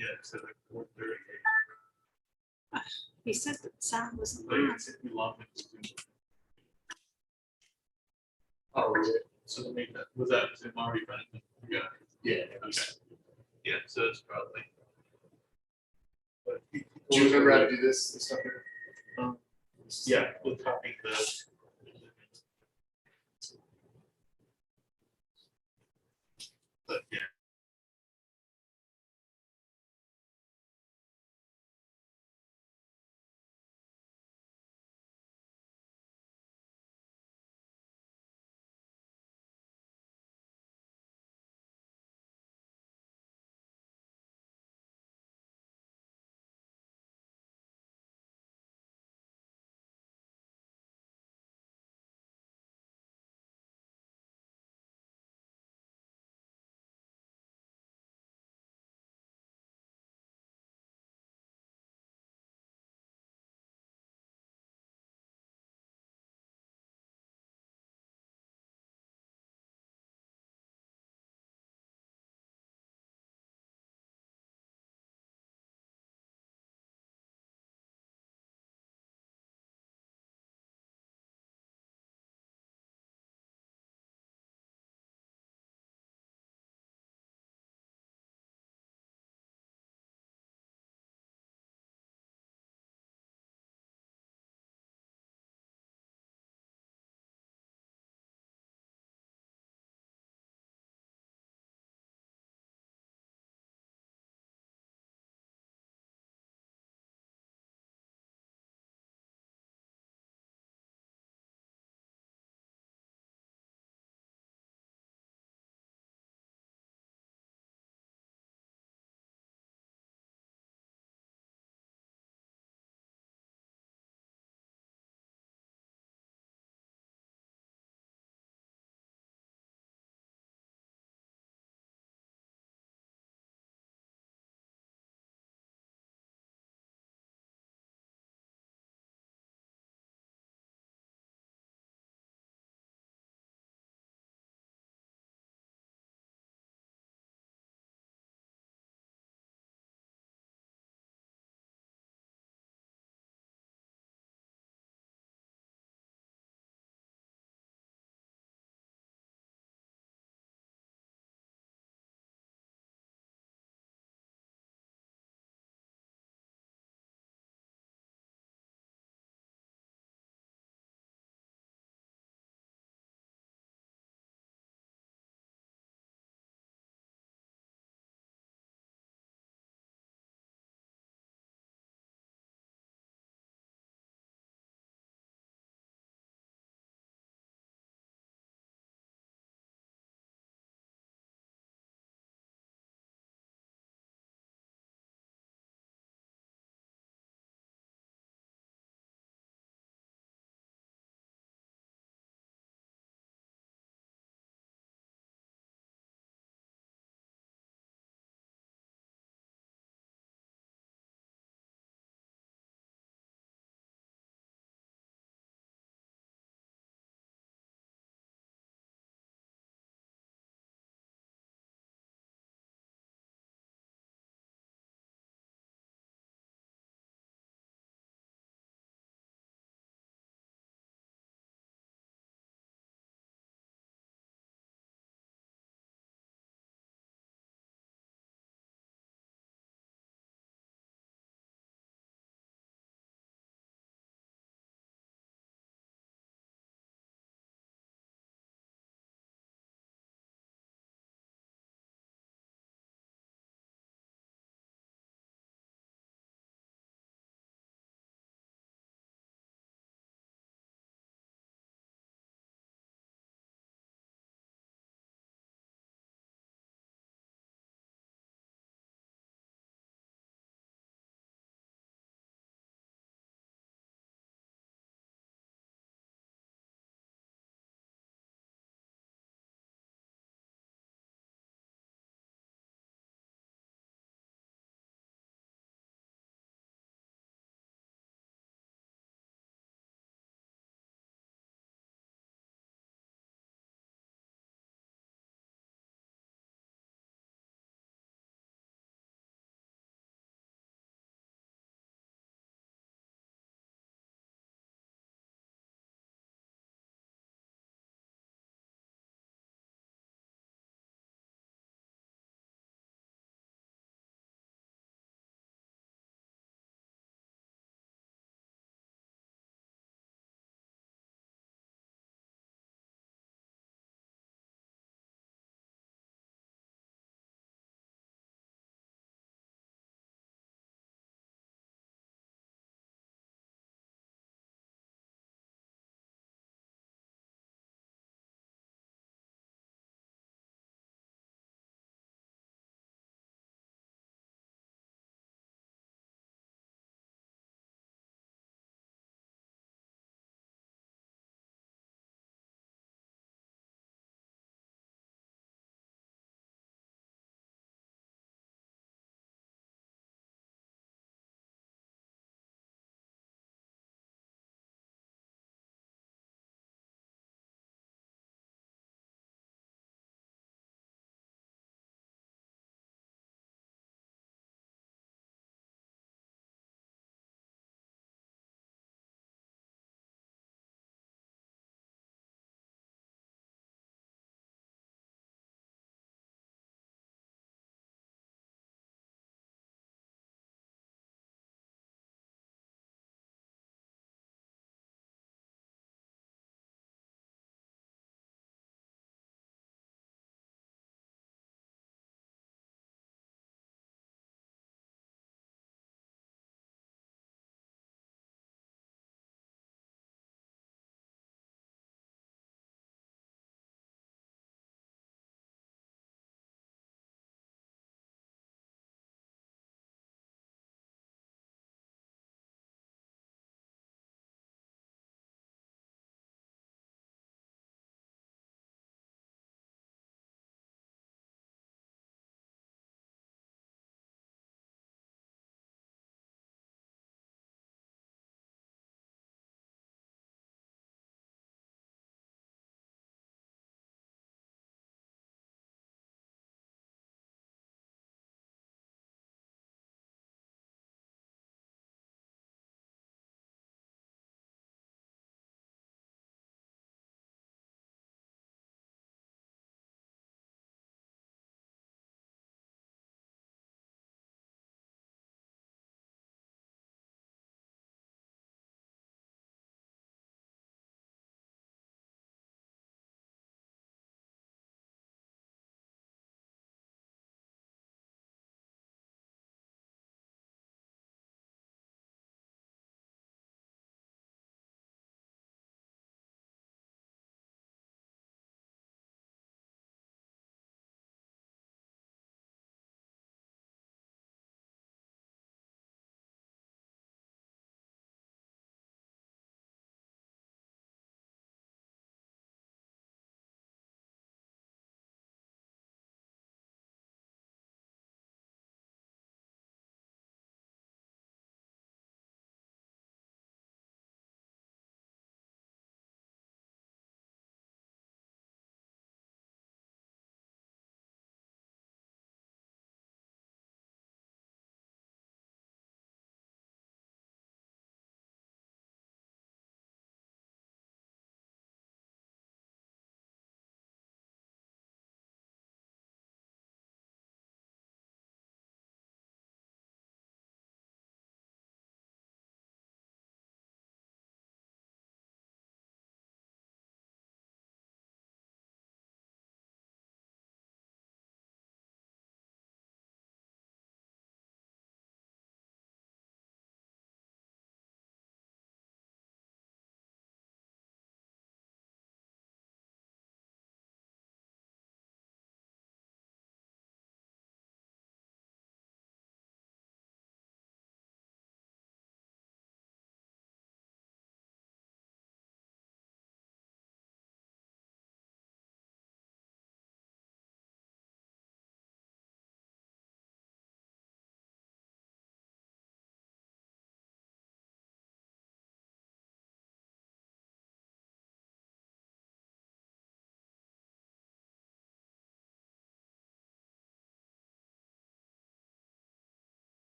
Yeah, so like 4:30. He said that sound wasn't But on. it's we logged into. Oh, really? So let me, was that Zoom already running? Yeah. Yeah. Okay. Yeah, so it's probably. But Do you remember how to do this stuff here? Yeah, we'll copy the. But yeah.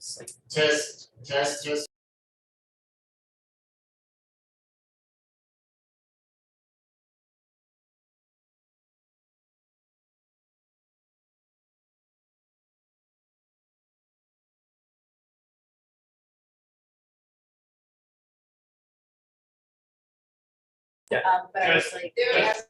It's like Test. But I was like, there has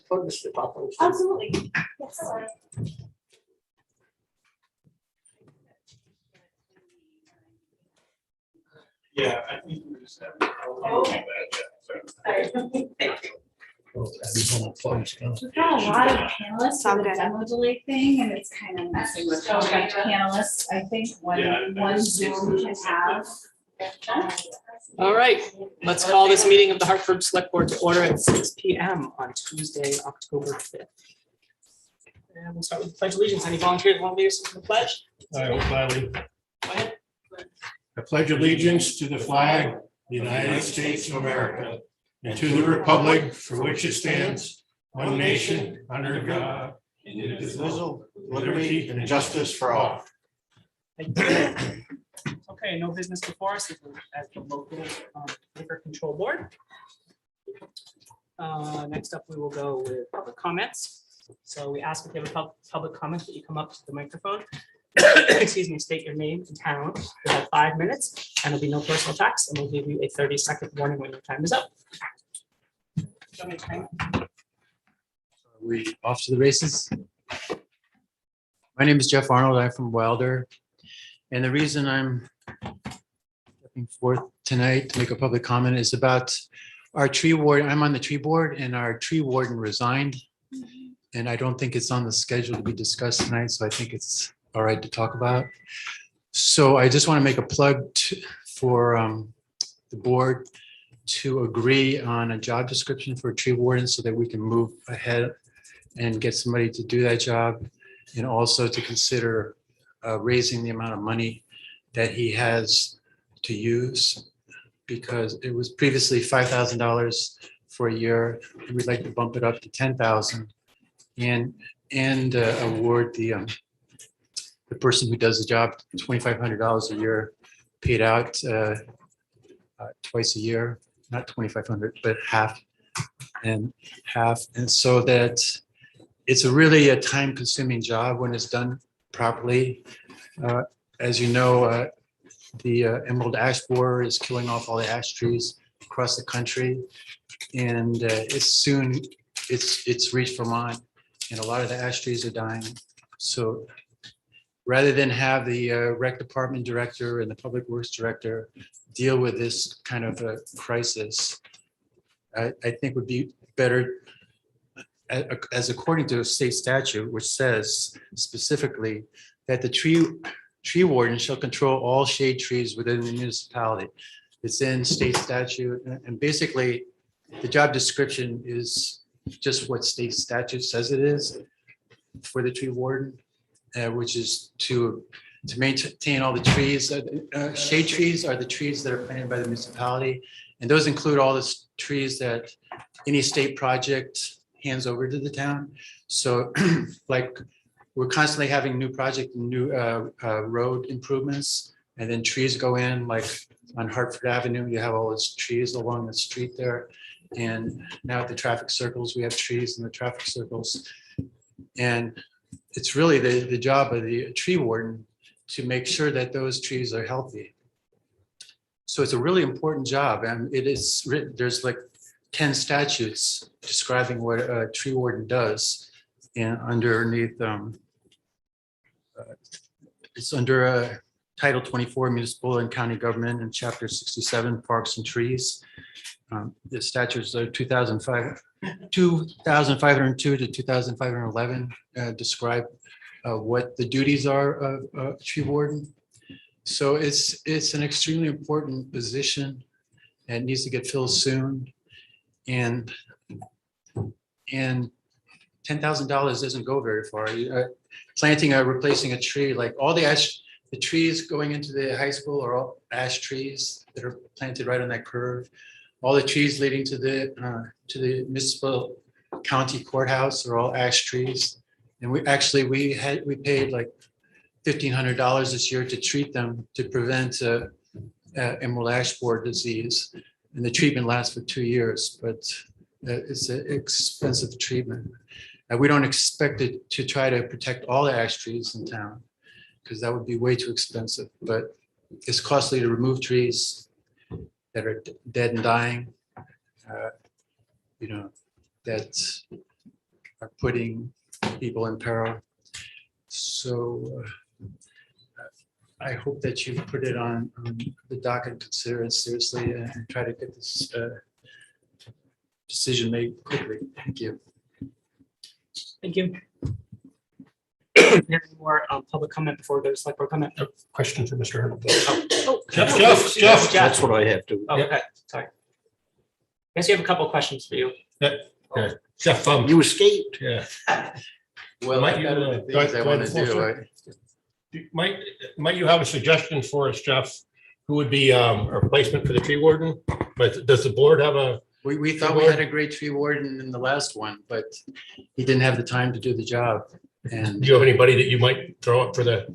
plug this to pop on. Absolutely. Yes. Yeah, I think we just have. Okay. Sorry. We've got a lot of panelists on the demo delay thing, and it's kind of messing with how many panelists, I think, one Zoom can have. All right, let's call this meeting of the Hartford Select Board to order at 6 p.m. on Tuesday, October 5th. And we'll start with the Pledge of Allegiance. Any volunteers want to lead us in the pledge? I will gladly. Go ahead. I pledge allegiance to the flag of the United States of America and to the republic for which it stands, one nation, under God, indivisible, liberty and justice for all. Thank you. Okay, no business before us as the local liquor control board. Next up, we will go with public comments. So we ask if you have a public comment that you come up to the microphone. Excuse me, state your name and town. You have 5 minutes and there'll be no personal attacks, and we'll give you a 30-second warning when your time is up. Are we off to the races? My name is Jeff Arnold. I'm from Wilder. And the reason I'm stepping forth tonight to make a public comment is about our tree ward. I'm on the tree board and our tree warden resigned. And I don't think it's on the schedule to be discussed tonight. So I think it's all right to talk about. So I just want to make a plug for the board to agree on a job description for a tree warden so that we can move ahead and get somebody to do that job, and also to consider raising the amount of money that he has to use, because it was previously $5,000 for a year, and we'd like to bump it up to $10,000 and award the person who does the job $2,500 a year, paid out twice a year. Not 2,500, but half and half. And so that it's really a time-consuming job when it's done properly. As you know, the emerald ash borer is killing off all the ash trees across the country. And it's reached Vermont, and a lot of the ash trees are dying. So rather than have the rec department director and the public works director deal with this kind of a crisis, I think would be better, as according to a state statute, which says specifically that the tree warden shall control all shade trees within the municipality. It's in state statute, and basically the job description is just what state statute says it is for the tree warden, which is to maintain all the trees. Shade trees are the trees that are planted by the municipality. And those include all the trees that any state project hands over to the town. So like we're constantly having new project, new road improvements, and then trees go in, like on Hartford Avenue, you have all those trees along the street there. And now at the traffic circles, we have trees in the traffic circles. And it's really the job of the tree warden to make sure that those trees are healthy. So it's a really important job, and it is written, there's like 10 statutes describing what a tree warden does, and underneath it's under Title 24 Municipal and County Government, and Chapter 67 Parks and Trees. The statutes are 2,502 to 2,511 describe what the duties are of a tree warden. So it's an extremely important position and needs to get filled soon. And $10,000 doesn't go very far. Planting or replacing a tree, like all the trees going into the high school are all ash trees that are planted right on that curve. All the trees leading to the municipal county courthouse are all ash trees. And we paid like $1,500 this year to treat them to prevent emerald ash borer disease. And the treatment lasts for 2 years, but it's an expensive treatment. And we don't expect it to try to protect all the ash trees in town, because that would be way too expensive. But it's costly to remove trees that are dead and dying. That are putting people in peril. So I hope that you put it on the docket and consider it seriously and try to get this decision made quickly. Thank you. Thank you. Any more public comment before we go to select board comment? Question for Mr. Herbert. Oh, Jeff. That's what I have to. Oh, okay, sorry. Guess you have a couple of questions for you. Jeff, You escaped. yeah. Well, Might I you, got other things I go want ahead, to do. Sir. Might you have a suggestion for us, Jeff? Who would be a replacement for the tree warden? But does the board have a? We thought we had a great tree warden in the last one, but he didn't have the time to do the job. And Do you have anybody that you might throw up for the?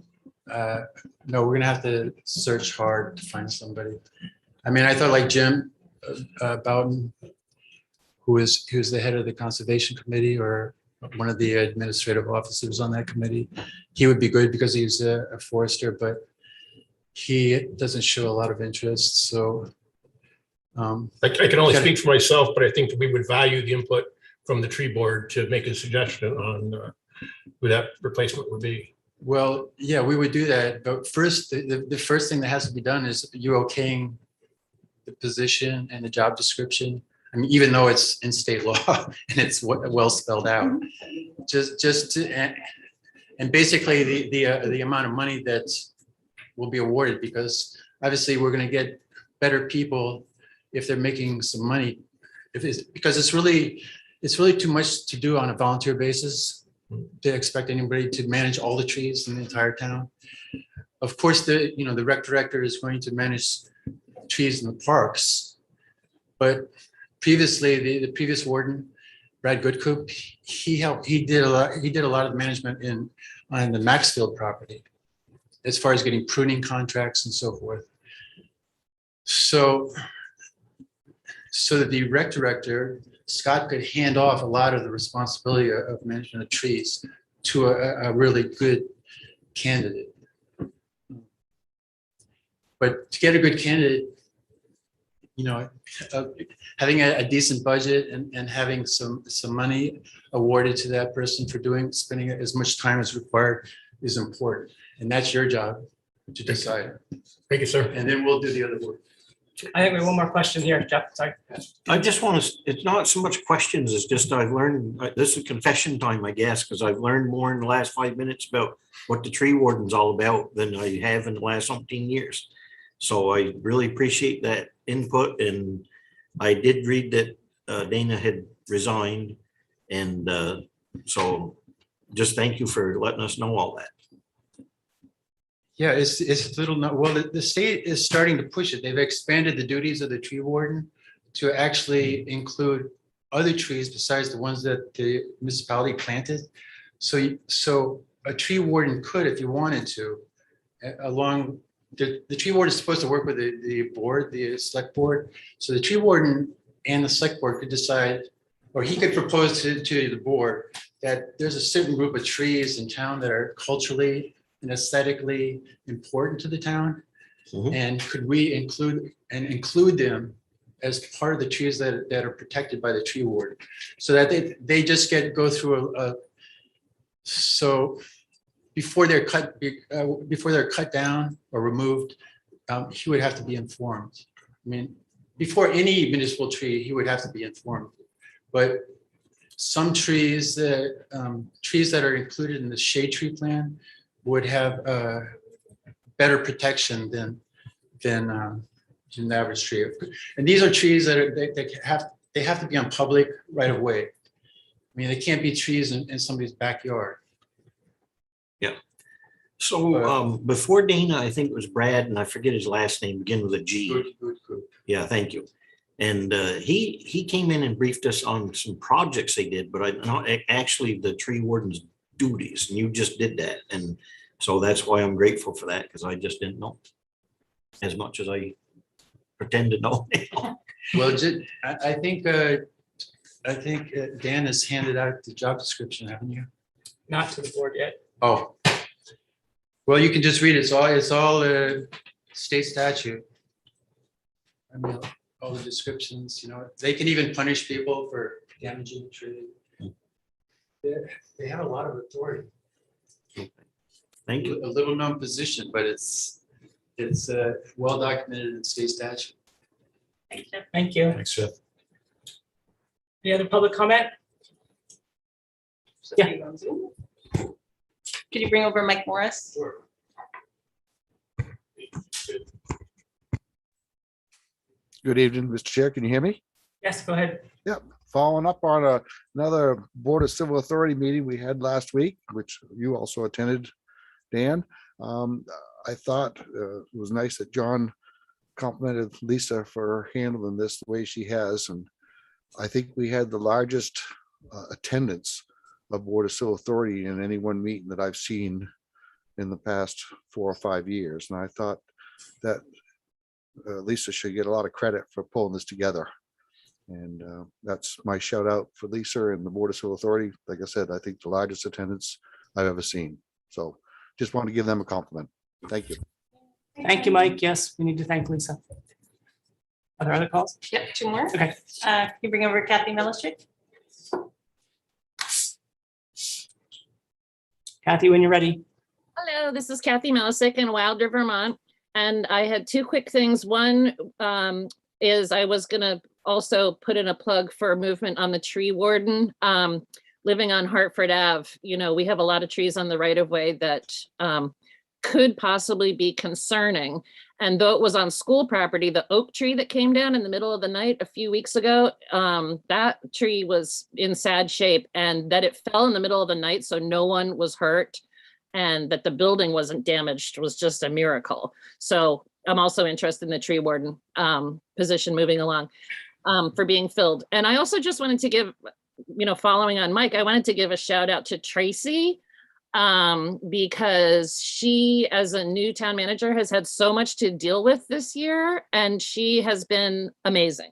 no, we're gonna have to search hard to find somebody. I mean, I thought like Jim Bowden, who is the head of the conservation committee or one of the administrative officers on that committee. He would be good because he's a forester, but he doesn't show a lot of interest. So I can only speak for myself, but I think that we would value the input from the tree board to make a suggestion on who that replacement would be. well, yeah, we would do that. But first, the first thing that has to be done is you okaying the position and the job description. I mean, even though it's in state law and it's well spelled out, just to, and basically the amount of money that will be awarded, because obviously we're going to get better people if they're making some money. Because it's really too much to do on a volunteer basis to expect anybody to manage all the trees in the entire town. Of course, the rec director is going to manage trees in the parks, but previously the previous warden, Brad Goodcoop, he did a lot of management on the Maxfield property, as far as getting pruning contracts and so forth. So that the rec director, Scott, could hand off a lot of the responsibility of management of trees to a really good candidate. But to get a good candidate, having a decent budget and having some money awarded to that person for spending as much time as required is important. And that's your job to decide. Thank you, sir. And then we'll do the other work. I think we have one more question here, Jeff, sorry. I just want to, it's not so much questions, it's just I've learned, this is confession time, I guess, because I've learned more in the last 5 minutes about what the tree warden's all about than I have in the last umpteen years. So I really appreciate that input, and I did read that Dana had resigned, and so just thank you for letting us know all that. Yeah, it's a little, well, the state is starting to push it. They've expanded the duties of the tree warden to actually include other trees besides the ones that the municipality planted. So a tree warden could, if you wanted to, along, the tree warden is supposed to work with the board, the select board. So the tree warden and the select board could decide, or he could propose to the board that there's a certain group of trees in town that are culturally and aesthetically important to the town. Mhm. And could we include them as part of the trees that are protected by the tree warden? So that they just go through so before they're cut down or removed, he would have to be informed. I mean, before any municipal tree, he would have to be informed. But some trees that are included in the shade tree plan would have better protection than the average tree. And these are trees that they have to be on public right of way. I mean, they can't be trees in somebody's backyard. Yeah. So before Dana, I think it was Brad, and I forget his last name, begin with a G. Good. Yeah, thank you. And he came in and briefed us on some projects they did, but not actually the tree warden's duties, and you just did that. And so that's why I'm grateful for that, because I just didn't know as much as I pretend to know now. Well, I think Dan has handed out the job description, haven't you? Not to the board yet. Oh. Well, you can just read it. It's all state statute. I mean, all the descriptions, they can even punish people for damaging a tree. They have a lot of authority. Thank you. A little known position, but it's well documented in state statute. Thank you. Thank you. Thanks, Jeff. Any other public comment? Yeah. Could you bring over Mike Morris? Sure. Good evening, Mr. Chair. Can you hear me? Yes, go ahead. Following up on another Board of Civil Authority meeting we had last week, which you also attended, Dan. I thought it was nice that John complimented Lisa for handling this the way she has. And I think we had the largest attendance of Board of Civil Authority in any one meeting that I've seen in the past 4 or 5 years. And I thought that Lisa should get a lot of credit for pulling this together. And that's my shout out for Lisa and the Board of Civil Authority. Like I said, I think the largest attendance I've ever seen. So just want to give them a compliment. Thank you. Thank you, Mike. Yes, we need to thank Lisa. Are there other calls? Yep, 2 more. Okay. Can you bring over Kathy Millistrick? Kathy, when you're ready. Hello, this is Kathy Melisick in Wilder, Vermont. And I had 2 quick things. One is I was gonna also put in a plug for a movement on the tree warden. Living on Hartford Ave, you know, we have a lot of trees on the right of way that could possibly be concerning. And though it was on school property, the oak tree that came down in the middle of the night a few weeks ago, that tree was in sad shape, and that it fell in the middle of the night so no one was hurt and that the building wasn't damaged was just a miracle. So I'm also interested in the tree warden position moving along for being filled. And I also just wanted to give, you know, following on Mike, I wanted to give a shout out to Tracy because she, as a new town manager, has had so much to deal with this year, and she has been amazing.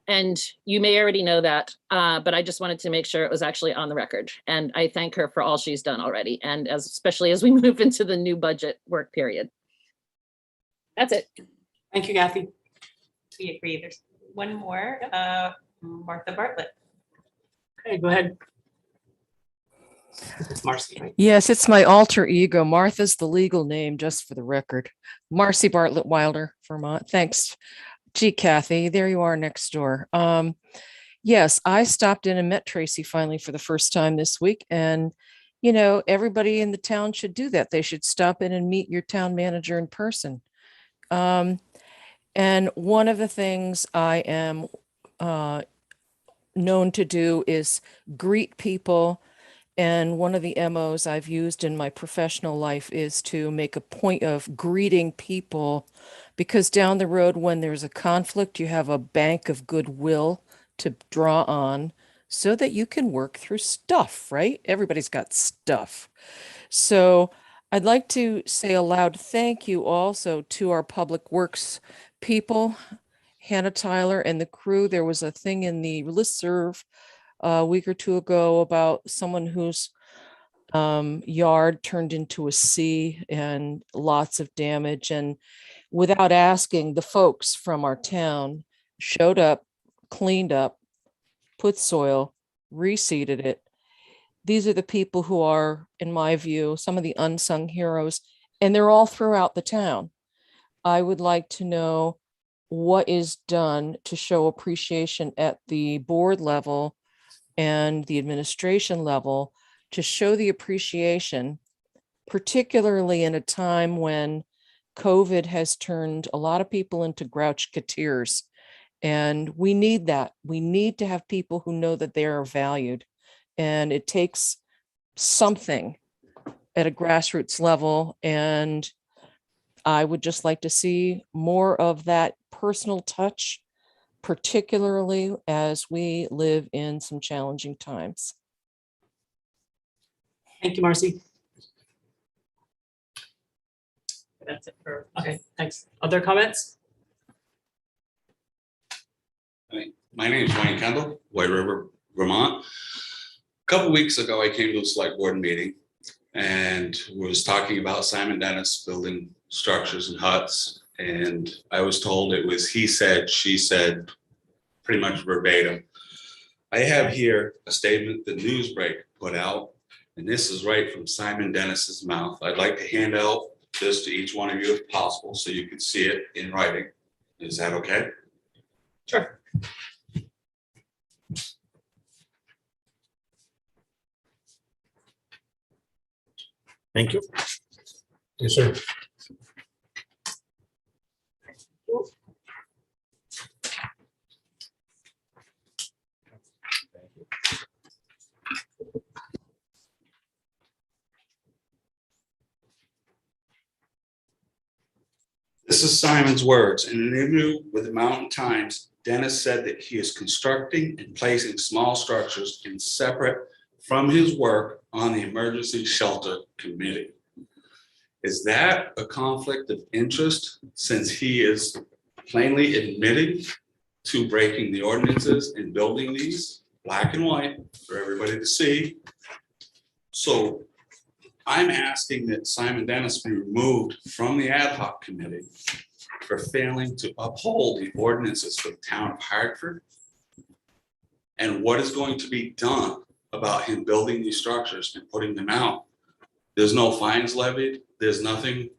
And you may already know that, but I just wanted to make sure it was actually on the record. And I thank her for all she's done already, and especially as we move into the new budget work period. That's it. Thank you, Kathy. We agree. There's one more, Martha Bartlett. Okay, go ahead. It's Marcy, right? Yes, it's my alter ego. Martha's the legal name, just for the record. Marcy Bartlett Wilder, Vermont. Thanks. Gee, Kathy, there you are next door. Yes, I stopped in and met Tracy finally for the first time this week. And, you know, everybody in the town should do that. They should stop in and meet your town manager in person. And one of the things I am known to do is greet people. And one of the MOs I've used in my professional life is to make a point of greeting people, because down the road, when there's a conflict, you have a bank of goodwill to draw on so that you can work through stuff, right? Everybody's got stuff. So I'd like to say a loud thank you also to our public works people, Hannah Tyler and the crew. There was a thing in the listserv a week or 2 ago about someone whose yard turned into a sea and lots of damage. And without asking, the folks from our town showed up, cleaned up, put soil, reseeded it. These are the people who are, in my view, some of the unsung heroes, and they're all throughout the town. I would like to know what is done to show appreciation at the board level and the administration level to show the appreciation, particularly in a time when COVID has turned a lot of people into grouch-keteers. And we need that. We need to have people who know that they are valued. And it takes something at a grassroots level. And I would just like to see more of that personal touch, particularly as we live in some challenging times. Thank you, Marcy. That's it for, okay, thanks. Other comments? My name is Wayne Kendall, White River, Vermont. A couple weeks ago, I came to a select board meeting and was talking about Simon Dennis building structures and huts. And I was told it was he said, she said, pretty much verbatim. I have here a statement that Newsbreak put out, and this is right from Simon Dennis's mouth. I'd like to hand out this to each one of you if possible, so you can see it in writing. Is that okay? Sure. Thank you. Yes, sir. This is Simon's words. In an interview with the Mountain Times, Dennis said that he is constructing and placing small structures in separate from his work on the Emergency Shelter Committee. Is that a conflict of interest since he is plainly admitting to breaking the ordinances and building these black and white for everybody to see? So I'm asking that Simon Dennis be removed from the ad hoc committee for failing to uphold the ordinances for the town of Hartford. And what is going to be done about him building these structures and putting them out? There's no fines levied. There's nothing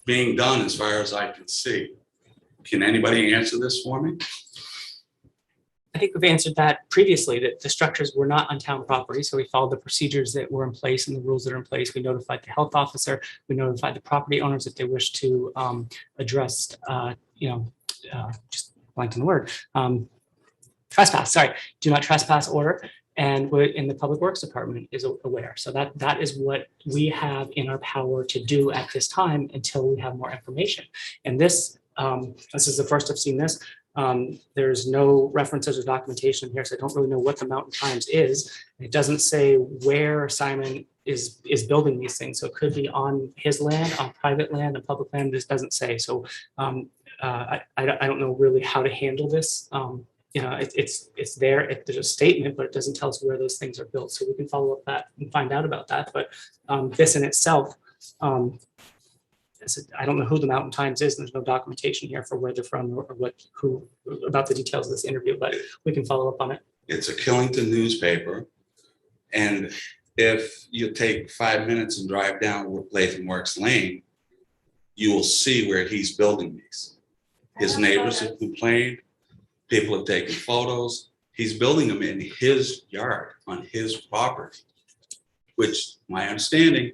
being done as far as I can see. Can anybody answer this for me? I think we've answered that previously, that the structures were not on town property. So we followed the procedures that were in place and the rules that are in place. We notified the health officer. We notified the property owners if they wish to address, just blanked on the word, trespass, sorry, do not trespass order. And we're in the Public Works Department is aware. So that is what we have in our power to do at this time until we have more information. And this is the first I've seen this. There's no references or documentation here, so I don't really know what the Mountain Times is. It doesn't say where Simon is building these things. So it could be on his land, on private land, on public land. This doesn't say. So I don't know really how to handle this. It's there. There's a statement, but it doesn't tell us where those things are built. So we can follow up that and find out about that. But this in itself, I don't know who the Mountain Times is. And there's no documentation here for where they're from or who about the details of this interview, but we can follow up on it. It's a Killington newspaper. And if you take 5 minutes and drive down Latham Works Lane, you will see where he's building these. His neighbors have complained. People have taken photos. He's building them in his yard on his property, which my understanding,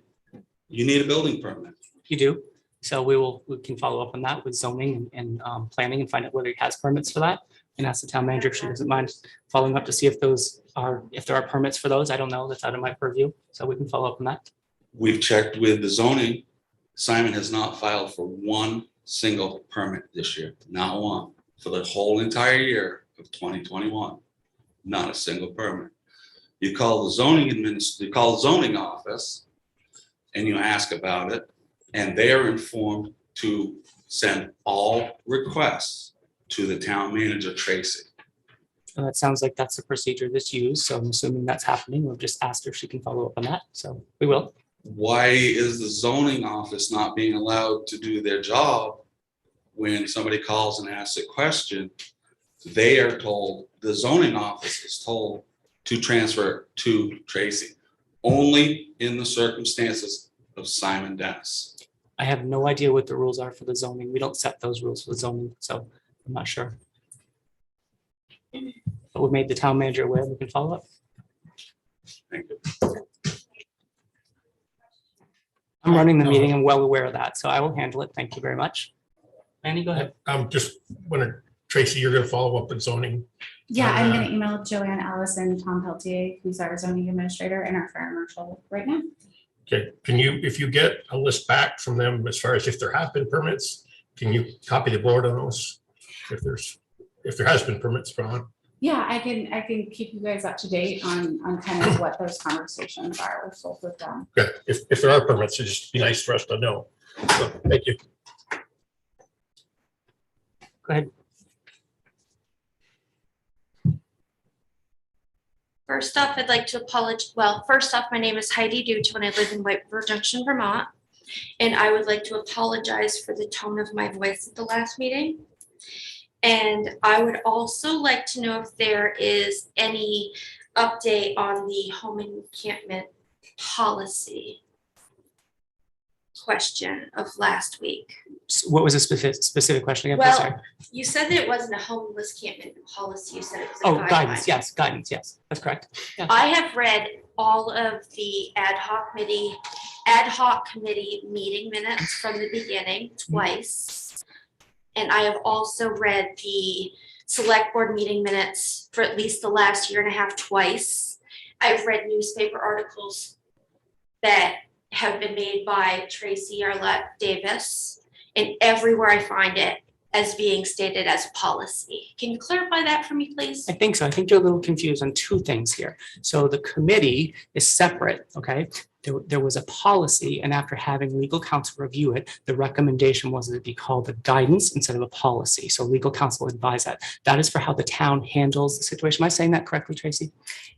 you need a building permit. You do. So we can follow up on that with zoning and planning and find out whether he has permits for that. And ask the town manager if she doesn't mind following up to see if there are permits for those. I don't know. That's out of my purview. So we can follow up on that. We've checked with the zoning. Simon has not filed for one single permit this year, not one, for the whole entire year of 2021. Not a single permit. You call the zoning office and you ask about it, and they are informed to send all requests to the town manager, Tracy. And that sounds like that's the procedure that's used. So I'm assuming that's happening. We've just asked her if she can follow up on that. So we will. Why is the zoning office not being allowed to do their job when somebody calls and asks a question? They are told, the zoning office is told to transfer to Tracy, only in the circumstances of Simon Dennis. I have no idea what the rules are for the zoning. We don't set those rules for the zoning, so I'm not sure. But we made the town manager aware. We can follow up. Thank you. I'm running the meeting. I'm well aware of that, so I will handle it. Thank you very much. Manny, go ahead. Just wondering, Tracy, you're gonna follow up with zoning? Yeah, I'm gonna email Joanne Allison, Tom Peltier, who's our zoning administrator and our fire marshal right now. Okay, can you, if you get a list back from them as far as if there have been permits, can you copy the board on those? If there has been permits drawn? Yeah, I can keep you guys up to date on kind of what those conversations are with both of them. Okay, if there are permits, it'd just be nice for us to know. So, thank you. Go ahead. First off, I'd like to apologize. Well, first off, my name is Heidi Dutch and I live in White River Junction, Vermont. And I would like to apologize for the tone of my voice at the last meeting. And I would also like to know if there is any update on the home encampment policy question of last week. What was a specific question again? I'm sorry. Well, you said that it wasn't a homeless campment policy, you said it was a Oh, guideline. guidance, yes, that's correct. Yeah. I have read all of the ad hoc committee meeting minutes from the beginning twice. And I have also read the select board meeting minutes for at least the last year and a half twice. I've read newspaper articles that have been made by Tracy Arlette Davis, and everywhere I find it as being stated as policy. Can you clarify that for me, please? I think so. I think you're a little confused on two things here. So the committee is separate, okay? There was a policy, and after having legal counsel review it, the recommendation was that it be called a guidance instead of a policy. So legal counsel advised that. That is for how the town handles the situation. Am I saying that correctly, Tracy?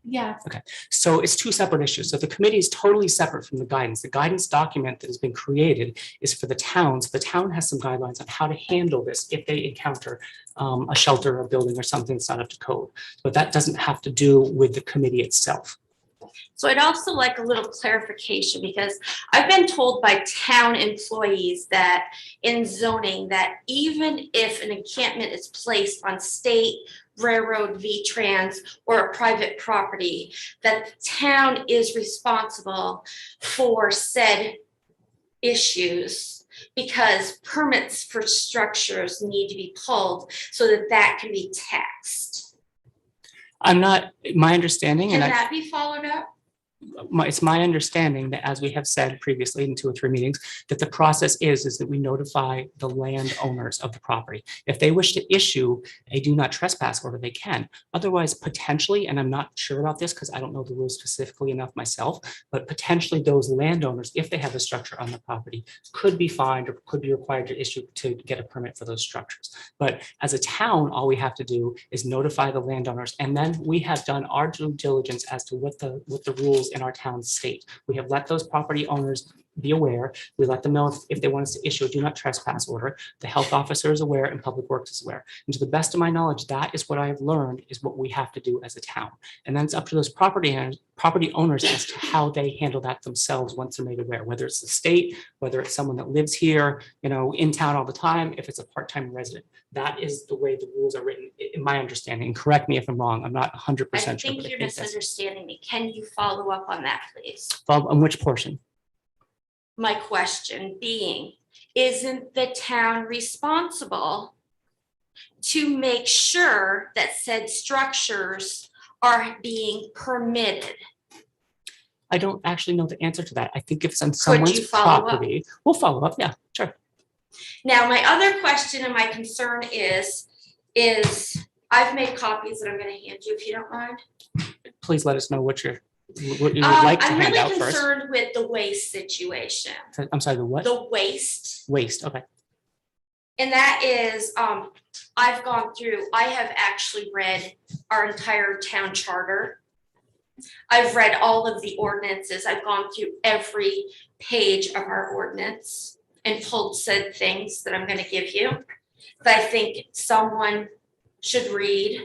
Yeah. Okay, so it's two separate issues. So the committee is totally separate from the guidance. The guidance document that has been created is for the towns. The town has some guidelines on how to handle this if they encounter a shelter, a building, or something that's not up to code. But that doesn't have to do with the committee itself. So I'd also like a little clarification, because I've been told by town employees that in zoning that even if an encampment is placed on state, railroad, V-Trans, or a private property, that the town is responsible for said issues, because permits for structures need to be pulled so that that can be taxed. I'm not, my understanding, Can and that be followed up? it's my understanding that, as we have said previously in 2 or 3 meetings, that the process is that we notify the landowners of the property. If they wish to issue a do not trespass order, they can. Otherwise, potentially, and I'm not sure about this because I don't know the rules specifically enough myself, but potentially those landowners, if they have a structure on the property, could be fined or could be required to get a permit for those structures. But as a town, all we have to do is notify the landowners, and then we have done our due diligence as to what the rules in our town state. We have let those property owners be aware. We let them know if they want us to issue a do not trespass order. The health officer is aware and Public Works is aware. And to the best of my knowledge, that is what I have learned is what we have to do as a town. And then it's up to those property owners as to how they handle that themselves once they're made aware, whether it's the state, whether it's someone that lives here, in town all the time, if it's a part-time resident. That is the way the rules are written, in my understanding. And correct me if I'm wrong. I'm not 100% I sure. think but you're that's- misunderstanding me. Can you follow up on that, please? On which portion? My question being, isn't the town responsible to make sure that said structures are being permitted? I don't actually know the answer to that. I think if it's on you someone's follow up? property, we'll follow up. Yeah, sure. Now, my other question and my concern is I've made copies that I'm gonna hand you if you don't mind. Please let us know what you would like to I'm hand really out first. concerned with the waste situation, I'm sorry, the what? the waste. Waste, okay. And that is, I've gone through, I have actually read our entire town charter. I've read all of the ordinances. I've gone through every page of our ordinance and pulled said things that I'm gonna give you, that I think someone should read.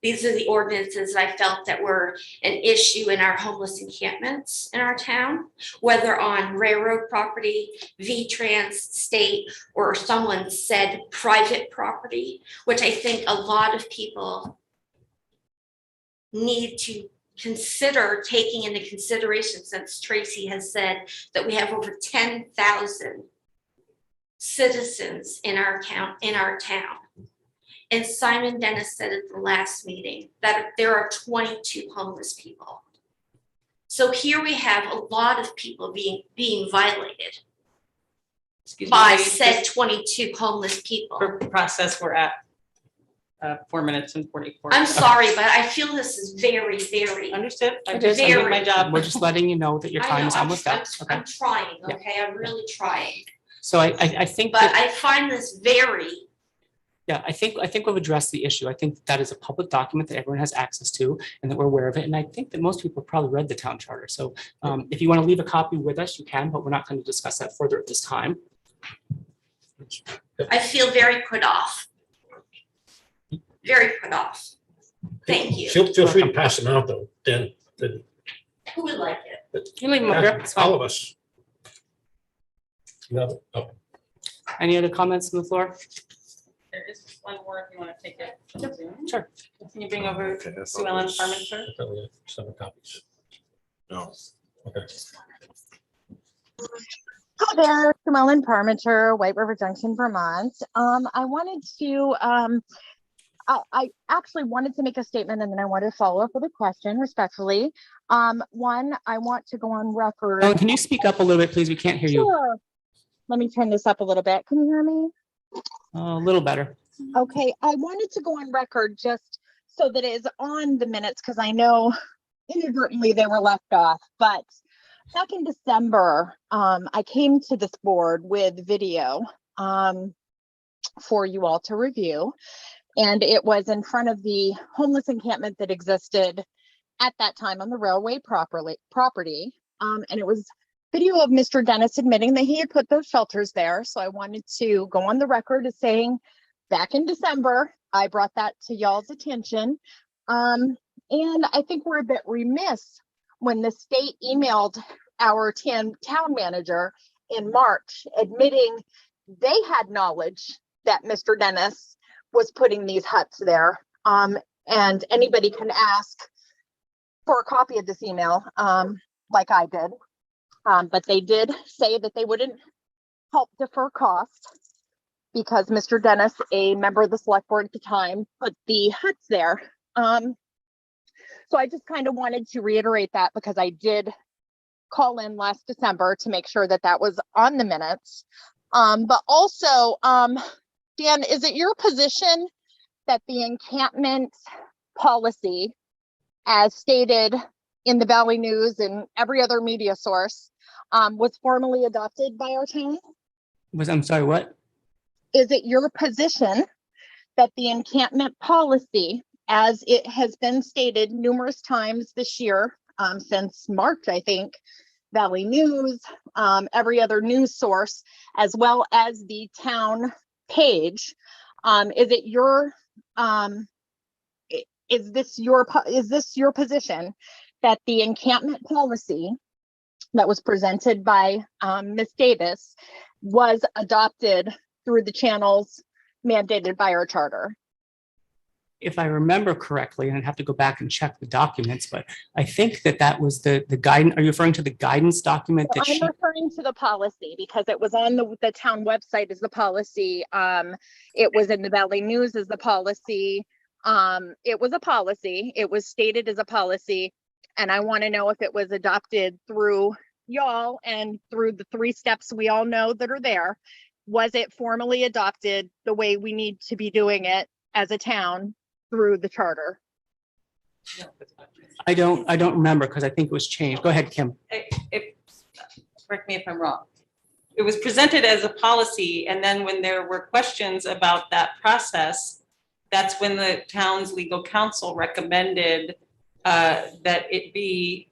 These are the ordinances I felt that were an issue in our homeless encampments in our town, whether on railroad property, V-Trans, state, or someone said private property, which I think a lot of people need to consider taking into consideration, since Tracy has said that we have over 10,000 citizens in our town. And Simon Dennis said at the last meeting that there are 22 homeless people. So here we have a lot of people being violated Excuse me, by ladies, said just 22 homeless people. for process, we're at 4 minutes and 44. I'm sorry, but I feel this is very, very. Understood. I'm It is. just doing my job. We're just letting you know that your I time know, is almost up. Okay. I'm trying, Yeah. okay, I'm really trying, So I think but that, I find this very. yeah, I think we've addressed the issue. I think that is a public document that everyone has access to and that we're aware of it. And I think that most people have probably read the town charter. So if you want to leave a copy with us, you can, but we're not going to discuss that further at this time. I feel very put off. very put off. Thank you. Feel free to pass them out though, then, Who would like it? You leave them up here. It's fine. all of us. No, oh. Any other comments from the floor? There is one more if you want to take it. from Zoom. Sure. Can you bring over Okay, I Sue thought it Ellen was- Parmenter? I thought we had 7 copies. No, okay. Hi there, Sue Ellen Parmenter, White River Junction, Vermont. I wanted to, I actually wanted to make a statement and then I wanted to follow up with a question respectfully. One, I want to go on record. Ellen, can you speak up a little bit, please? We can't hear you. Sure. Let me turn this up a little bit. Can you hear me? A little better. Okay, I wanted to go on record just so that it is on the minutes because I know inadvertently they were left off, but back in December, I came to this board with video for you all to review. And it was in front of the homeless encampment that existed at that time on the railway property. And it was video of Mr. Dennis admitting that he had put those shelters there. So I wanted to go on the record as saying back in December, I brought that to y'all's attention. And I think we're a bit remiss when the state emailed our town manager in March, admitting they had knowledge that Mr. Dennis was putting these huts there. And anybody can ask for a copy of this email, like I did. But they did say that they wouldn't help defer cost because Mr. Dennis, a member of the select board at the time, put the huts there. So I just kind of wanted to reiterate that because I did call in last December to make sure that that was on the minutes. But also, Dan, is it your position that the encampment policy, as stated in the Valley News and every other media source, was formally adopted by our town? I'm sorry, what? Is it your position that the encampment policy, as it has been stated numerous times this year, since March, I think, Valley News, every other news source, as well as the town page, is this your position that the encampment policy that was presented by Ms. Davis was adopted through the channels mandated by our charter? If I remember correctly, and I'd have to go back and check the documents, but I think that was the guidance. Are you referring to the guidance document that I'm referring to the policy because it was on the town website as the policy. It was in the Valley News as the policy. It was a policy. It was stated as a policy. And I want to know if it was adopted through y'all and through the 3 steps we all know that are there. Was it formally adopted the way we need to be doing it as a town through the charter? I don't remember because I think it was changed. Go ahead, Kim. Correct me if I'm wrong. It was presented as a policy, and then when there were questions about that process, that's when the town's legal counsel recommended that it be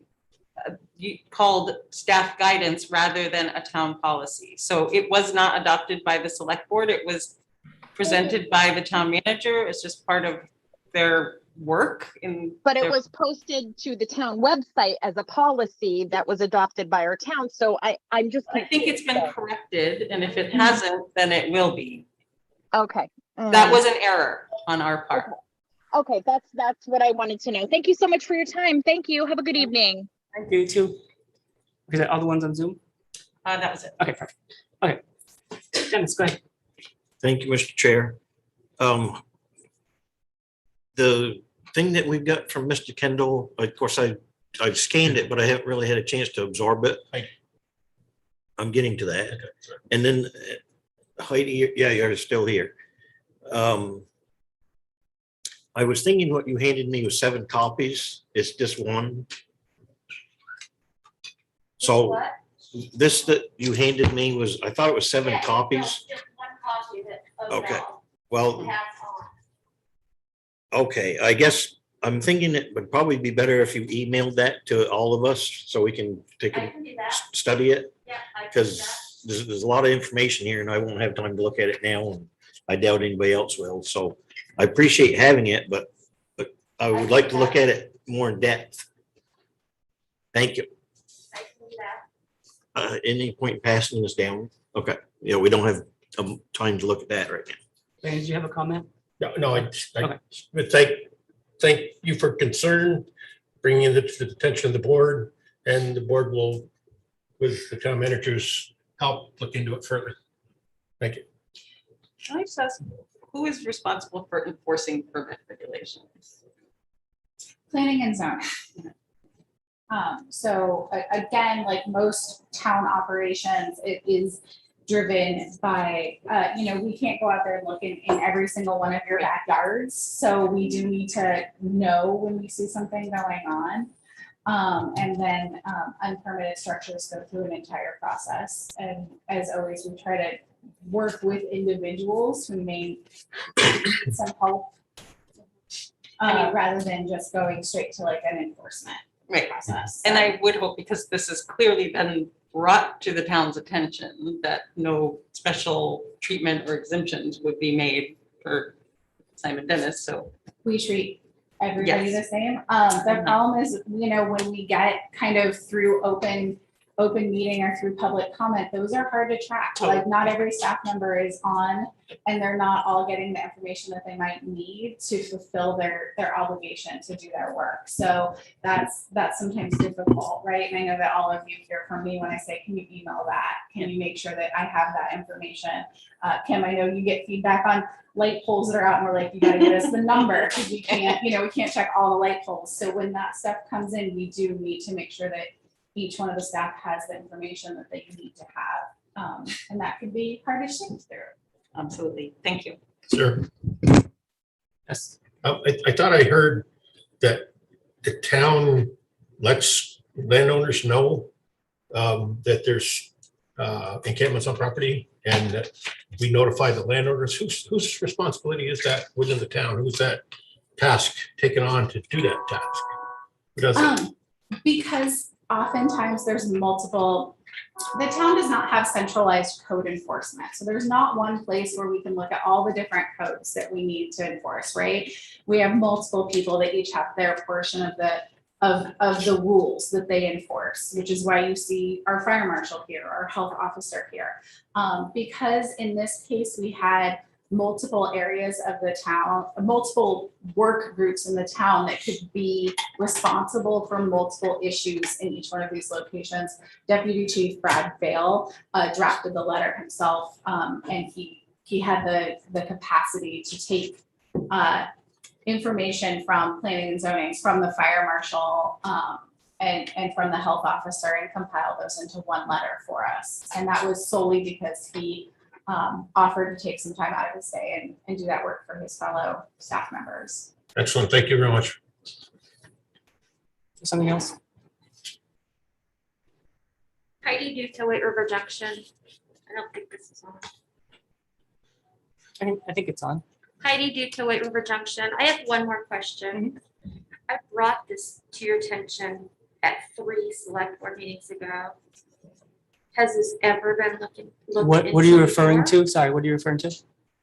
called staff guidance rather than a town policy. So it was not adopted by the select board. It was presented by the town manager. It's just part of their work. But it was posted to the town website as a policy that was adopted by our town. So I'm just. I think it's been corrected, and if it hasn't, then it will be. Okay. That was an error on our part. Okay, that's what I wanted to know. Thank you so much for your time. Thank you. Have a good evening. Thank you too. Is that all the ones on Zoom? That was it. Okay, perfect. Okay. Dennis, go ahead. Thank you, Mr. Chair. The thing that we've got from Mr. Kendall, of course, I've scanned it, but I haven't really had a chance to absorb it. I'm getting to that. And then Heidi, yeah, you're still here. I was thinking what you handed me was 7 copies. It's just one. So What? this that you handed me was, I thought it was 7 copies. Just one copy of it. Of Okay. all. Well, Pass on. okay, I guess I'm thinking it would probably be better if you emailed that to all of us so we can take I a can do that. study it. Yeah. I can do that. Because there's a lot of information here and I won't have time to look at it now. And I doubt anybody else will. So I appreciate having it, but I would like to look at it more in depth. Thank you. Any point in passing this down? Okay, yeah, we don't have time to look at that right now. Dan, did you have a comment? No, I Okay. would thank you for concern, bringing it to the attention of the board, and the board will, with the town manager's help, look into it further. Thank you. Can I just ask, who is responsible for enforcing permit regulations? Planning and zoning. So again, like most town operations, it is driven by, we can't go out there and look in every single one of your backyards. So we do need to know when we see something going on. And then unpermitted structures go through an entire process. And as always, we try to work with individuals who may need some help rather than just going straight to like an enforcement process. And I would hope, because this has clearly been brought to the town's attention, that no special treatment or exemptions would be made for Simon Dennis, so. We treat everybody Yes. the same. The problem is, when we get kind of through open meeting or through public comment, those are hard to track. Like not every staff member is on and they're not all getting the information that they might need to fulfill their obligation to do their work. So that's sometimes difficult, right? And I know that all of you hear from me when I say, can you email that? Can you make sure that I have that information? Kim, I know you get feedback on light poles that are out and we're like, you gotta get us the number because we can't, we can't check all the light poles. So when that stuff comes in, we do need to make sure that each one of the staff has the information that they need to have. And that could be hard to think through. Absolutely. Thank you. Sure. Yes. I thought I heard that the town lets landowners know that there's encampments on property and that we notify the landowners. Whose responsibility is that within the town? Who's that task taken on to do that task? Who does it? Because oftentimes there's multiple, the town does not have centralized code enforcement. So there's not one place where we can look at all the different codes that we need to enforce, right? We have multiple people that each have their portion of the rules that they enforce, which is why you see our fire marshal here, our health officer here. Because in this case, we had multiple areas of the town, multiple work groups in the town that could be responsible for multiple issues in each one of these locations. Deputy Chief Brad Vail drafted the letter himself, and he had the capacity to take information from planning and zoning, from the fire marshal, and from the health officer, and compile those into one letter for us. And that was solely because he offered to take some time out of his day and do that work for his fellow staff members. Excellent. Thank you very much. Something else? Heidi Duke to White River Junction. I don't think this is on. I think it's on. Heidi Duke to White River Junction. I have one more question. I brought this to your attention at 3 select board meetings ago. Has this ever been looked What are you into referring before? to? Sorry, what are you referring to?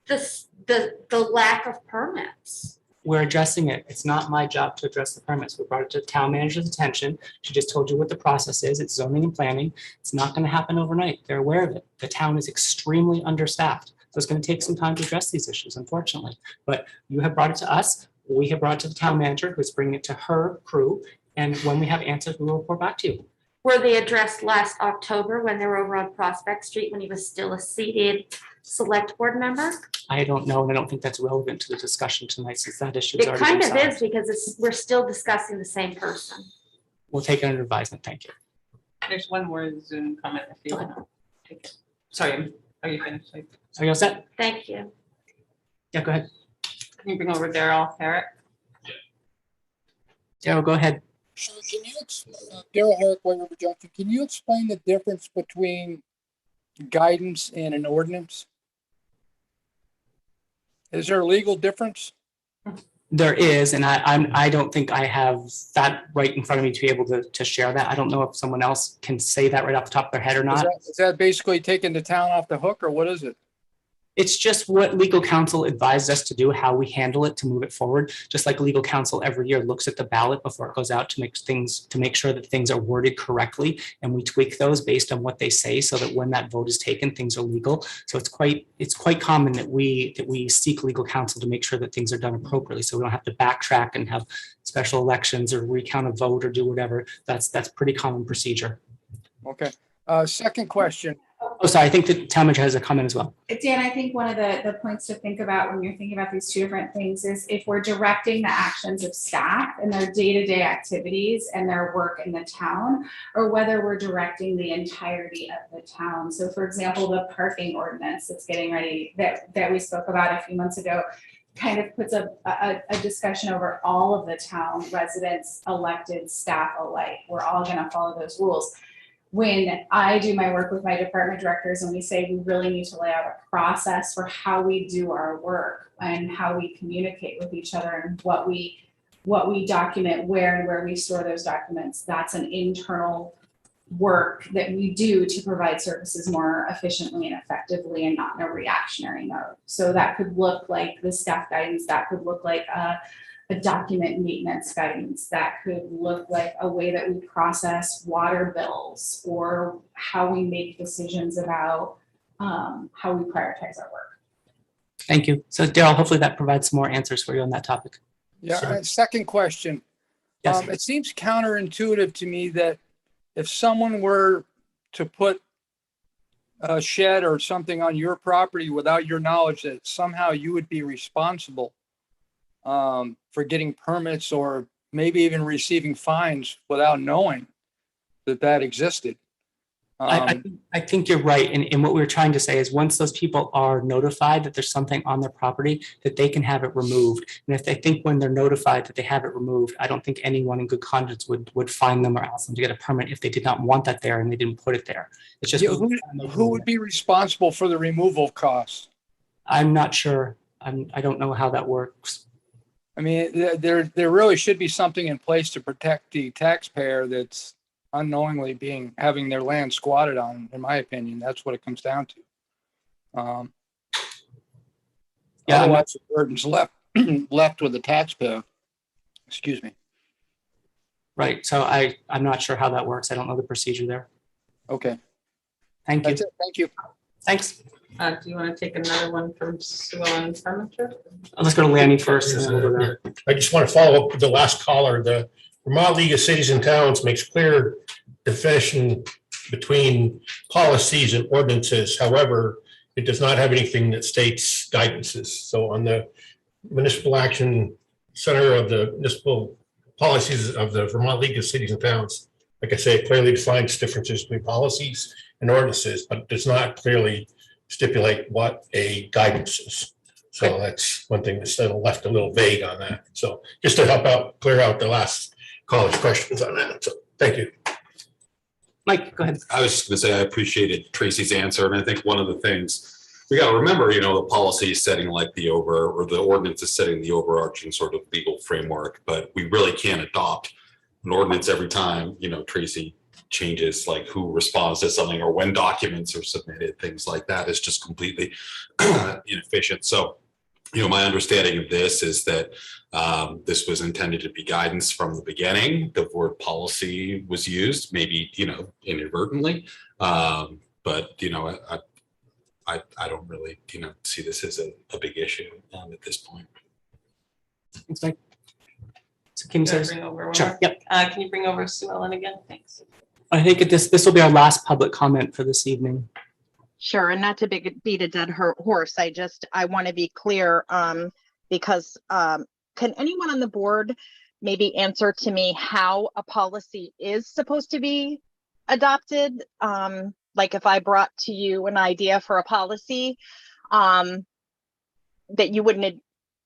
The lack of permits. We're addressing it. It's not my job to address the permits. We brought it to the town manager's attention. She just told you what the process is. It's zoning and planning. It's not going to happen overnight. They're aware of it. The town is extremely understaffed. So it's going to take some time to address these issues, unfortunately. But you have brought it to us. We have brought it to the town manager, who's bringing it to her crew. And when we have answers, we will report back to you. Were they addressed last October when they were over on Prospect Street when he was still a seated select board member? I don't know, and I don't think that's relevant to the discussion tonight since that issue is It already kind been of solved. is because we're still discussing the same person. We'll take it under advisement. Thank you. There's one more Zoom comment if you want to take it. Sorry, are you finished? Are you all set? Thank you. Yeah, go ahead. Can you bring over Daryl Parrott? Daryl, go ahead. So can you, Daryl Herrick, White River Junction, can you explain the difference between guidance and an ordinance? Is there a legal difference? There is, and I don't think I have that right in front of me to be able to share that. I don't know if someone else can say that right off the top of their head or not. Is that basically taking the town off the hook, or what is it? It's just what legal counsel advised us to do, how we handle it to move it forward. Just like legal counsel every year looks at the ballot before it goes out to make sure that things are worded correctly, and we tweak those based on what they say, so that when that vote is taken, things are legal. So it's quite common that we seek legal counsel to make sure that things are done appropriately, so we don't have to backtrack and have special elections or recount a vote or do whatever. That's pretty common procedure. Okay. Second question. Oh, sorry, I think that town manager has a comment as well. Dan, I think one of the points to think about when you're thinking about these two different things is if we're directing the actions of staff and their day-to-day activities and their work in the town, or whether we're directing the entirety of the town. So for example, the parking ordinance that's getting ready, that we spoke about a few months ago, kind of puts a discussion over all of the town residents, elected staff alike. We're all gonna follow those rules. When I do my work with my department directors and we say we really need to lay out a process for how we do our work and how we communicate with each other and what we document, where we store those documents, that's an internal work that we do to provide services more efficiently and effectively and not in a reactionary mode. So that could look like the staff guidance, that could look like a document maintenance guidance, that could look like a way that we process water bills, or how we make decisions about how we prioritize our work. Thank you. So Daryl, hopefully that provides some more answers for you on that topic. Yeah. Second question. Yes. It seems counterintuitive to me that if someone were to put a shed or something on your property without your knowledge, that somehow you would be responsible for getting permits or maybe even receiving fines without knowing that existed. I think you're right. And what we were trying to say is once those people are notified that there's something on their property, that they can have it removed. And if they think when they're notified that they have it removed, I don't think anyone in good conscience would fine them or ask them to get a permit if they did not want that there and they didn't put it there. It's just who would be responsible for the removal costs? I'm not sure. I don't know how that works. I mean, there really should be something in place to protect the taxpayer that's unknowingly having their land squatted on, in my opinion. That's what it comes down to. Otherwise the burden's left with the taxpayer. Excuse me. Right. So I'm not sure how that works. I don't know the procedure there. Okay. Thank you. That's it. Thank you. Thanks. Do you want to take another one from Sue Ellen Manger? Let's go to Lanny first. And then we'll go there. I just want to follow up with the last caller. The Vermont League of Cities and Towns makes clear definition between policies and ordinances. However, it does not have anything that states guidances. So on the Municipal Action Center of the Municipal Policies of the Vermont League of Cities and Towns, like I say, it clearly defines differences between policies and ordinances, but does not clearly stipulate what a guidance is. So that's one thing that's left a little vague on that. So just to help out, clear out the last caller's questions on that. So thank you. Mike, go ahead. I was just gonna say, I appreciated Tracy's answer. And I think one of the things we got to remember, the policy is setting like the ordinance is setting the overarching sort of legal framework, but we really can't adopt an ordinance every time, Tracy changes like who responds to something or when documents are submitted, things like that is just completely inefficient. So, my understanding of this is that this was intended to be guidance from the beginning. The word policy was used, maybe, inadvertently. But, I don't really, see this as a big issue at this point. Thanks, Mike. So can you say? Bring over one Sure. more? Yep. Can you bring over Sue Ellen again? Thanks. I think this will be our last public comment for this evening. Sure, and not to beat a dead horse, I want to be clear, because can anyone on the board maybe answer to me how a policy is supposed to be adopted? Like if I brought to you an idea for a policy, that you wouldn't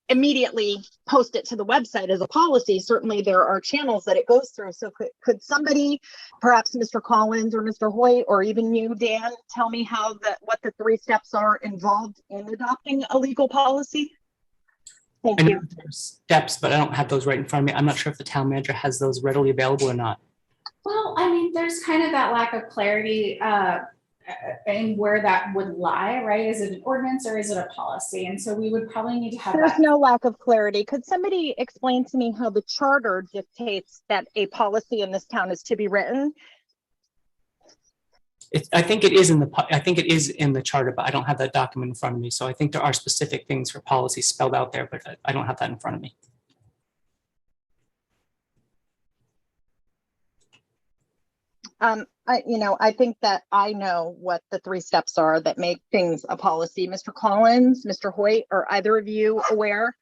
immediately post it to the website as a policy. Certainly there are channels that it goes through. So could somebody, perhaps Mr. Collins or Mr. Hoyt, or even you, Dan, tell me what the 3 steps are involved in adopting a legal policy? Thank you. There's steps, but I don't have those right in front of me. I'm not sure if the town manager has those readily available or not. Well, I mean, there's kind of that lack of clarity and where that would lie, right? Is it an ordinance or is it a policy? And so we would probably need to have There's that. no lack of clarity. Could somebody explain to me how the charter dictates that a policy in this town is to be written? I think it is in the charter, but I don't have that document in front of me. So I think there are specific things for policy spelled out there, but I don't have that in front of me. I think that I know what the 3 steps are that make things a policy. Mr. Collins, Mr. Hoyt, are either of you aware?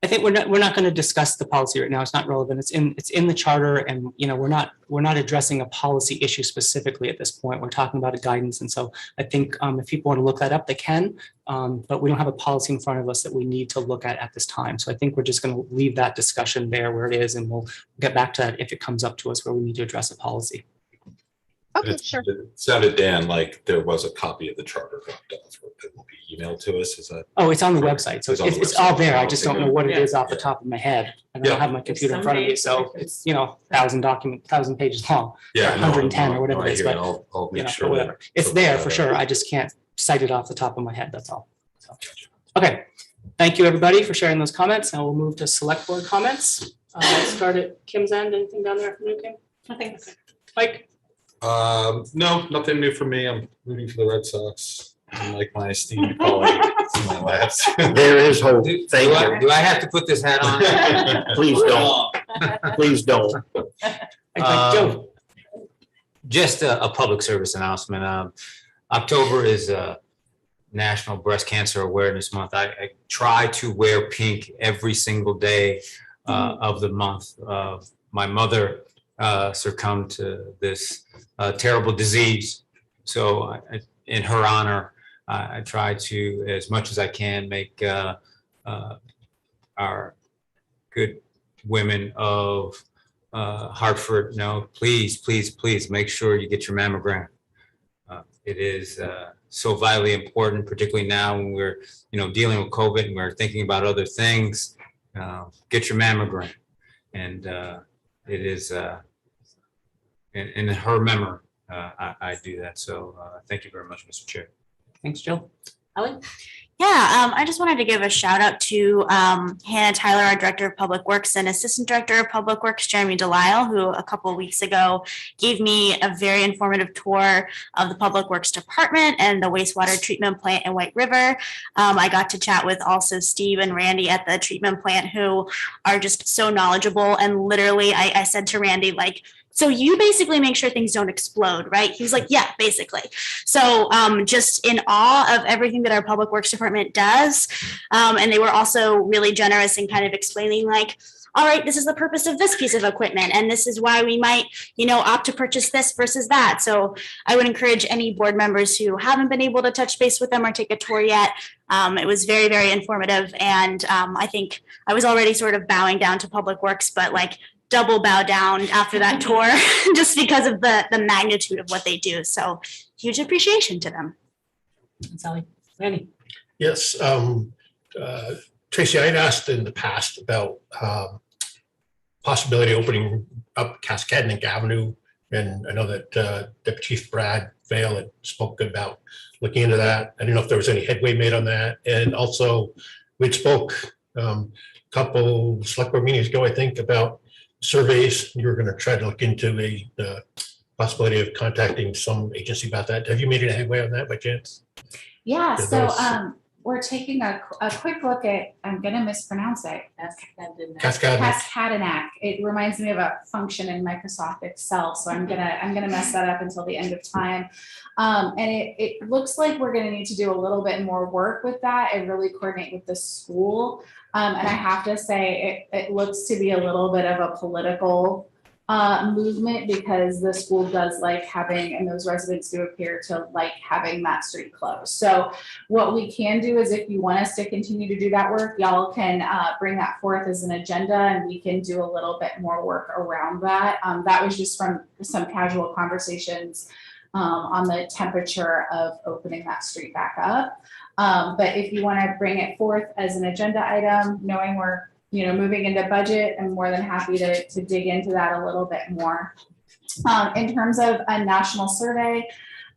I think we're not going to discuss the policy right now. It's not relevant. It's in the charter, and we're not addressing a policy issue specifically at this point. We're talking about a guidance, and so I think if people want to look that up, they can. But we don't have a policy in front of us that we need to look at this time. So I think we're just going to leave that discussion there where it is, and we'll get back to that if it comes up to us where we need to address a policy. Okay, sure. It sounded, Dan, like there was a copy of the charter dropped off that will be emailed to us. Is that? Oh, it's on the website. So It's on the it's all website. there. I just don't know what it Yeah. is off the top of my head. I don't Yeah. have my computer in front of me. So it's, 1,000 pages long. Yeah, or no, 110 no, or whatever no, it I is. hear it. But I'll make or sure. whatever. It's there for sure. I just can't cite it off the top of my head. That's all. So, okay. Thank you, everybody, for sharing those comments. Now we'll move to select board comments. Let's start at Kim's end. Anything down there from you, Kim? Nothing. Mike? No, nothing new for me. I'm rooting for the Red Sox. Like my esteemed colleague to my left. There is hope. Thank you. Do I have to put this hat on? Please don't. Please don't. Joe. Just a public service announcement. October is National Breast Cancer Awareness Month. I try to wear pink every single day of the month. My mother succumbed to this terrible disease. So in her honor, I try to, as much as I can, make our good women of Hartford know, please, please, please make sure you get your mammogram. It is so vitally important, particularly now when we're dealing with COVID and we're thinking about other things. Get your mammogram, and it is in her memory. I do that. So thank you very much, Mr. Chair. Thanks, Jill. Ellen? Yeah, I just wanted to give a shout out to Hannah Tyler, our Director of Public Works, and Assistant Director of Public Works, Jeremy Delisle, who a couple of weeks ago gave me a very informative tour of the Public Works Department and the wastewater treatment plant in White River. I got to chat with also Steve and Randy at the treatment plant, who are just so knowledgeable. And literally, I said to Randy, like, so you basically make sure things don't explode, right? He was like, yeah, basically. So just in awe of everything that our Public Works Department does. And they were also really generous in kind of explaining, like, all right, this is the purpose of this piece of equipment, and this is why we might, opt to purchase this versus that. So I would encourage any board members who haven't been able to touch base with them or take a tour yet. It was very, very informative. And I think I was already sort of bowing down to Public Works, but like, double bow down after that tour just because of the magnitude of what they do. So huge appreciation to them. Sally, Randy. Yes, Tracy, I'd asked in the past about possibility of opening up Cascadenick Avenue. And I know that Deputy Chief Brad Vale had spoken about looking into that. I didn't know if there was any headway made on that. And also we'd spoke a couple select board meetings ago, I think, about surveys. You were going to try to look into the possibility of contacting some agency about that. Have you made any headway on that by chance? Yeah, Did so those- we're taking a quick look at, I'm gonna mispronounce it. Cascadenick. Cascadenick. It reminds me of a function in Microsoft Excel, so I'm gonna mess that up until the end of time. And it looks like we're gonna need to do a little bit more work with that and really coordinate with the school. And I have to say, it looks to be a little bit of a political movement, because the school does like having, and those residents do appear to like having that street closed. So what we can do is, if you want us to continue to do that work, y'all can bring that forth as an agenda, and we can do a little bit more work around that. That was just from some casual conversations on the temperature of opening that street back up. But if you want to bring it forth as an agenda item, knowing we're moving into budget, I'm more than happy to dig into that a little bit more. In terms of a national survey,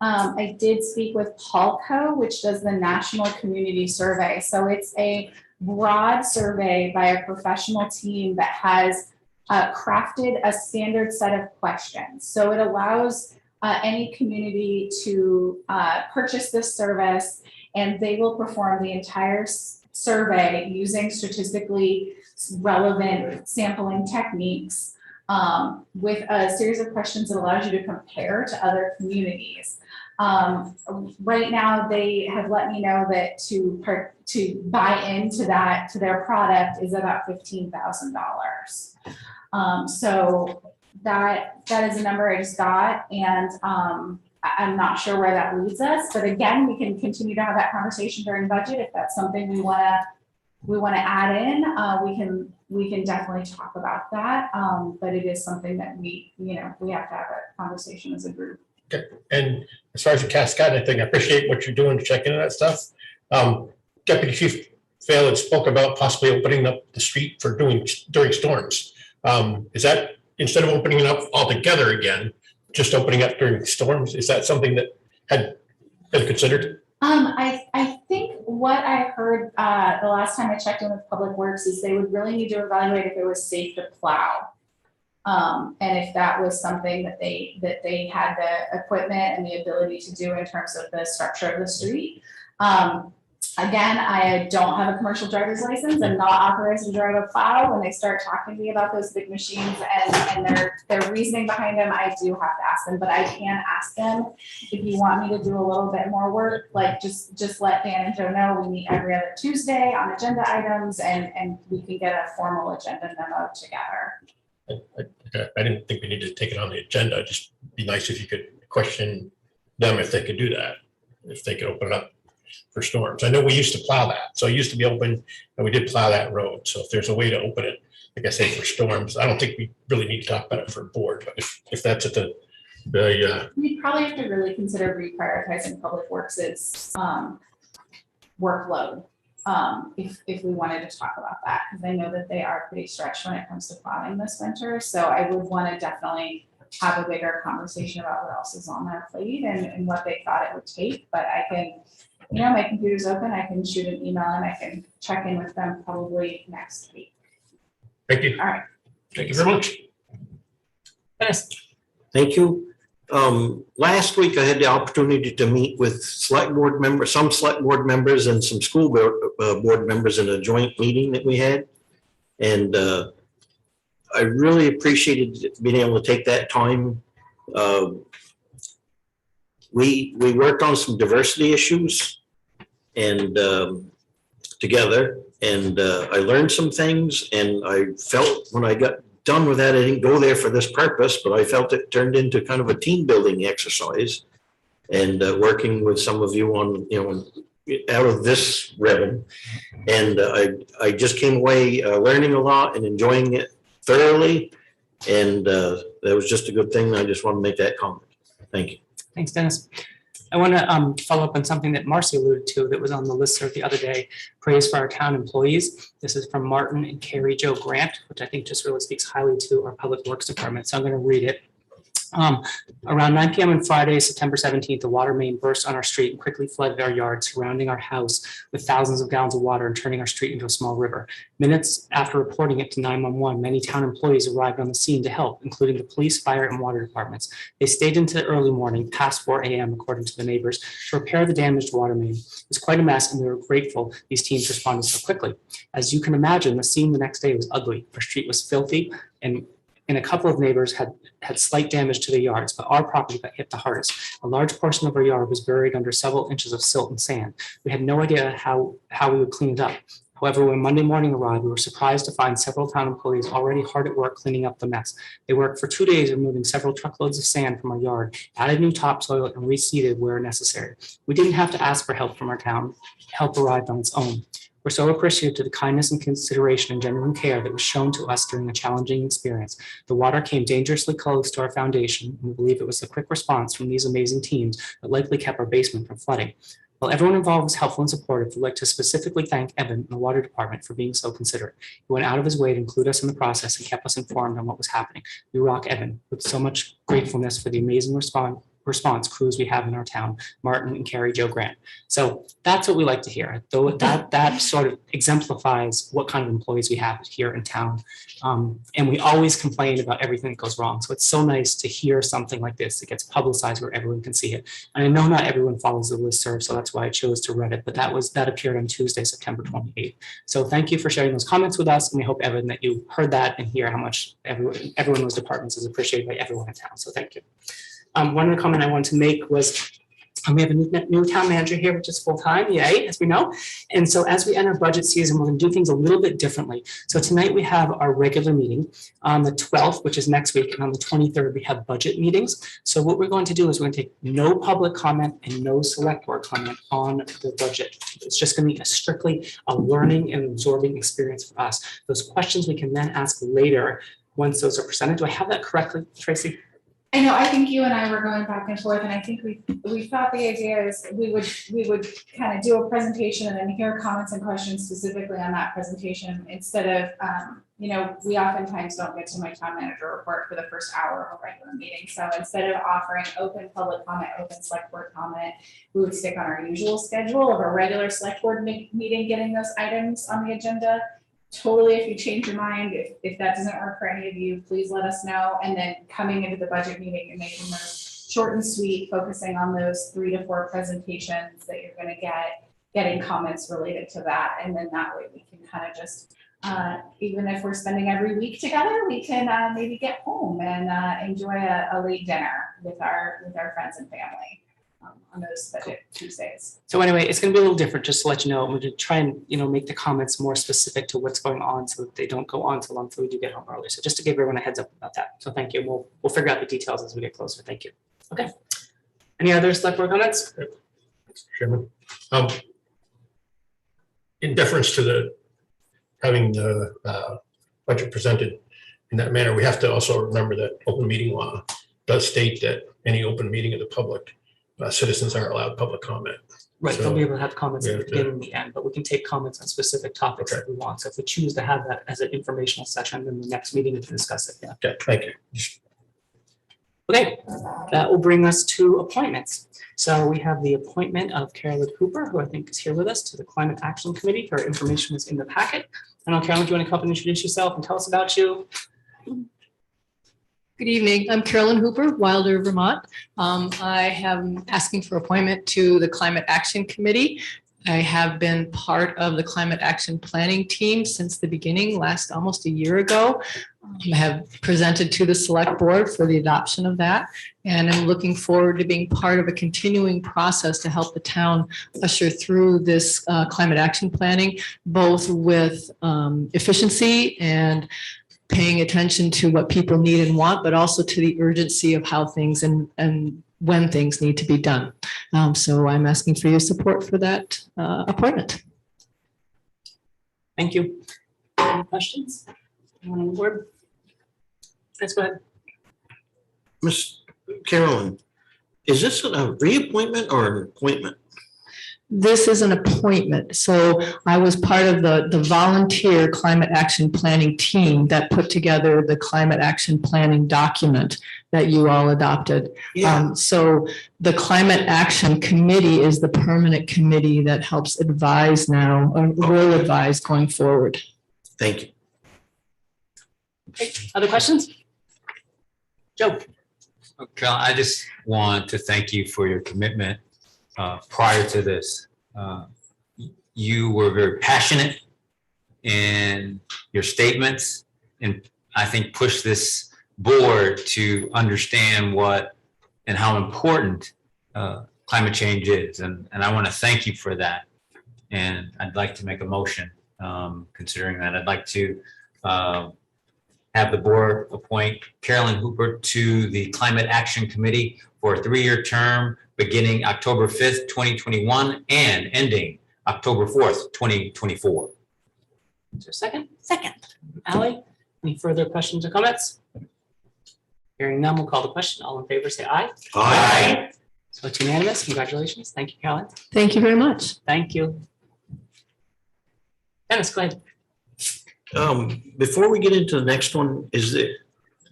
I did speak with Paulco, which does the National Community Survey. So it's a broad survey by a professional team that has crafted a standard set of questions. So it allows any community to purchase this service, and they will perform the entire survey using statistically relevant sampling techniques with a series of questions that allows you to compare to other communities. Right now, they have let me know that to buy into their product is about $15,000. So that is a number I just got, and I'm not sure where that leads us. But again, we can continue to have that conversation during budget if that's something we want to add in. We can definitely talk about that. But it is something that we have to have a conversation as a group. Okay. And as far as the cascade thing, I appreciate what you're doing to check into that stuff. Deputy Chief Fail had spoke about possibly opening up the street for during storms. Is that, instead of opening it up altogether again, just opening up during storms? Is that something that had been considered? I think what I heard the last time I checked in with Public Works is they would really need to evaluate if it was safe to plow. And if that was something that they had the equipment and the ability to do in terms of the structure of the street. Again, I don't have a commercial driver's license. I'm not authorized to drive a plow. When they start talking to me about those big machines and their reasoning behind them, I do have to ask them. But I can ask them if you want me to do a little bit more work, like just let Dan and Joe know we meet every other Tuesday on agenda items, and we can get a formal agenda memo together. I didn't think we needed to take it on the agenda. It'd just be nice if you could question them if they could do that, if they could open it up for storms. I know we used to plow that. So it used to be open and we did plow that road. So if there's a way to open it, like I say, for storms, I don't think we really need to talk about it for a board, but if that's at the we probably have to really consider reprioritizing Public Works' workload. If we wanted to talk about that, because I know that they are pretty stretched when it comes to plowing this winter. So I would want to definitely have a bigger conversation about what else is on their plate and what they thought it would take. But I can, my computer's open. I can shoot an email and I can check in with them probably next week. Thank you. All right. Thank you very much. Dennis. Thank you. Last week I had the opportunity to meet with some select board members and some school board members in a joint meeting that we had. And I really appreciated being able to take that time. We worked on some diversity issues and together, and I learned some things, and I felt when I got done with that, I didn't go there for this purpose, but I felt it turned into kind of a team building exercise, and working with some of you on, out of this ribbon. And I just came away learning a lot and enjoying it thoroughly. And that was just a good thing. I just want to make that comment. Thank you. Thanks, Dennis. I want to follow up on something that Marcy alluded to that was on the listserv the other day, praise for our town employees. This is from Martin and Carrie Jo Grant, which I think just really speaks highly to our Public Works Department. So I'm going to read it. Around 9 p.m. on Friday, September 17th, the water main burst on our street and quickly flooded our yard, surrounding our house with thousands of gallons of water and turning our street into a small river. Minutes after reporting it to 911, many town employees arrived on the scene to help, including the police, fire, and water departments. They stayed into the early morning, past 4 a.m., according to the neighbors, to repair the damaged water main. It was quite a mess, and we were grateful these teams responded so quickly. As you can imagine, the scene the next day was ugly. Our street was filthy, and a couple of neighbors had slight damage to their yards, but our property got hit the hardest. A large portion of our yard was buried under several inches of silt and sand. We had no idea how we would clean it up. However, when Monday morning arrived, we were surprised to find several town employees already hard at work cleaning up the mess. They worked for 2 days, removing several truckloads of sand from our yard, added new topsoil, and reseeded where necessary. We didn't have to ask for help from our town. Help arrived on its own. We're so appreciative to the kindness and consideration and genuine care that was shown to us during a challenging experience. The water came dangerously close to our foundation, and we believe it was the quick response from these amazing teams that likely kept our basement from flooding. While everyone involved was helpful and supportive, we'd like to specifically thank Evan and the water department for being so considerate. He went out of his way to include us in the process and kept us informed on what was happening. We rock, Evan, with so much gratefulness for the amazing response response crews we have in our town, Martin and Carrie Jo Grant. So that's what we like to hear. Though that sort of exemplifies what kind of employees we have here in town. And we always complain about everything that goes wrong. So it's so nice to hear something like this that gets publicized where everyone can see it. And I know not everyone follows the listserv, so that's why I chose to read it. But that appeared on Tuesday, September 28th. So thank you for sharing those comments with us. And we hope, Evan, that you heard that and hear how much everyone in those departments is appreciated by everyone in town. So thank you. One other comment I wanted to make was we have a new town manager here, which is full-time, yay, as we know. And so as we enter budget season, we're going to do things a little bit differently. So tonight we have our regular meeting on the 12th, which is next week, and on the 23rd, we have budget meetings. So what we're going to do is we're going to take no public comment and no select board comment on the budget. It's just going to be strictly a learning and absorbing experience for us. Those questions we can then ask later once those are presented. Do I have that correctly, Tracy? I know, I think you and I were going back and forth, and I think we thought the idea is we would kind of do a presentation and then hear comments and questions specifically on that presentation instead of, we oftentimes don't get to my town manager report for the first hour of a regular meeting. So instead of offering open public comment, open select board comment, we would stick on our usual schedule of a regular select board meeting, getting those items on the agenda. Totally, if you change your mind, if that doesn't work for any of you, please let us know. And then coming into the budget meeting and making those short and sweet, focusing on those 3 to 4 presentations that you're going to getting comments related to that. And then that way we can kind of just, even if we're spending every week together, we can maybe get home and enjoy a late dinner with our friends and family on those budget Tuesdays. So anyway, it's going to be a little different, just to let you know. We're going to try and make the comments more specific to what's going on, so that they don't go on so long until we do get home early. So just to give everyone a heads up about that. So thank you. We'll figure out the details as we get closer. Thank you. Okay. Any other select board comments? Chairman. In deference to having the budget presented in that manner, we have to also remember that open meeting law does state that any open meeting of the public, citizens are allowed public comment. Right, So they'll be able to have comments at the to- beginning and the end, but we can take comments on specific topics if we want. So if we choose to have that as an informational session, then the next meeting we can discuss it. Yeah. Okay, thank you. Okay, that will bring us to appointments. So we have the appointment of Carolyn Hooper, who I think is here with us, to the Climate Action Committee. Her information is in the packet. I don't know, Carolyn, do you want to come up and introduce yourself and tell us about you? Good evening. I'm Carolyn Hooper, Wilder, Vermont. I am asking for appointment to the Climate Action Committee. I have been part of the Climate Action Planning Team since the beginning, almost a year ago. I have presented to the Select Board for the adoption of that, and I'm looking forward to being part of a continuing process to help the town usher through this climate action planning, both with efficiency and paying attention to what people need and want, but also to the urgency of how things and when things need to be done. So I'm asking for your support for that appointment. Thank you. Any questions? Anyone on the board? Let's go ahead. Miss Carolyn, is this a reappointment or an appointment? This is an appointment. So I was part of the volunteer climate action planning team that put together the climate action planning document that you all adopted. Yeah. So the climate action committee is the permanent committee that helps advise now, or will advise going forward. Thank you. Okay. Other questions? Joe. Okay, I just want to thank you for your commitment. Prior to this, you were very passionate in your statements, and I think pushed this board to understand what and how important climate change is. And I want to thank you for that. And I'd like to make a motion considering that. I'd like to have the board appoint Carolyn Hooper to the Climate Action Committee for a 3-year term beginning October 5th, 2021 and ending October 4th, 2024. Is there a second? Second. Ally, any further questions or comments? Hearing none, we'll call the question. All in favor, say aye. Aye. So it's unanimous. Congratulations. Thank you, Carolyn. Thank you very much. Thank you. Dennis, go ahead. Before we get into the next one, is it,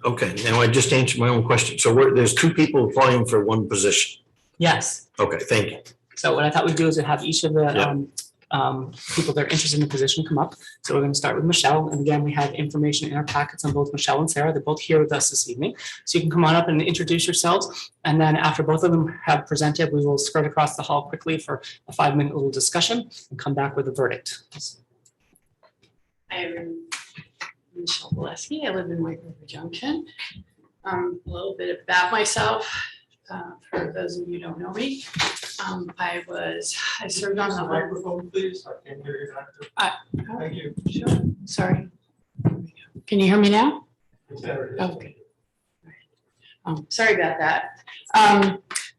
Okay, now I just answered my own question. So there's two people applying for one position. Yes. Okay, thank you. So what I thought we'd do is have each of the Yeah. people that are interested in the position come up. So we're going to start with Michelle. And again, we have information in our packets on both Michelle and Sarah. They're both here with us this evening. So you can come on up and introduce yourselves. And then after both of them have presented, we will skirt across the hall quickly for a 5-minute little discussion and come back with a verdict. I'm Michelle Boleski. I live in White River Junction. A little bit about myself, for those of you who don't know me. I served on the Microphone, please. I can't hear you. Thank you. Sure. Sorry. Can you hear me now? Better. Okay. Sorry about that.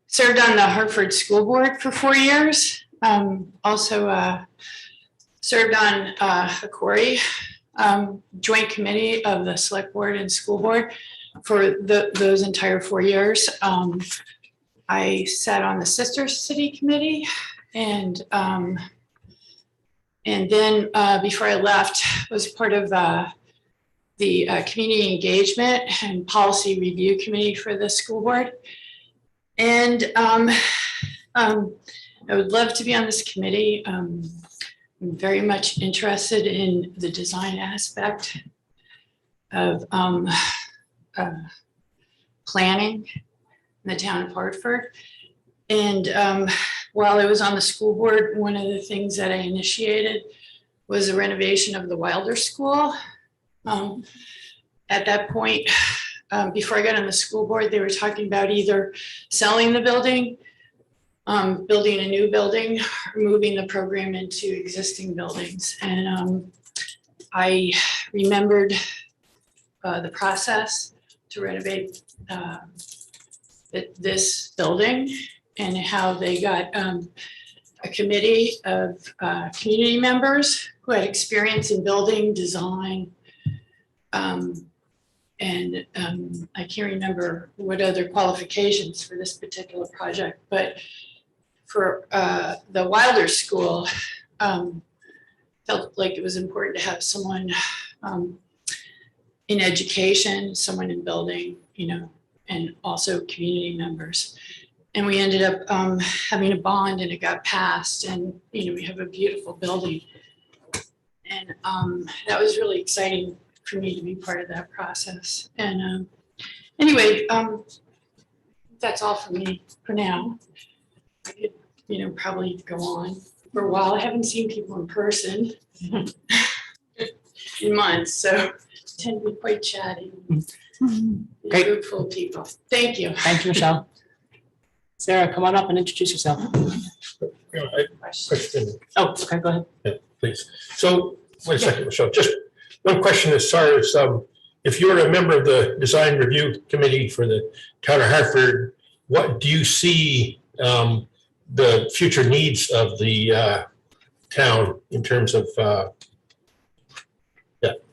Served on the Hartford School Board for 4 years. Also served on HCOREI, joint committee of the Select Board and School Board for those entire 4 years. I sat on the Sister City Committee, and then before I left, was part of the Community Engagement and Policy Review Committee for the school board. And I would love to be on this committee. I'm very much interested in the design aspect of planning in the town of Hartford. And while I was on the school board, one of the things that I initiated was a renovation of the Wilder School. At that point, before I got on the school board, they were talking about either selling the building, building a new building, or moving the program into existing buildings. And I remembered the process to renovate this building and how they got a committee of community members who had experience in building design. And I can't remember what other qualifications for this particular project, but for the Wilder School, felt like it was important to have someone in education, someone in building, you know, and also community members. And we ended up having a bond, and it got passed, and, you know, we have a beautiful building. And that was really exciting for me to be part of that process. And anyway, that's all for me for now. I could, you know, probably go on for a while. I haven't seen people in person in months, so tend to be quite chatty. Great. Group full of people. Thank you. Thank you, Michelle. Sarah, come on up and introduce yourself. Question. Oh, okay, go ahead. Yeah, please. So, wait a second, Michelle, just one question as far as, if you're a member of the design review committee for the town of Hartford, what do you see the future needs of the town in terms of,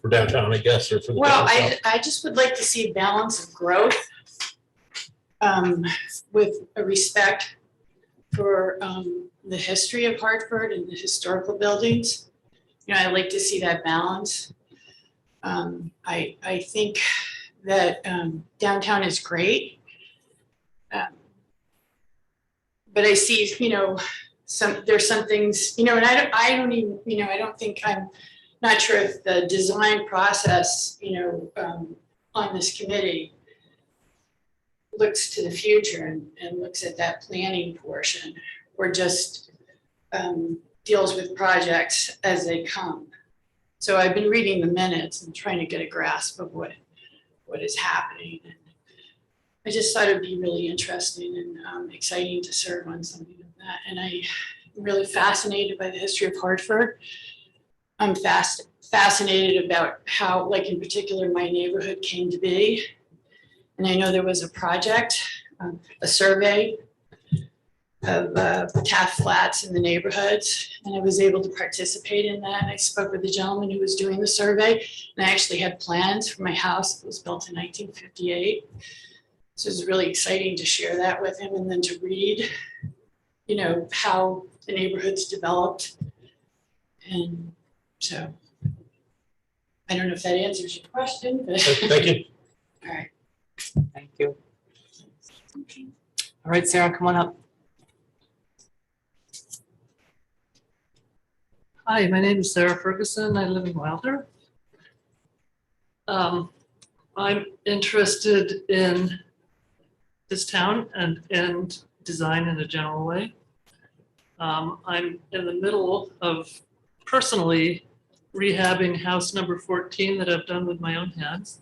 for downtown, I guess, or for the. Well, town itself? I just would like to see a balance of growth with a respect for the history of Hartford and the historical buildings. You know, I'd like to see that balance. I think that downtown is great. But I see, you know, there's some things, you know, and I don't even, you know, I don't think, I'm not sure if the design process, you know, on this committee looks to the future and looks at that planning portion, or just deals with projects as they come. So I've been reading the minutes and trying to get a grasp of what is happening. And I just thought it'd be really interesting and exciting to serve on something like that. And I'm really fascinated by the history of Hartford. I'm fascinated about how, like in particular, my neighborhood came to be. And I know there was a project, a survey of Taft Flats in the neighborhoods, and I was able to participate in that. And I spoke with the gentleman who was doing the survey, and I actually had plans for my house that was built in 1958. So it was really exciting to share that with him, and then to read, you know, how the neighborhoods developed. And so I don't know if that answers your question, but. Thank you. All right, thank you. All right, Sarah, come on up. Hi, my name is Sara Ferguson. I live in Wilder. I'm interested in this town and design in a general way. I'm in the middle of personally rehabbing house number 14 that I've done with my own hands.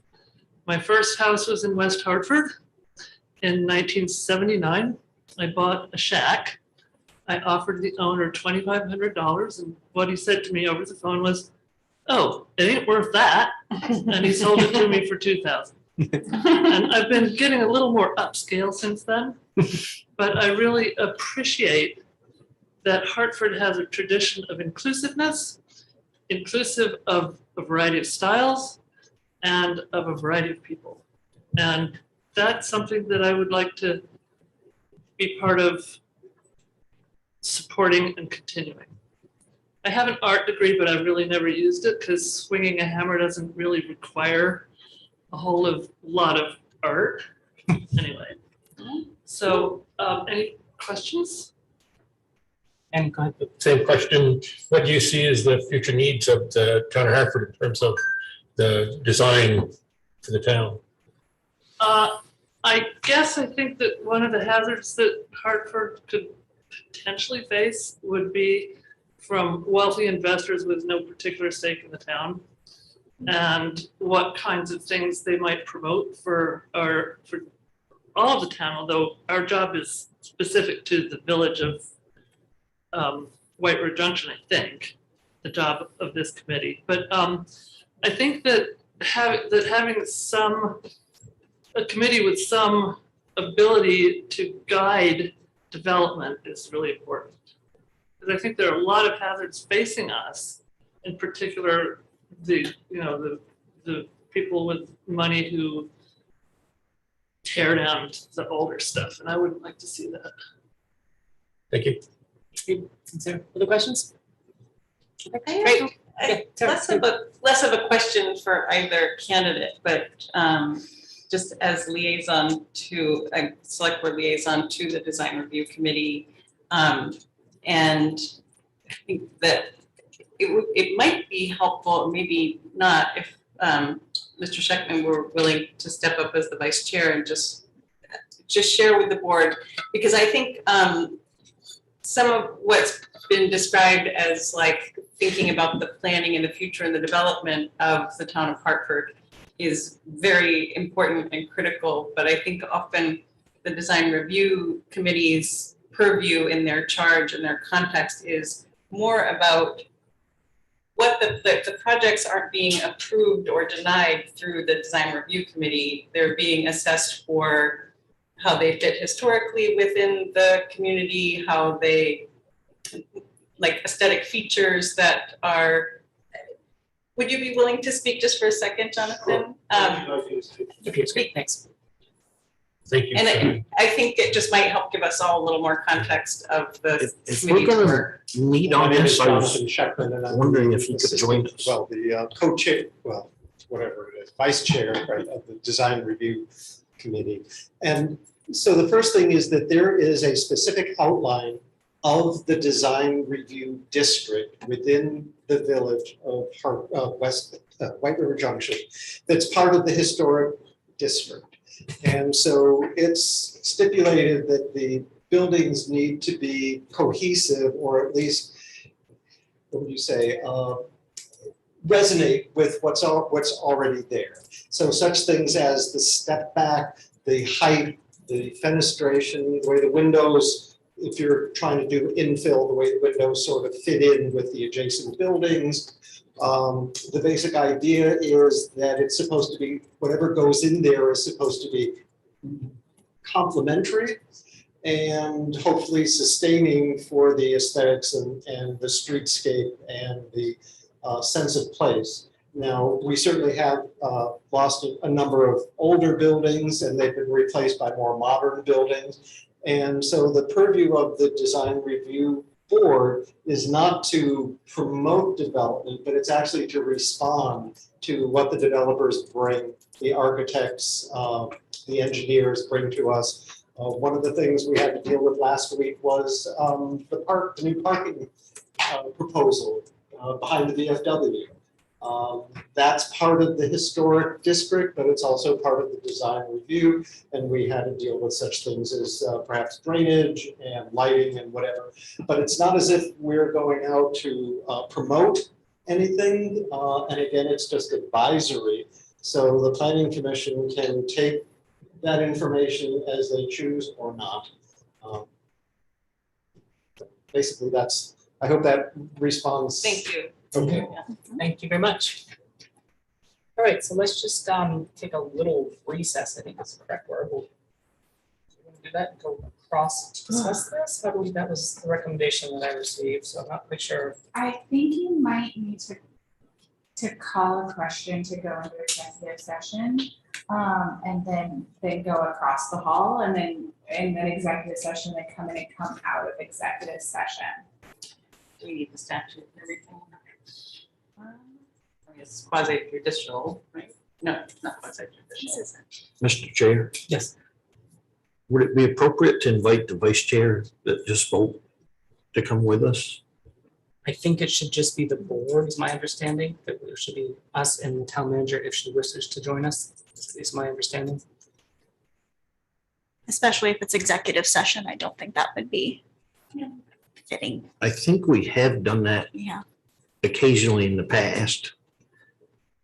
My first house was in West Hartford in 1979. I bought a shack. I offered the owner $2,500, and what he said to me over the phone was, "Oh, it ain't worth that." And he sold it to me for $2,000. And I've been getting a little more upscale since then, but I really appreciate that Hartford has a tradition of inclusiveness, inclusive of a variety of styles and of a variety of people. And that's something that I would like to be part of supporting and continuing. I have an art degree, but I've really never used it because swinging a hammer doesn't really require a whole lot of art. Anyway, so any questions? And go ahead. Same question. What do you see as the future needs of the town of Hartford in terms of the design for the town? I guess I think that one of the hazards that Hartford could potentially face would be from wealthy investors with no particular stake in the town, and what kinds of things they might promote for all of the town, although our job is specific to the village of White River Junction, I think, the job of this committee. But I think that having a committee with some ability to guide development is really important. Because I think there are a lot of hazards facing us, in particular the people with money who tear down the older stuff, and I wouldn't like to see that. Thank you. Sincere. Other questions? I Great. have less of a question for either candidate, but just as liaison to a select board liaison to the design review committee, and I think that it might be helpful, maybe not, if Mr. Scheckman were willing to step up as the vice chair and just share with the board, because I think some of what's been described as like thinking about the planning in the future and the development of the town of Hartford is very important and critical, but I think often the design review committee's purview in their charge and their context is more about what the projects aren't being approved or denied through the design review committee. They're being assessed for how they fit historically within the community, how they, like aesthetic features that are. Would you be willing to speak just for a second, Jonathan? Okay, speak next. Thank you. And I think it just might help give us all a little more context of the If we're committee's gonna work. meet My on name is this, I was Jonathan Scheckman, and I'm wondering the if you could assistant- join us. Well, the co-chair, well, whatever it is, vice chair, right, of the design review committee. And so the first thing is that there is a specific outline of the design review district within the village of White River Junction that's part of the historic district. And so it's stipulated that the buildings need to be cohesive, or at least, what would you say, resonate with what's already there. So such things as the step back, the height, the fenestration, the way the windows, if you're trying to do infill, the way the windows sort of fit in with the adjacent buildings. The basic idea is that it's supposed to be, whatever goes in there is supposed to be complementary and hopefully sustaining for the aesthetics and the streetscape and the sense of place. Now, we certainly have lost a number of older buildings, and they've been replaced by more modern buildings. And so the purview of the design review board is not to promote development, but it's actually to respond to what the developers bring, the architects, the engineers bring to us. One of the things we had to deal with last week was the new parking proposal behind the VFW. That's part of the historic district, but it's also part of the design review. And we had to deal with such things as perhaps drainage and lighting and whatever. But it's not as if we're going out to promote anything. And again, it's just advisory. So the planning commission can take that information as they choose or not. Basically, that's, I hope that responds. Thank you. Okay. Thank you very much. All right, so let's just take a little recess, I think that's the correct word. We'll do that and go across to discuss this. I believe that was the recommendation that I received, so I'm not quite sure. I think you might need to call a question to go into executive session, and then go across the hall, and then executive session, then come in and come out of executive session. Do we need the statute and everything? I guess quasi judicial, right? No, not quasi judicial. Mr. Chair, Yes. would it be appropriate to invite the vice chair that just spoke to come with us? I think it should just be the board, is my understanding, that it should be us and the town manager if she wishes to join us, is my understanding. Especially if it's executive session, I don't think that would be fitting. I think we have done that Yeah. occasionally in the past.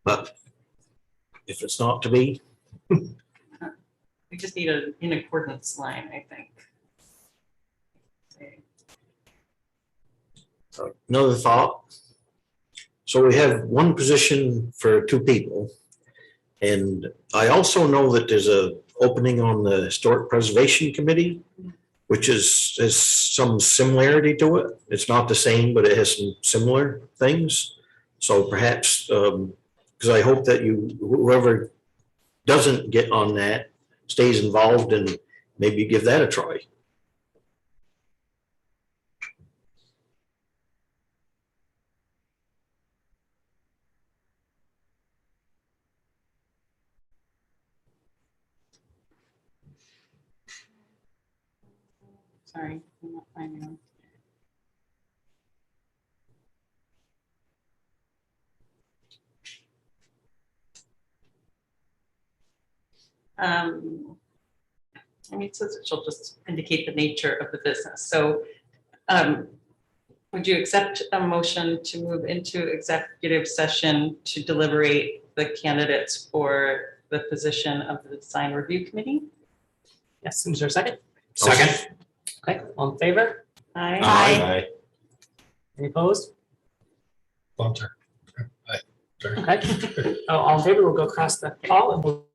But if it's not to be, We just need an in accordance line, I think. another thought. So we have one position for two people. And I also know that there's a opening on the Historic Preservation Committee, which has some similarity to it. It's not the same, but it has some similar things. So perhaps, because I hope that whoever doesn't get on that stays involved and maybe give that a try. Sorry, I'm not finding them. I mean, so she'll just indicate the nature of the business. So would you accept a motion to move into executive session to deliberate the candidates for the position of the design review committee? Yes, is there a second? Second. Okay, all in favor? Aye. Aye. Any opposed? Bumter. Okay. All in favor, we'll go across the hall and we'll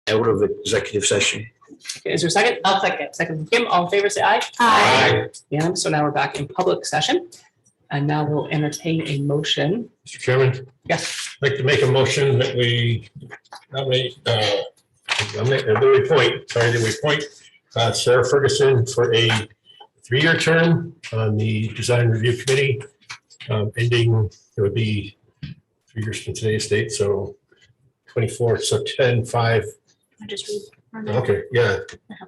out of executive session. Okay, is there a second? I'll second. Second from Kim, all in favor, say aye. Aye. Yeah, so now we're back in public session. And now we'll entertain a motion. Mr. Chairman, Yes. I'd like to make a motion that we nominate, that we appoint Sara Ferguson for a 3-year term on the Design Review Committee, ending, it would be 3 years from today's date, so 24, so 10/5. I just read. Okay, yeah.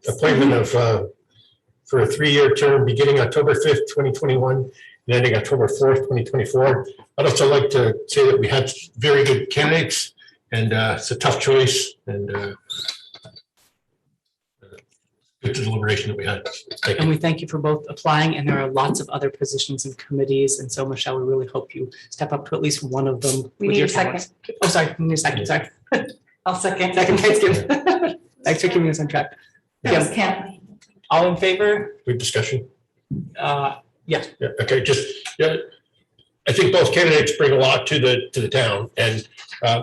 Appointment of, for a 3-year term beginning October 5th, 2021, and ending October 4th, 2024. I'd also like to say that we had very good candidates, and it's a tough choice, and good deliberation that we had. Thank you. And we thank you for both applying, and there are lots of other positions and committees, and so Michelle, we really hope you step up to at least one of them. We with need your a second. talents. Oh, sorry, we need a second, sorry. I'll second. Second, thanks, Kim. Thanks for keeping us on track. Yes, Kim, Kim. all in favor? Good discussion. Yes. Yeah, okay, I think both candidates bring a lot to the town, and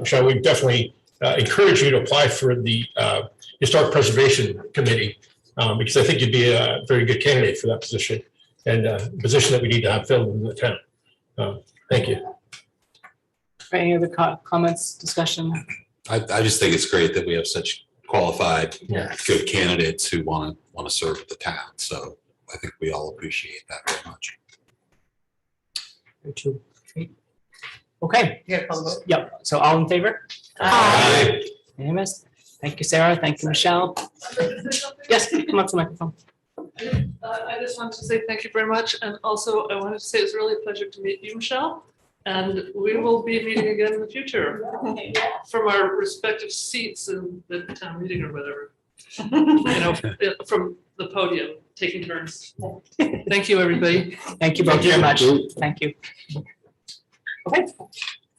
Michelle, we definitely encourage you to apply for the Historic Preservation Committee, because I think you'd be a very good candidate for that position, and a position that we need to have filled in the town. Thank you. Any other comments, discussion? I just think it's great that we have such qualified, good candidates who want to serve the town. So I think we all appreciate that very much. Okay. Yep. So all in favor? Aye. Unanimous. Thank you, Sarah. Thank you, Michelle. Yes, come up to the microphone. I just wanted to say thank you very much. And also I wanted to say it's really a pleasure to meet you, Michelle. And we will be meeting again in the future from our respective seats in the town meeting or whatever. From the podium, taking turns. Thank you, everybody. Thank you both very much. Thank you. Okay,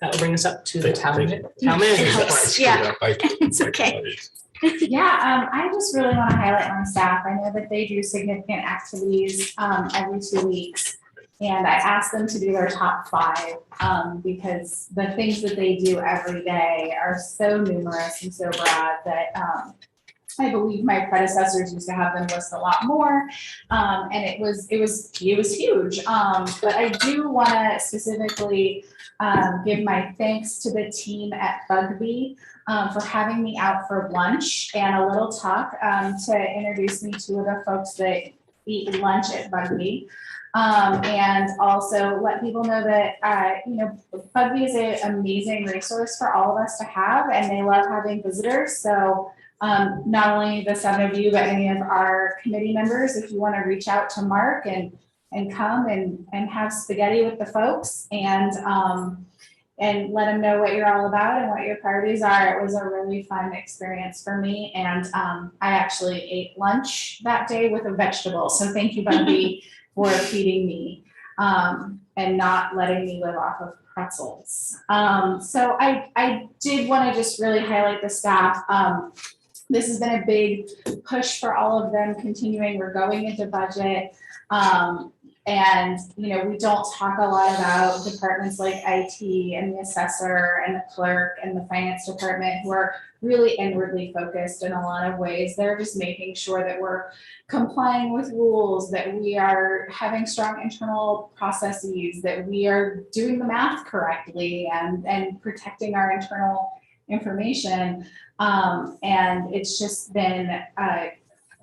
that will bring us up to the town manager's report. Yeah, it's okay. Yeah, I just really want to highlight my staff. I know that they do significant activities every 2 weeks. And I asked them to do their top 5 because the things that they do every day are so numerous and so broad that I believe my predecessors used to have them list a lot more. And it was huge. But I do want to specifically give my thanks to the team at Bugby for having me out for lunch and a little talk to introduce me to the folks that eat lunch at Bugby. And also let people know that, Bugby is an amazing resource for all of us to have, and they love having visitors. So not only the 7 of you, but any of our committee members, if you want to reach out to Mark and come and have spaghetti with the folks and let them know what you're all about and what your priorities are. It was a really fun experience for me. And I actually ate lunch that day with a vegetable. So thank you, Bugby, for feeding me and not letting me live off of pretzels. So I did want to just really highlight the staff. This has been a big push for all of them continuing. We're going into budget. And, we don't talk a lot about departments like IT and the assessor and the clerk and the finance department who are really inwardly focused in a lot of ways. They're just making sure that we're complying with rules, that we are having strong internal processes, that we are doing the math correctly and protecting our internal information. And it's just been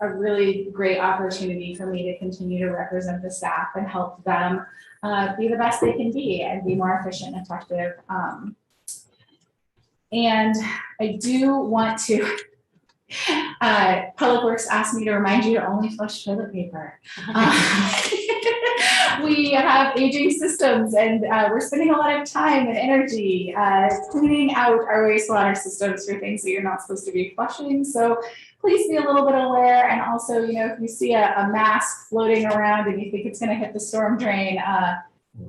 a really great opportunity for me to continue to represent the staff and help them be the best they can be and be more efficient and effective. And I do want to, Public Works asked me to remind you to only flush toilet paper. We have aging systems and we're spending a lot of time and energy cleaning out our wastewater systems for things that you're not supposed to be flushing. So please be a little bit aware. And also, if you see a mask floating around and you think it's going to hit the storm drain,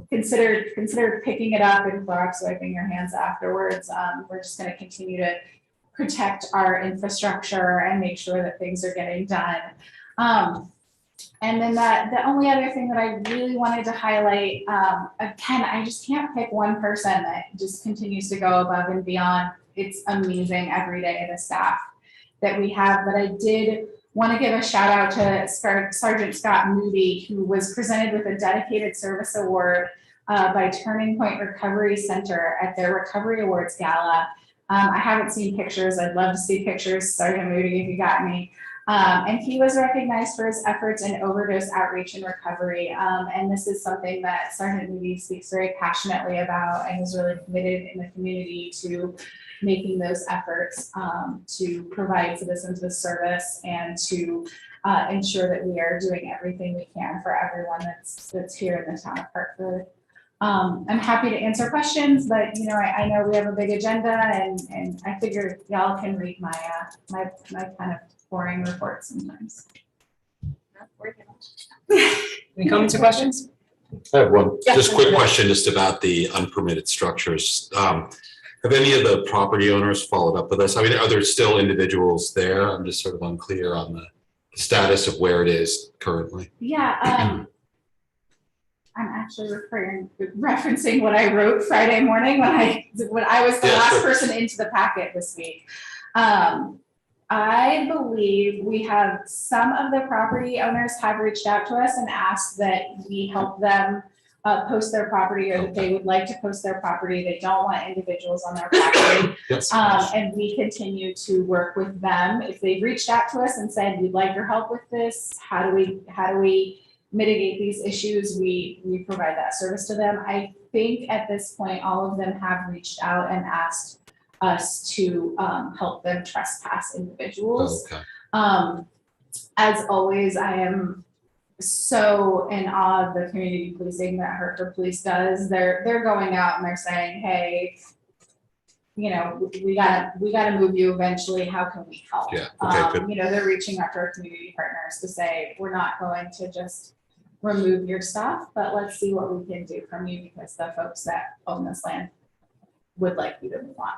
consider picking it up and Clorox wiping your hands afterwards. We're just going to continue to protect our infrastructure and make sure that things are getting done. And then the only other thing that I really wanted to highlight, again, I just can't pick one person that just continues to go above and beyond. It's amazing every day, the staff that we have, but I did want to give a shout out to Sergeant Scott Moody, who was presented with a dedicated service award by Turning Point Recovery Center at their Recovery Awards Gala. I haven't seen pictures. I'd love to see pictures, Sergeant Moody, if you got me. And he was recognized for his efforts in overdose outreach and recovery. And this is something that Sergeant Moody speaks very passionately about and is really committed in the community to making those efforts to provide citizens with service and to ensure that we are doing everything we can for everyone that's here in the town of Hartford. I'm happy to answer questions, but you know, I know we have a big agenda, and I figure y'all can read my my kind of boring reports sometimes. Any comments or questions? I have one, Yeah. just quick question just about the unpermitted structures. Have any of the property owners followed up with us? I mean, are there still individuals there? I'm just sort of unclear on the status of where it is currently. Yeah, I'm actually referencing what I wrote Friday morning when I was the last person into the packet this week. I believe we have some of the property owners have reached out to us and asked that we help them post their property, or that they would like to post their property. They don't want individuals on their property. Yes. And we continue to work with them. If they've reached out to us and said, we'd like your help with this, how do we mitigate these issues, we provide that service to them. I think at this point, all of them have reached out and asked us to help them trespass individuals. Okay. As always, I am so in awe of the community policing that Hartford Police does. They're going out and they're saying, hey, you know, we gotta move you eventually. How can we help? Yeah. Okay, good. You know, they're reaching out to our community partners to say, we're not going to just remove your stuff, but let's see what we can do from you, because the folks that own this land would like you to move on.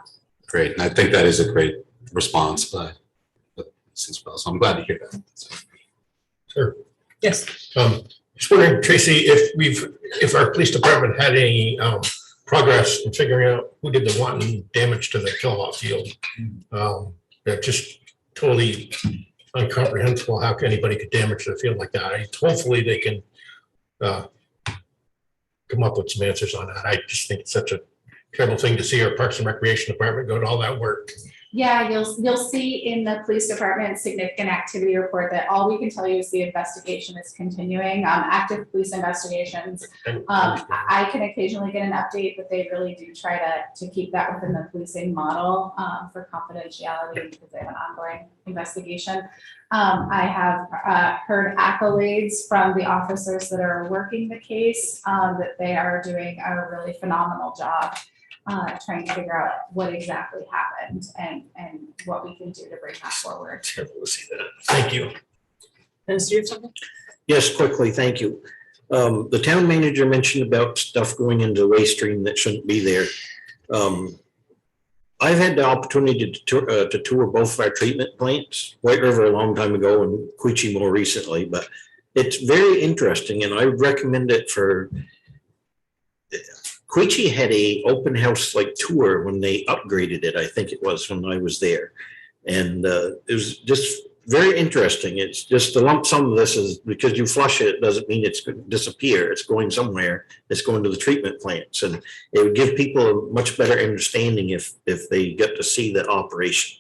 Great. And I think that is a great response by since well. So I'm glad to hear that. So. Sure. Yes. Just wondering, Tracy, if our police department had any progress in figuring out who did the wanton damage to the kilowatt field. That just totally incomprehensible how anybody could damage the field like that. Hopefully they can come up with some answers on that. I just think it's such a terrible thing to see our Parks and Recreation Department go to all that work. Yeah, you'll see in the police department significant activity report that all we can tell you is the investigation is continuing. Active police investigations. I can occasionally get an update, but they really do try to keep that within the policing model for confidentiality, because they have an ongoing investigation. I have heard accolades from the officers that are working the case, that they are doing a really phenomenal job trying to figure out what exactly happened and what we can do to bring that forward. Terrible to see that. Thank you. Dennis, do you have something? Yes, quickly, thank you. The town manager mentioned about stuff going into the waste stream that shouldn't be there. I've had the opportunity to tour both of our treatment plants, White River a long time ago and Queechee more recently, but it's very interesting, and I would recommend it for. Queechee had a open house like tour when they upgraded it. I think it was when I was there. And it was just very interesting. It's just the lump sum of this is because you flush it doesn't mean it's going to disappear. It's going somewhere. It's going to the treatment plants. And it would give people a much better understanding if they get to see the operation.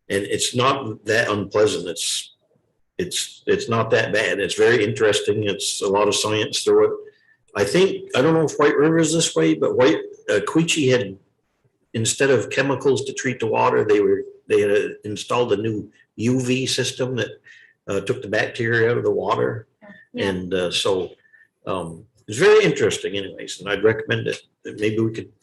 And it's not that unpleasant. It's not that bad. It's very interesting. It's a lot of science through it. I don't know if White River is this way, but Queechee had, instead of chemicals to treat the water, they had installed a new UV system that took the bacteria out of the water. Yeah. And so it's very interesting anyways, and I'd recommend it. Maybe we could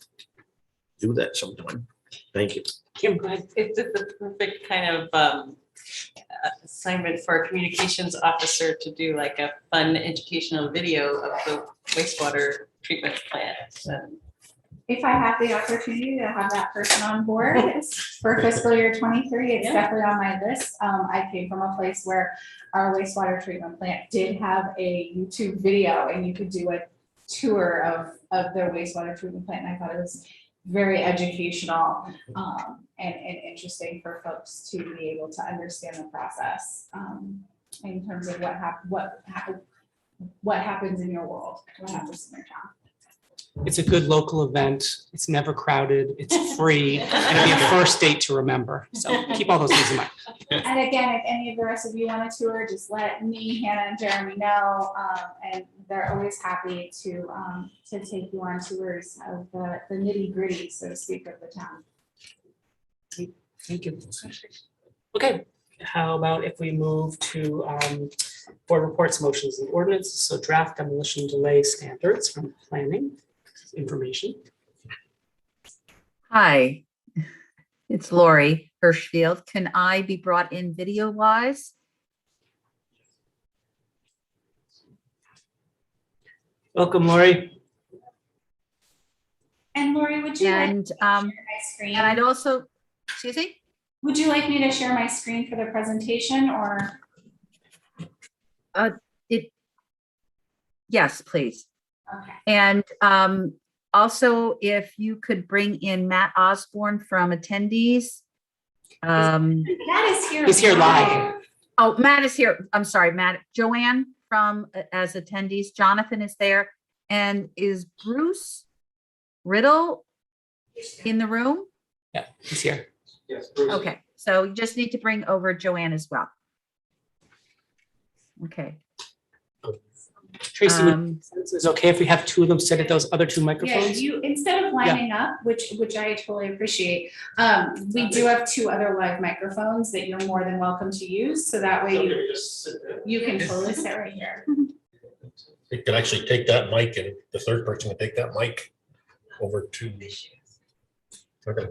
do that sometime. Thank you. Kim, go ahead. It's the perfect kind of assignment for a communications officer to do like a fun educational video of the wastewater treatment plant. If I have the opportunity to have that person on board for fiscal year 23, it's definitely on my list. I came from a place where our wastewater treatment plant did have a YouTube video, and you could do a tour of their wastewater treatment plant. And I thought it was very educational and interesting for folks to be able to understand the process in terms of what happens in your world, what happens in your town. It's a good local event. It's never crowded. It's free. And it'll be a first date to remember. So keep all those things in mind. And again, if any of the rest of you want a tour, just let me, Hannah, and Jeremy know. And they're always happy to take you on tours of the nitty gritty, so to speak, of the town. Thank you. Okay, how about if we move to board reports, motions, and ordinances? So draft demolition delay standards from planning information. Hi, it's Lori Hirschfield. Can I be brought in video wise? Welcome, Lori. And Lori, would you like me to share my screen? And I'd also, excuse me? Would you like me to share my screen for the presentation or? Yes, please. Okay. And also, if you could bring in Matt Osborne from attendees. Matt is here. He's here live. Oh, Matt is here. I'm sorry, Matt. Joanne from as attendees. Jonathan is there. And is Bruce Riddle in the room? Yeah, he's here. Yes. Okay, so you just need to bring over Joanne as well. Okay. Tracy, is it okay if we have two of them sit at those other two Yeah, microphones? you, instead of lining up, which I totally appreciate, we do have two other live microphones that you're more than welcome to use. So that way you can totally sit right here. You could actually take that mic and the third person would take that mic over to. Okay.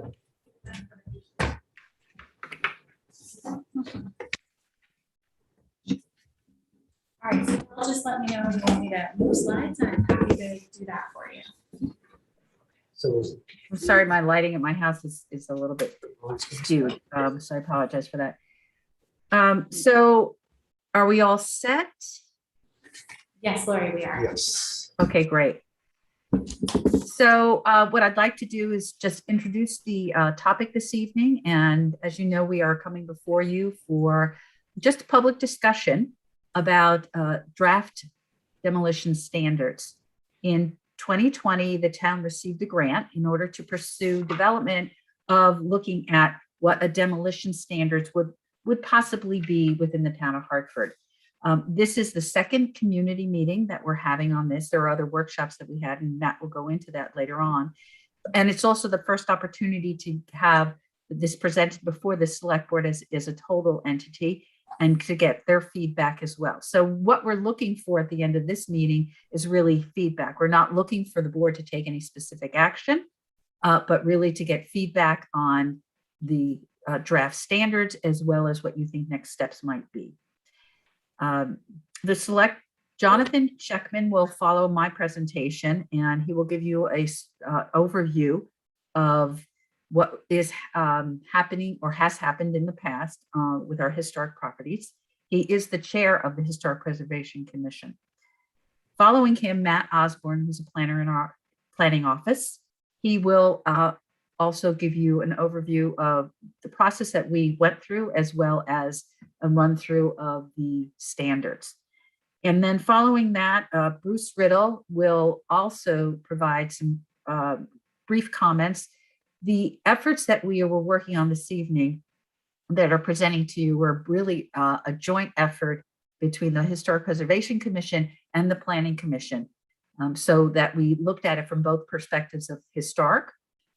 All right, so I'll just let me know if you want me to move slides. I'm happy to do that for you. So I'm sorry, my lighting at my house is a little bit skewed, so I apologize for that. So are we all set? Yes, Lori, we are. Yes. Okay, great. So what I'd like to do is just introduce the topic this evening. And as you know, we are coming before you for just a public discussion about draft demolition standards. In 2020, the town received a grant in order to pursue development of looking at what a demolition standards would possibly be within the town of Hartford. This is the second community meeting that we're having on this. There are other workshops that we had, and Matt will go into that later on. And it's also the first opportunity to have this presented before the select board as a total entity and to get their feedback as well. So what we're looking for at the end of this meeting is really feedback. We're not looking for the board to take any specific action, but really to get feedback on the draft standards as well as what you think next steps might be. Jonathan Checkman will follow my presentation, and he will give you a overview of what is happening or has happened in the past with our historic properties. He is the chair of the Historic Preservation Commission. Following him, Matt Osborne, who's a planner in our planning office. He will also give you an overview of the process that we went through, as well as a run through of the standards. And then following that, Bruce Riddle will also provide some brief comments. The efforts that we were working on this evening that are presenting to you were really a joint effort between the Historic Preservation Commission and the Planning Commission, so that we looked at it from both perspectives of historic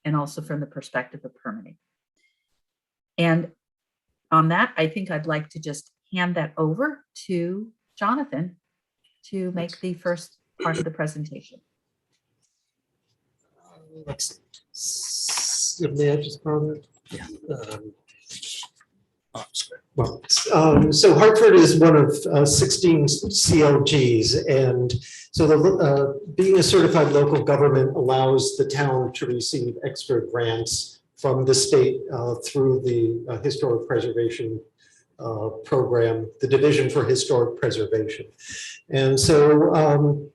and also from the perspective of permitting. And on that, I think I'd like to just hand that over to Jonathan to make the first part of the presentation. So Hartford is one of 16 CLGs, and so being a certified local government allows the town to receive extra grants from the state through the Historic Preservation Program, the Division for Historic Preservation. And so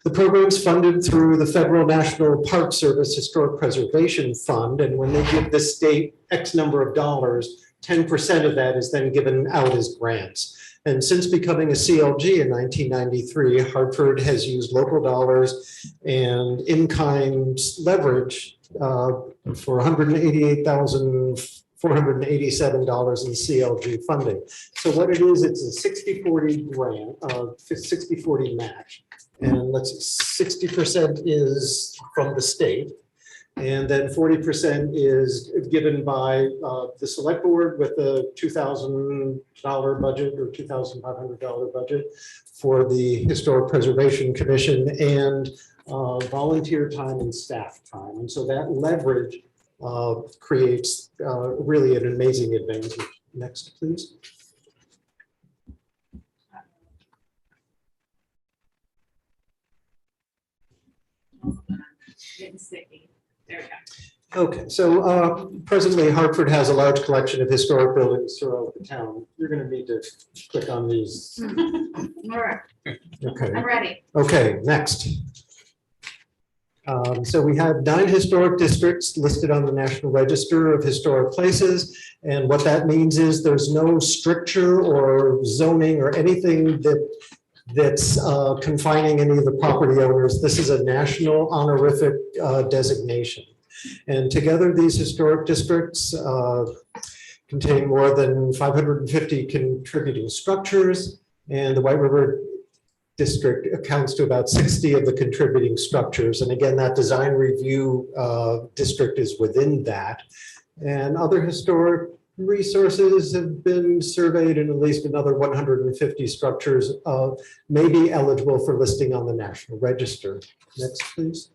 The program's funded through the Federal National Park Service Historic Preservation Fund, and when they give the state X number of dollars, 10% of that is then given out as grants. And since becoming a CLG in 1993, Hartford has used local dollars and in-kind leverage for $188,487 in CLG funding. So what it is, it's a 60-40 grant, 60-40 match. And let's 60% is from the state. And then 40% is given by the select board with a $2,000 budget or $2,500 budget for the Historic Preservation Commission and volunteer time and staff time. And so that leverage creates really an amazing advantage. Next, please. There we go. Okay, so presently Hartford has a large collection of historic buildings throughout the town. You're going to need to click on these. All right, Okay. I'm ready. Okay, next. So we have 9 historic districts listed on the National Register of Historic Places. And what that means is there's no stricture or zoning or anything that's confining any of the property owners. This is a national honorific designation. And together, these historic districts contain more than 550 contributing structures, and the White River District accounts to about 60 of the contributing structures. And again, that design review district is within that. And other historic resources have been surveyed, and at least another 150 structures may be eligible for listing on the National Register. Next, please.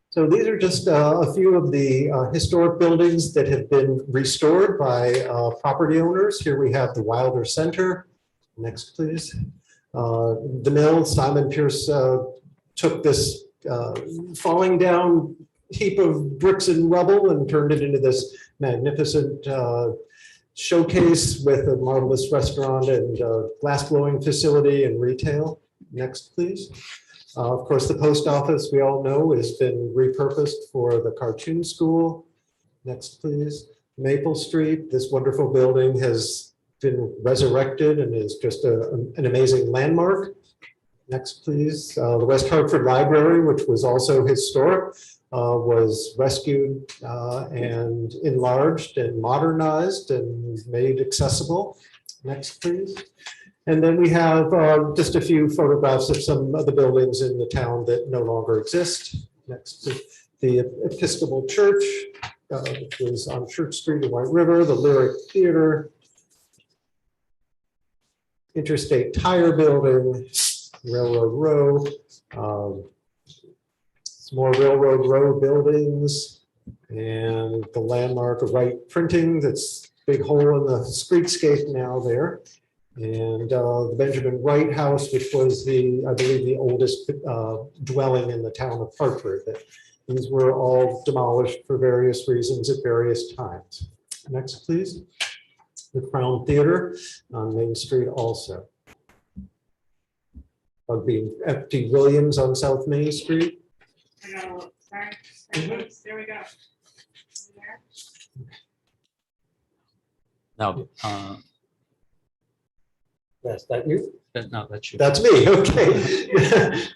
So these are just a few of the historic buildings that have been restored by property owners. Here we have the Wilder Center. Next, please. The mill, Simon Pierce took this falling down heap of bricks and rubble and turned it into this magnificent showcase with a marvelous restaurant and glass blowing facility and retail. Next, please. Of course, the post office, we all know, has been repurposed for the cartoon school. Next, please. Maple Street, this wonderful building has been resurrected and is just an amazing landmark. Next, please. The West Hartford Library, which was also historic, was rescued and enlarged and modernized and made accessible. Next, please. And then we have just a few photographs of some of the buildings in the town that no longer exist. Next, the Episcopal Church, which was on Church Street in White River, the Lyric Theater, Interstate Tire Building, Railroad Row, some more Railroad Row buildings, and the landmark of Wright Printing, that's big hole in the streetscape now there. And the Benjamin Wright House, which was I believe the oldest dwelling in the town of Hartford. These were all demolished for various reasons at various times. Next, please. The Crown Theater on Main Street also. Being F.T. Williams on South Main Street. Sorry. There we go. No, Yes, that you? no, that's you. That's me, okay.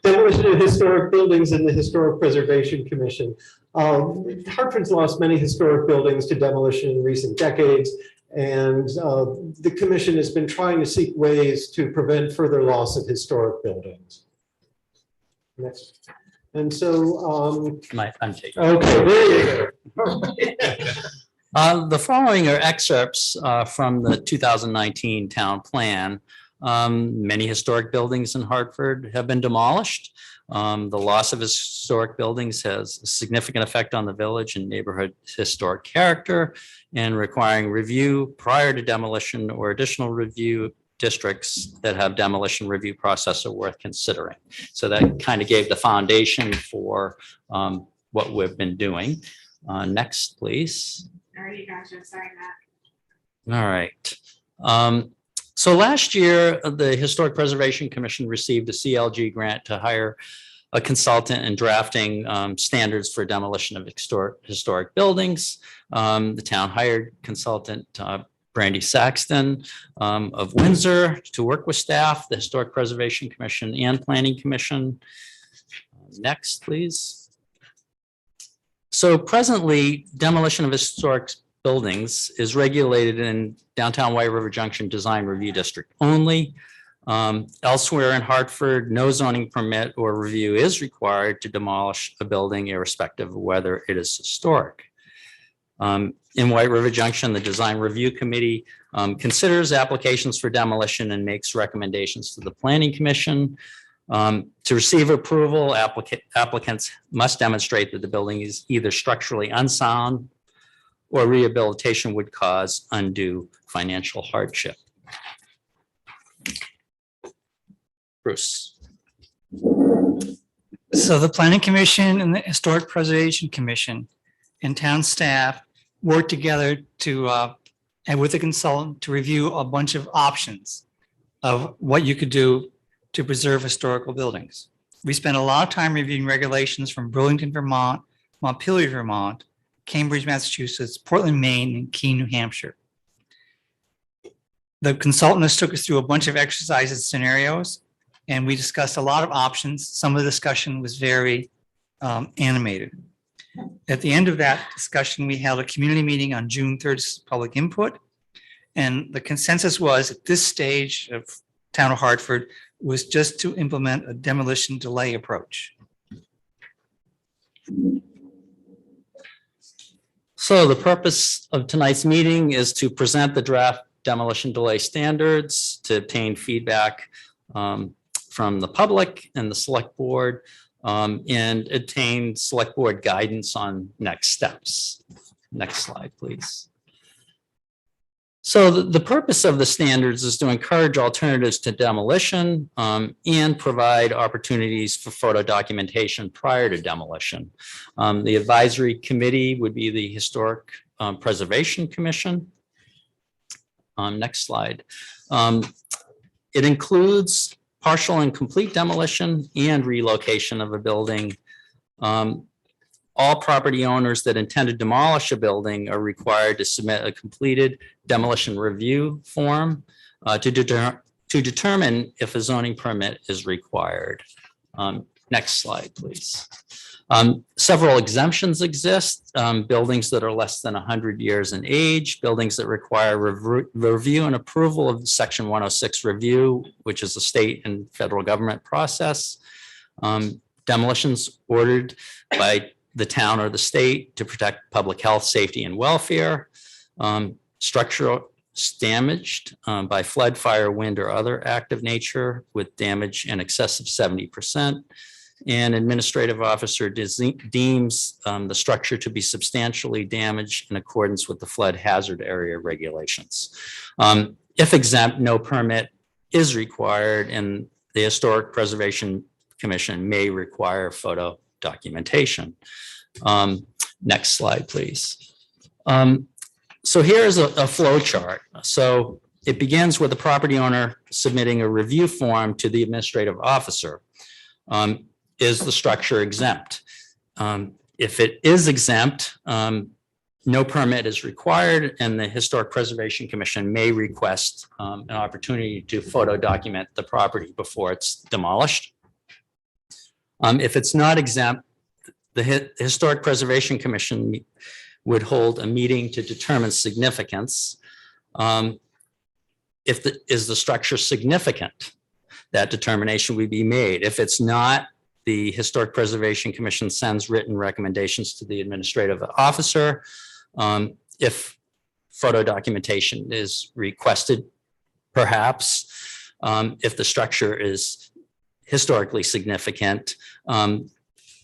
Demolition of historic buildings in the Historic Preservation Commission. Hartford's lost many historic buildings to demolition in recent decades, and the commission has been trying to seek ways to prevent further loss of historic buildings. Next. And so, I'm taking. okay, there you go. The following are excerpts from the 2019 town plan. Many historic buildings in Hartford have been demolished. The loss of historic buildings has a significant effect on the village and neighborhood historic character, and requiring review prior to demolition or additional review. Districts that have demolition review process are worth considering. So that kind of gave the foundation for what we've been doing. Next, please. Already got you. Sorry, Matt. All right. So last year, the Historic Preservation Commission received a CLG grant to hire a consultant in drafting standards for demolition of historic buildings. The town hired consultant Brandy Saxton of Windsor to work with staff, the Historic Preservation Commission and Planning Commission. Next, please. So presently, demolition of historic buildings is regulated in downtown White River Junction Design Review District only. Elsewhere in Hartford, no zoning permit or review is required to demolish a building irrespective of whether it is historic. In White River Junction, the Design Review Committee considers applications for demolition and makes recommendations to the Planning Commission. To receive approval, applicants must demonstrate that the building is either structurally unsound or rehabilitation would cause undue financial hardship. Bruce. So the Planning Commission and the Historic Preservation Commission and town staff worked together to, and with a consultant to review a bunch of options of what you could do to preserve historical buildings. We spent a lot of time reviewing regulations from Burlington, Vermont, Montpelier, Vermont, Cambridge, Massachusetts, Portland, Maine, and Keene, New Hampshire. The consultant has took us through a bunch of exercises and scenarios, and we discussed a lot of options. Some of the discussion was very animated. At the end of that discussion, we held a community meeting on June 3rd, public input. And the consensus was at this stage of Town of Hartford was just to implement a demolition delay approach. So the purpose of tonight's meeting is to present the draft demolition delay standards, to obtain feedback from the public and the select board, and obtain select board guidance on next steps. Next slide, please. So the purpose of the standards is to encourage alternatives to demolition and provide opportunities for photo documentation prior to demolition. The advisory committee would be the Historic Preservation Commission. Next slide. It includes partial and complete demolition and relocation of a building. All property owners that intend to demolish a building are required to submit a completed demolition review form to determine if a zoning permit is required. Next slide, please. Several exemptions exist. Buildings that are less than 100 years in age, buildings that require review and approval of Section 106 review, which is a state and federal government process. Demolitions ordered by the town or the state to protect public health, safety, and welfare. Structural damaged by flood, fire, wind, or other active nature with damage in excess of 70%. And administrative officer deems the structure to be substantially damaged in accordance with the flood hazard area regulations. If exempt, no permit is required, and the Historic Preservation Commission may require photo documentation. Next slide, please. So here's a flow chart. So it begins with the property owner submitting a review form to the administrative officer. Is the structure exempt? If it is exempt, no permit is required, and the Historic Preservation Commission may request an opportunity to photo document the property before it's demolished. If it's not exempt, the Historic Preservation Commission would hold a meeting to determine significance. Is the structure significant? That determination would be made. If it's not, the Historic Preservation Commission sends written recommendations to the administrative officer. If photo documentation is requested, perhaps, if the structure is historically significant,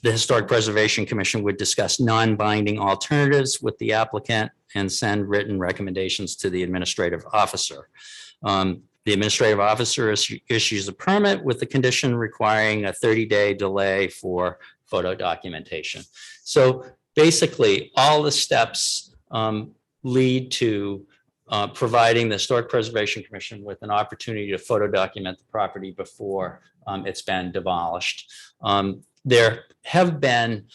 the Historic Preservation Commission would discuss non-binding alternatives with the applicant and send written recommendations to the administrative officer. The administrative officer issues a permit with the condition requiring a 30-day delay for photo documentation. So basically, all the steps lead to providing the Historic Preservation Commission with an opportunity to photo document the property before it's been demolished. There have been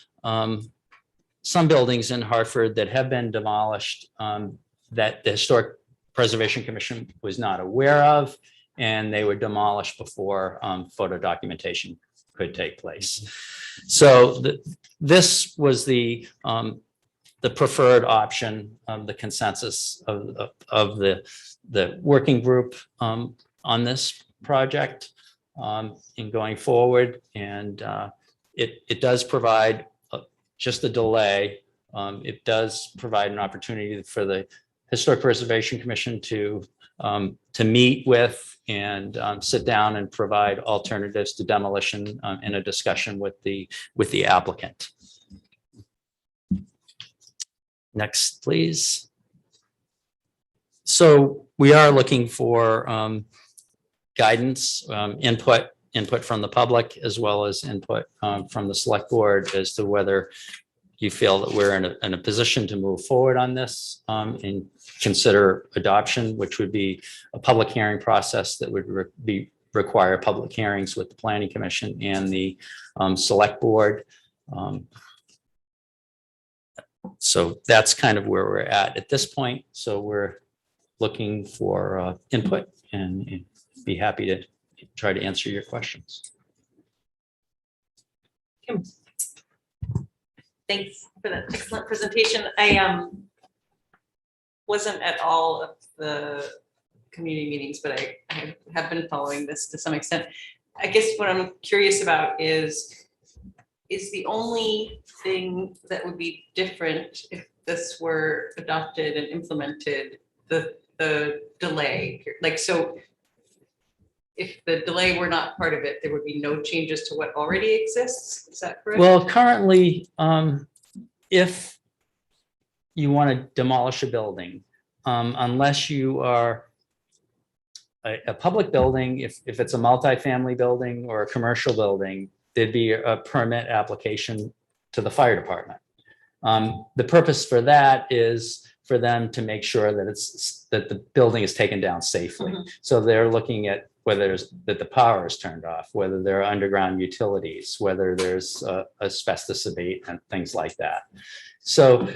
some buildings in Hartford that have been demolished that the Historic Preservation Commission was not aware of, and they were demolished before photo documentation could take place. So this was the preferred option, the consensus of the working group on this project in going forward. And it does provide just a delay. It does provide an opportunity for the Historic Preservation Commission to meet with and sit down and provide alternatives to demolition in a discussion with the applicant. Next, please. So we are looking for guidance, input from the public, as well as input from the select board as to whether you feel that we're in a position to move forward on this and consider adoption, which would be a public hearing process that would require public hearings with the Planning Commission and the select board. So that's kind of where we're at this point. So we're looking for input and be happy to try to answer your questions. Kim. Thanks for that excellent presentation. I wasn't at all of the community meetings, but I have been following this to some extent. I guess what I'm curious about is the only thing that would be different if this were adopted and implemented the delay? Like, so if the delay were not part of it, there would be no changes to what already exists? Is that correct? Well, currently, if you want to demolish a building, unless you are a public building, if it's a multifamily building or a commercial building, there'd be a permit application to the fire department. The purpose for that is for them to make sure that the building is taken down safely. Mhm. So they're looking at whether that the power is turned off, whether there are underground utilities, whether there's asbestos abatement, things like that. So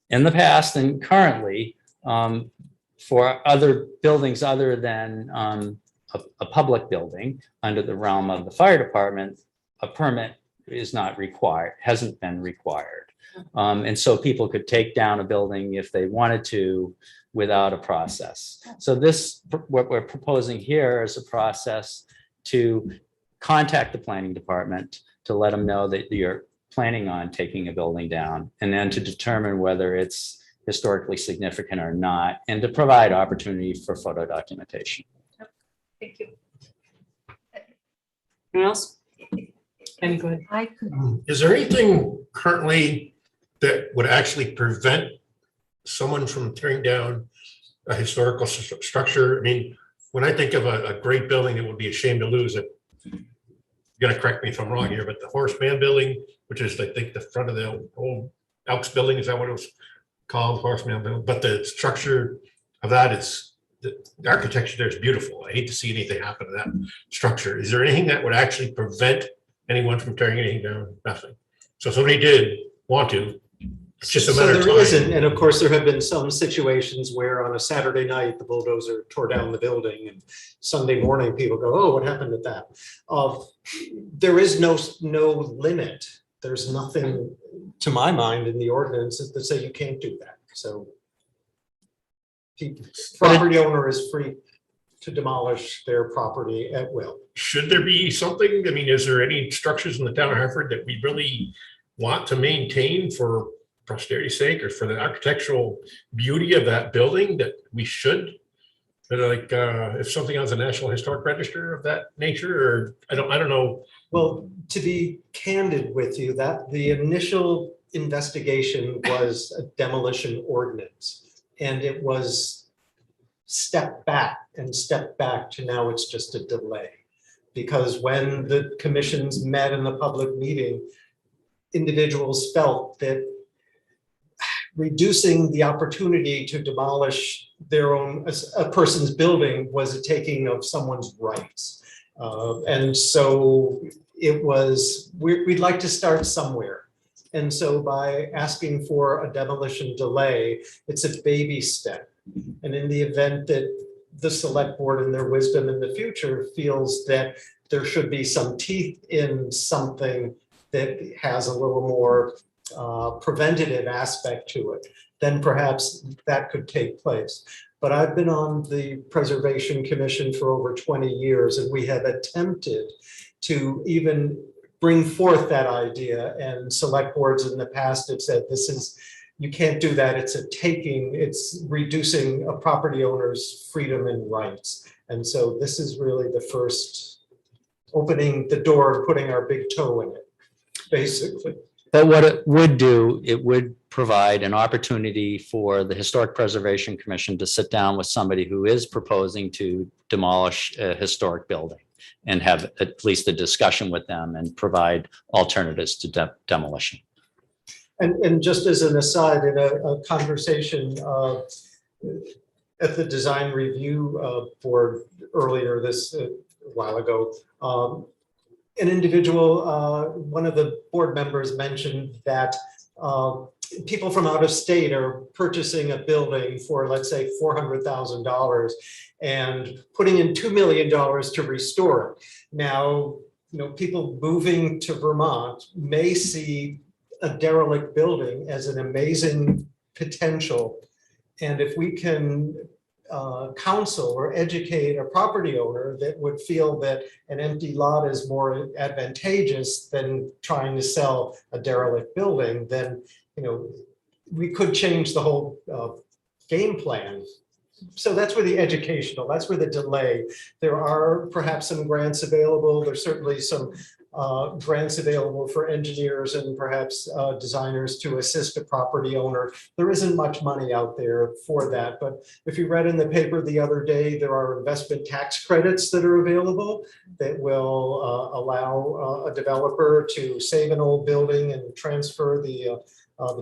in the past and currently, for other buildings other than a public building under the realm of the fire department, a permit is not required, hasn't been required. And so people could take down a building if they wanted to without a process. So what we're proposing here is a process to contact the planning department to let them know that you're planning on taking a building down, and then to determine whether it's historically significant or not, and to provide opportunity for photo documentation. Thank you. Anyone else? Any go ahead. I could, Is there anything currently that would actually prevent someone from tearing down a historical structure? I mean, when I think of a great building, it would be a shame to lose it. You're gonna correct me if I'm wrong here, but the Horseman Building, which is, I think, the front of the old Elks Building, is that what it was called, Horseman Building? But the structure of that is, the architecture there is beautiful. I hate to see anything happen to that structure. Is there anything that would actually prevent anyone from tearing anything down? Nothing. So if somebody did want to, it's just a matter of So there time. isn't, and of course, there have been some situations where on a Saturday night, the bulldozer tore down the building, and Sunday morning, people go, oh, what happened with that? There is no limit. There's nothing, to my mind, in the ordinances that say you can't do that. So property owner is free to demolish their property at will. Should there be something? I mean, is there any structures in the town of Hartford that we really want to maintain for posterity's sake, or for the architectural beauty of that building, that we should? Like, if something on the National Historic Register of that nature, or I don't know. Well, to be candid with you, that the initial investigation was a demolition ordinance, and it was step back to now it's just a delay. Because when the commissions met in the public meeting, individuals felt that reducing the opportunity to demolish their own, a person's building was a taking of someone's rights. And so it was, we'd like to start somewhere. And so by asking for a demolition delay, it's a baby step. And in the event that the select board in their wisdom in the future feels that there should be some teeth in something that has a little more preventative aspect to it, then perhaps that could take place. But I've been on the Preservation Commission for over 20 years, and we have attempted to even bring forth that idea, and select boards in the past have said, this is, you can't do that, it's a taking, it's reducing a property owner's freedom and rights. And so this is really the first opening the door and putting our big toe in it, basically. But what it would do, it would provide an opportunity for the Historic Preservation Commission to sit down with somebody who is proposing to demolish a historic building and have at least a discussion with them and provide alternatives to demolition. And just as an aside, in a conversation at the design review board earlier this a while ago, an individual, one of the board members mentioned that people from out of state are purchasing a building for, let's say, $400,000 and putting in $2 million to restore it. Now, people moving to Vermont may see a derelict building as an amazing potential. And if we can counsel or educate a property owner that would feel that an empty lot is more advantageous than trying to sell a derelict building, then we could change the whole game plan. So that's where the educational, that's where the delay. There are perhaps some grants available. There's certainly some grants available for engineers and perhaps designers to assist a property owner. There isn't much money out there for that, but if you read in the paper the other day, there are investment tax credits that are available that will allow a developer to save an old building and transfer the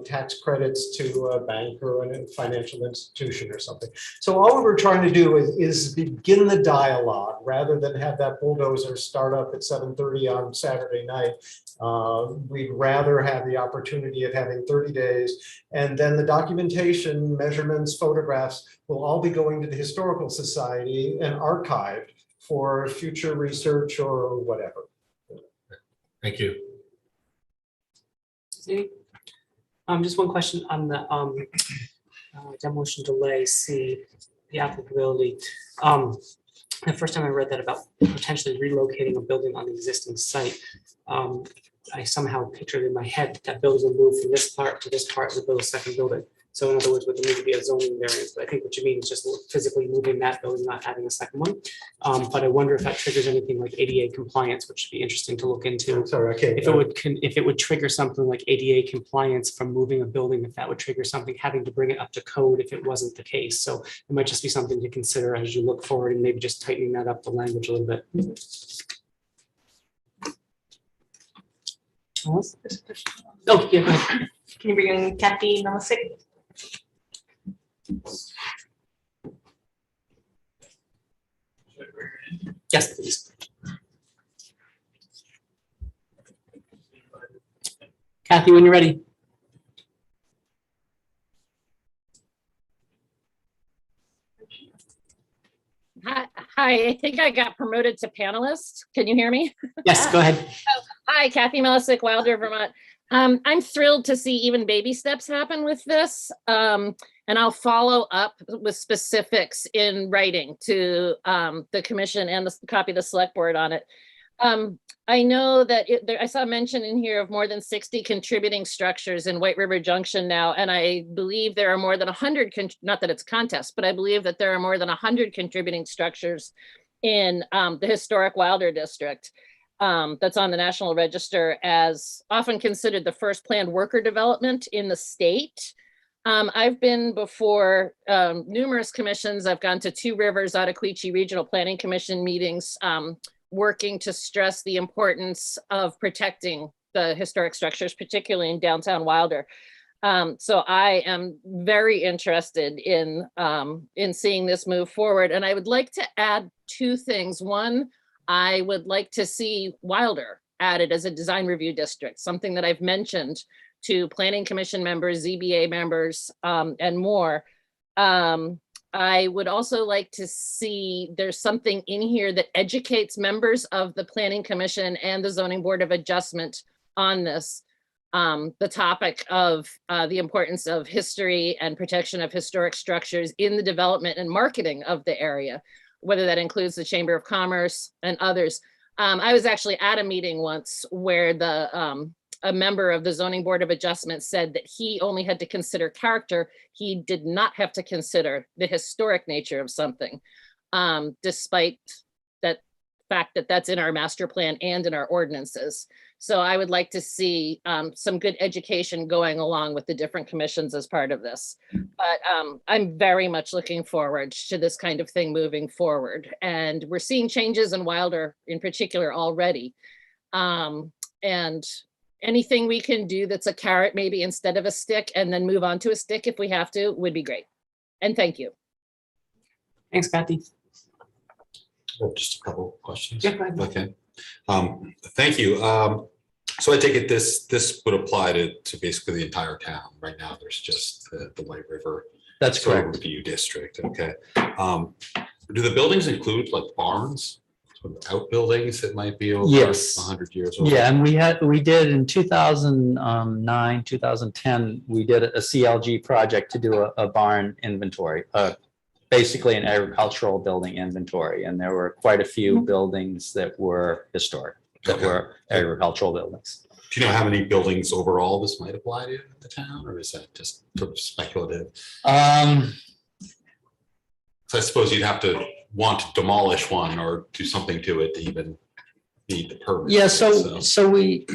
tax credits to a bank or a financial institution or something. So all we're trying to do is begin the dialogue rather than have that bulldozer start up at 7:30 on Saturday night. We'd rather have the opportunity of having 30 days, and then the documentation, measurements, photographs will all be going to the Historical Society and archived for future research or whatever. Thank you. Just one question on the demolition delay, see the applicability. The first time I read that about potentially relocating a building on the existing site, I somehow pictured in my head that building will move from this part to this part and build a second building. So in other words, would there need to be a zoning variance? But I think what you mean is just physically moving that building, not having a second one. But I wonder if that triggers anything like ADA compliance, which would be interesting to look into. Sorry, okay. If it would trigger something like ADA compliance from moving a building, if that would trigger something, having to bring it up to code if it wasn't the case. So it might just be something to consider as you look forward and maybe just tightening that up the language a little bit. Oh, yeah, go ahead. Can you bring in Kathy Melisik? Yes, please. Kathy, when you're ready. Hi, I think I got promoted to panelist. Can you hear me? Yes, go ahead. Oh, hi, Kathy Melisik, Wilder, Vermont. I'm thrilled to see even baby steps happen with this. And I'll follow up with specifics in writing to the commission and the copy of the select board on it. I know that I saw a mention in here of more than 60 contributing structures in White River Junction now, and I believe there are more than 100, not that it's contest, but I believe that there are more than 100 contributing structures in the historic Wilder district. That's on the National Register as often considered the first planned worker development in the state. I've been before numerous commissions. I've gone to Two Rivers Ottaquechee Regional Planning Commission meetings, working to stress the importance of protecting the historic structures, particularly in downtown Wilder. So I am very interested in seeing this move forward. And I would like to add two things. One, I would like to see Wilder added as a design review district, something that I've mentioned to planning commission members, ZBA members, and more. I would also like to see there's something in here that educates members of the planning commission and the zoning board of adjustment on this. The topic of the importance of history and protection of historic structures in the development and marketing of the area, whether that includes the Chamber of Commerce and others. I was actually at a meeting once where a member of the Zoning Board of Adjustment said that he only had to consider character. He did not have to consider the historic nature of something, despite that fact that that's in our master plan and in our ordinances. So I would like to see some good education going along with the different commissions as part of this. But I'm very much looking forward to this kind of thing moving forward. And we're seeing changes in Wilder in particular already. And anything we can do that's a carrot maybe instead of a stick and then move on to a stick if we have to would be great. And thank you. Thanks, Kathy. Just a couple of questions. Yeah, go ahead. Okay. Thank you. So I take it this would apply to basically the entire town. Right now, there's just the White River. That's sort of correct. Review district. Okay. Do the buildings include like barns, sort of outbuildings that might be over Yes. 100 years old? Yeah, and we did in 2009, 2010, we did a CLG project to do a barn inventory, basically an agricultural building inventory. And there were quite a few buildings that were historic, that were agricultural buildings. Do you know how many buildings overall this might apply to in the town, or is that just sort of speculative? So I suppose you'd have to want to demolish one or do something to it to even need the permit. Yeah, so we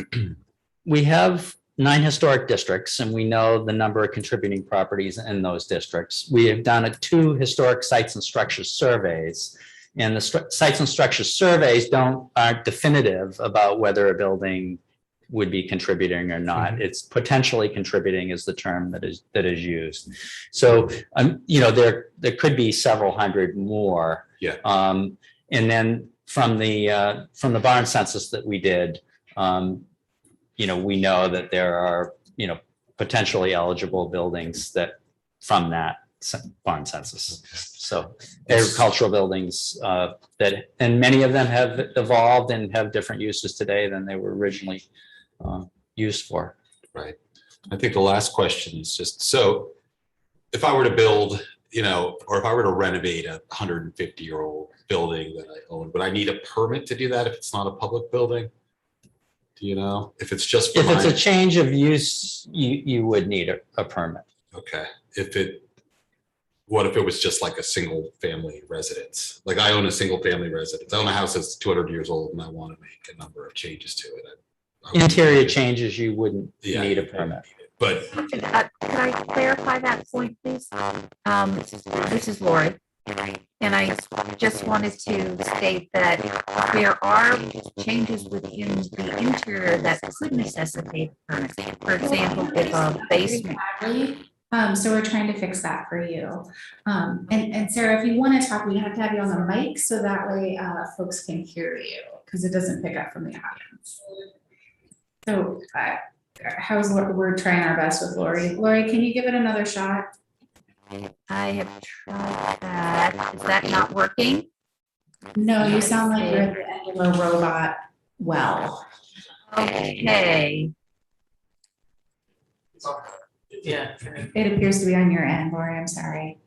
have 9 historic districts, and we know the number of contributing properties in those districts. We have done 2 historic sites and structures surveys, and the sites and structures surveys aren't definitive about whether a building would be contributing or not. It's potentially contributing is the term that is used. So there could be several hundred more. Yeah. And then from the barn census that we did, we know that there are, potentially eligible buildings that from that barn census. So agricultural buildings and many of them have evolved and have different uses today than they were originally used for. Right. I think the last question is just, so if I were to build, or if I were to renovate a 150-year-old building that I own, would I need a permit to do that if it's not a public building? Do you know? If it's just if it's a change of use, you would need a permit. Okay. What if it was just like a single family residence? Like I own a single family residence. I own a house that's 200 years old and I want to make a number of changes to it. Interior changes, you wouldn't need a permit. But Could I clarify that point, please? This is Lori. And I just wanted to state that there are changes within the interior that could necessitate a permit. For example, if a basement. So we're trying to fix that for you. And Sarah, if you want to talk, we have to have you on the mic so that way folks can hear you because it doesn't pick up from the audience. So we're trying our best with Lori. Lori, can you give it another shot? I have tried that. Is that not working? No, you sound like you're at the end of a robot well. Okay. Yeah. It appears to be on your end, Lori. I'm sorry.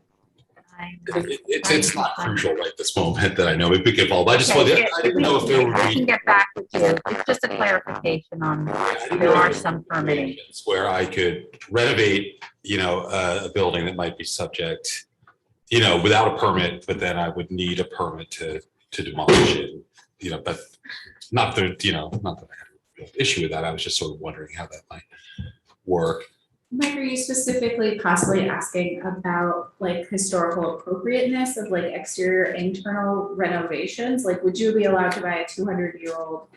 it's not crucial right this moment that I know. Maybe we can evolve. I just wanted, I didn't know if there would I be. can get back with you. It's just a clarification on, there are some permitting. Where I could renovate, a building that might be subject, without a permit, but then I would need a permit to demolish it. But not that, not that I have an issue with that. I was just sort of wondering how that might work. Mike, are you specifically possibly asking about like historical appropriateness of like exterior internal renovations? Like, would you be allowed to buy a 200-year-old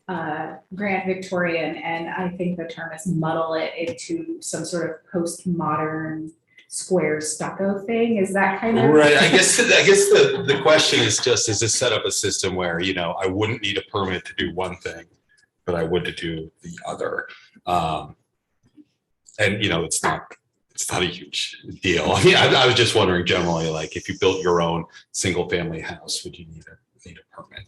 Grand Victorian, and I think the term is muddle it into some sort of postmodern square stucco thing. Is that kind of? Right, I guess the question is just, is this set up a system where, you know, I wouldn't need a permit to do one thing, but I would to do the other. And, you know, it's not a huge deal. I mean, I was just wondering generally, like, if you built your own single family house, would you need a permit?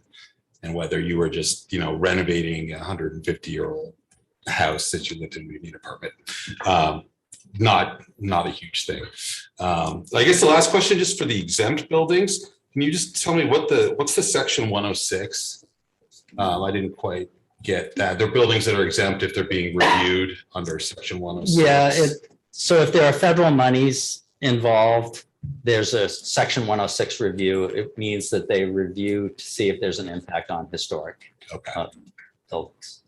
And whether you were just, you know, renovating a 150-year-old house that you lived in, you need a permit. Not a huge thing. I guess the last question, just for the exempt buildings, can you just tell me what's the section 106? I didn't quite get that. They're buildings that are exempt if they're being reviewed under section 106. Yeah, so if there are federal monies involved, there's a section 106 review. It means that they review to see if there's an impact on historic buildings.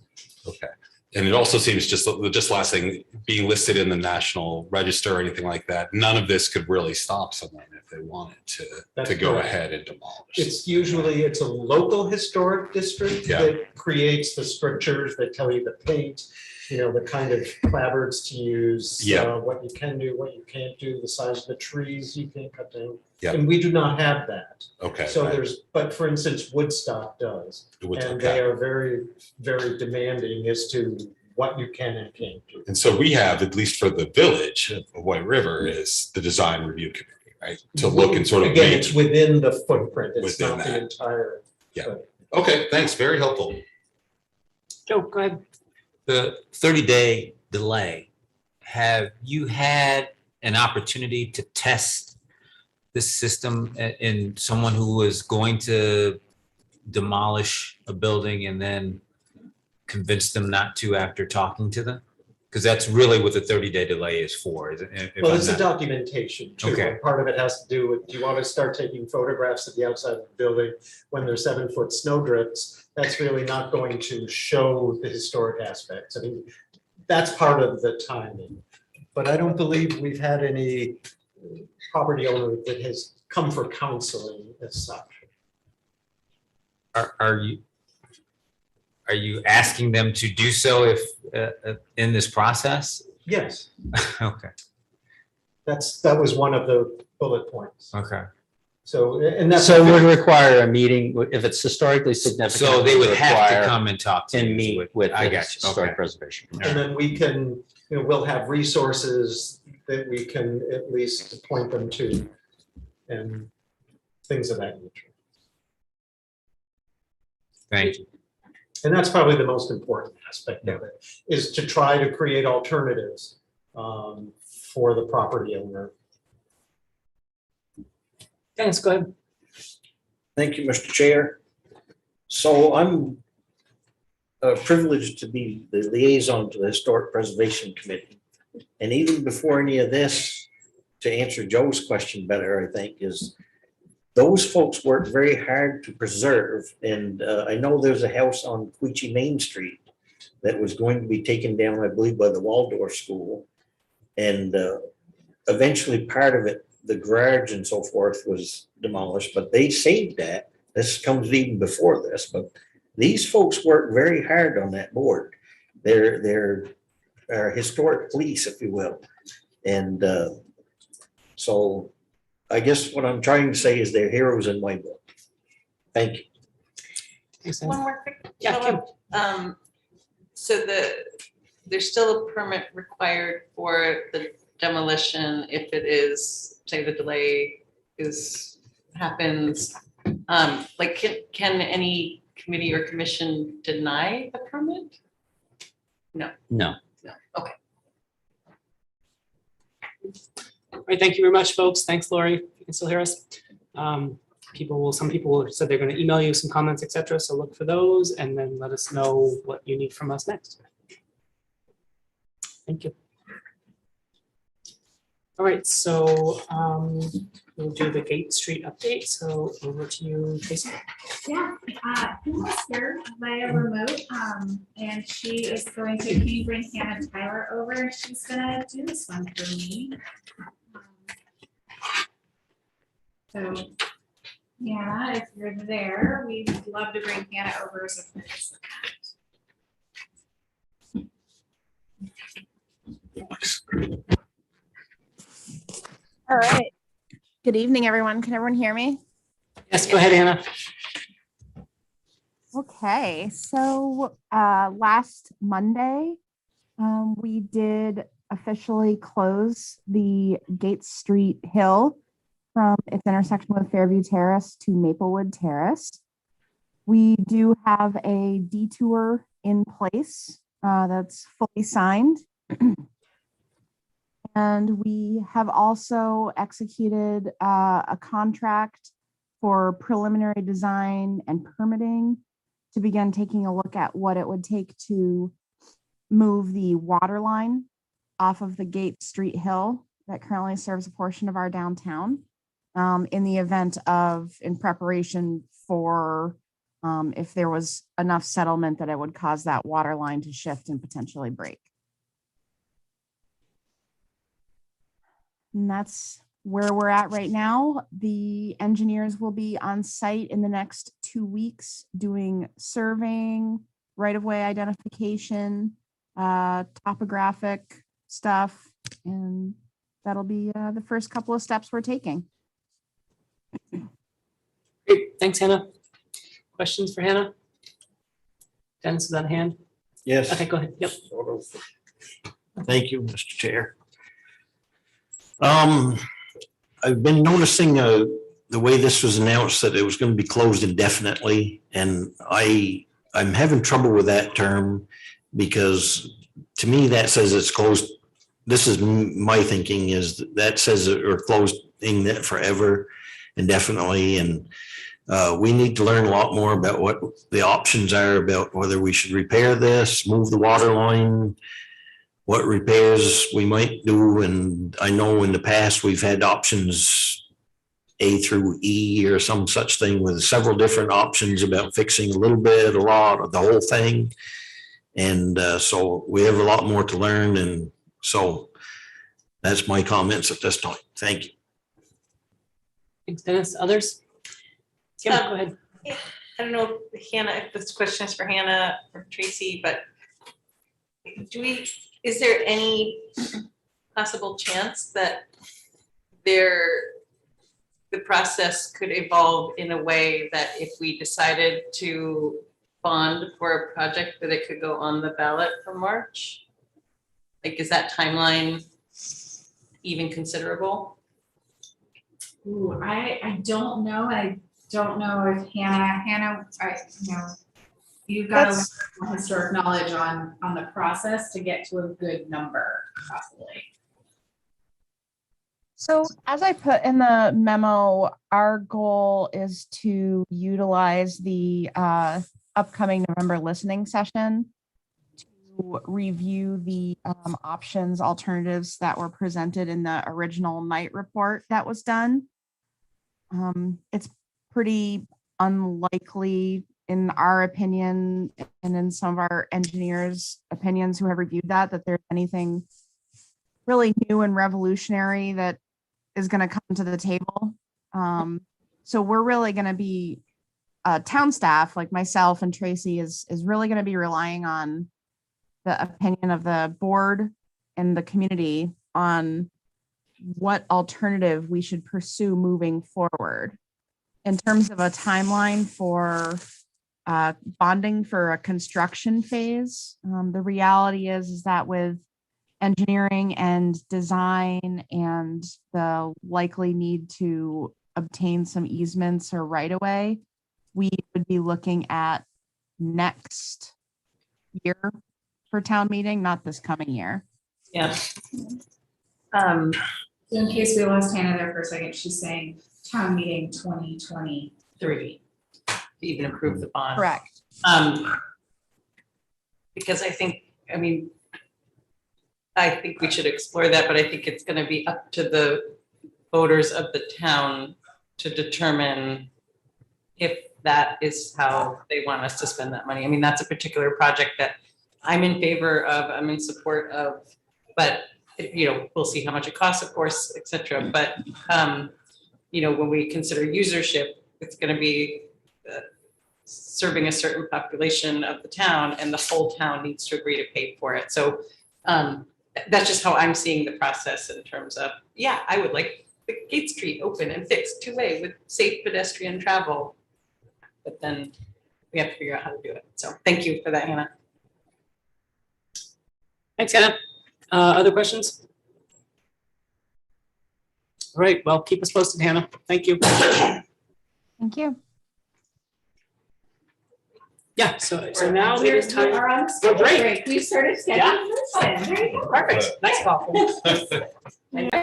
Okay. And it also seems just last thing, being listed in the National Register or anything like that, none of this could really stop someone if they wanted to go correct. ahead and demolish. It's usually, it's a local historic district that creates the strictures that tell you the paint, you know, the kind of clapboards to use, what you can do, what you can't do, the size of the trees you can cut down. Yeah. And we do not have that. Okay. So but for instance, Woodstock does. And they are very, very demanding as to what you can and can't do. And so we have, at least for the village of White River, is the design review committee, right? To look and sort of Again, it's within the footprint. It's within not the that. entire. Yeah. Okay, thanks. Very helpful. Joe, go ahead. The 30-day delay, have you had an opportunity to test this system in someone who was going to demolish a building and then convince them not to after talking to them? Because that's really what the 30-day delay is for, isn't it? Well, it's a documentation too. Okay. And part of it has to do with, do you want to start taking photographs of the outside of the building when there's 7-foot snow drifts? That's really not going to show the historic aspects. I mean, that's part of the timing. But I don't believe we've had any property owner that has come for counseling as such. Are you asking them to do so if in this process? Yes. Okay. That was one of the bullet points. Okay. So, and that's. So it would require a meeting, if it's historically significant. So they would have to require come and talk to and you. meet with I the got you. historic Okay. preservation. And then we can, you know, we'll have resources that we can at least point them to and things of that nature. Thank you. And that's probably the most important aspect of it, is to try to create alternatives for the property owner. Dennis, go ahead. Thank you, Mr. Chair. So I'm privileged to be the liaison to the Historic Preservation Committee. And even before any of this, to answer Joe's question better, I think, is those folks work very hard to preserve. And I know there's a house on Queechee Main Street that was going to be taken down, I believe, by the Waldorf School. And eventually part of it, the garage and so forth, was demolished, but they saved that. This comes even before this, but these folks work very hard on that board. They're historic police, if you will. And so I guess what I'm trying to say is they're heroes in my book. Thank you. One more quick follow-up. So there's still a permit required for the demolition if it is, say the delay happens. Like can any committee or commission deny the permit? No. No. No. Okay. All right, thank you very much, folks. Thanks, Lori. If you can still hear us. Some people said they're going to email you some comments, etc. So look for those and then let us know what you need from us next. Thank you. All right, so we'll do the Gate Street update. So over to you, Tracy. Yeah, who is here via remote, and she is going to, can you bring Hannah Tyler over, and she's gonna do this one for me. So, Hannah, if you're there, we'd love to bring Hannah over as a participant. All right. Good evening, everyone. Can everyone hear me? Yes, go ahead, Anna. Okay, so last Monday, we did officially close the Gates Street Hill from its intersection with Fairview Terrace to Maplewood Terrace. We do have a detour in place that's fully signed. And we have also executed a contract for preliminary design and permitting to begin taking a look at what it would take to move the water line off of the Gate Street Hill that currently serves a portion of our downtown in the event of, in preparation for if there was enough settlement that it would cause that water line to shift and potentially break. And that's where we're at right now. The engineers will be on site in the next 2 weeks doing surveying, right-of-way identification, topographic stuff, and that'll be the first couple of steps we're taking. Great, thanks, Hannah. Questions for Hannah? Dennis is on hand. Yes. Okay, go ahead. Yep. Thank you, Mr. Chair. I've been noticing the way this was announced that it was going to be closed indefinitely, and I'm having trouble with that term because to me that says it's closed. This is my thinking, is that says that we're closing it forever, indefinitely, and we need to learn a lot more about what the options are about whether we should repair this, move the water line, what repairs we might do. And I know in the past we've had options A through E or some such thing with several different options about fixing a little bit, a lot, of the whole thing. And so we have a lot more to learn. And so that's my comments at this time. Thank you. Thanks, Dennis. Others? Yeah, go ahead. I don't know, Hannah, if this question is for Hannah or Tracy, but is there any possible chance that the process could evolve in a way that if we decided to bond for a project, that it could go on the ballot for March? Like, is that timeline even considerable? Ooh, I don't know. I don't know if Hannah, you've got a historic knowledge on the process to get to a good number, possibly. So as I put in the memo, our goal is to utilize the upcoming November listening session to review the options, alternatives that were presented in the original night report that was done. It's pretty unlikely, in our opinion, and in some of our engineers' opinions who have reviewed that there's anything really new and revolutionary that is going to come to the table. So we're really going to be, town staff like myself and Tracy is really going to be relying on the opinion of the board and the community on what alternative we should pursue moving forward. In terms of a timeline for bonding for a construction phase, the reality is that with engineering and design and the likely need to obtain some easements or right of way, we would be looking at next year for town meeting, not this coming year. Yeah. So in case we lost Hannah there for a second, she's saying town meeting 2023. To even approve the bond. Correct. Because I think we should explore that, but I think it's going to be up to the voters of the town to determine if that is how they want us to spend that money. I mean, that's a particular project that I'm in favor of, I'm in support of, but we'll see how much it costs, of course, et cetera. But when we consider usership, it's going to be serving a certain population of the town, and the whole town needs to agree to pay for it. So that's just how I'm seeing the process in terms of, yeah, I would like the Gate Street open and fixed two-way with safe pedestrian travel. But then we have to figure out how to do it. So thank you for that, Hannah. Thanks, Hannah. Other questions? All right, well, keep us posted, Hannah. Thank you. Thank you. Yeah, so now it is time. We're on We're great. We started Yeah. scheduling this in. There you go. Perfect. Nice call. Thank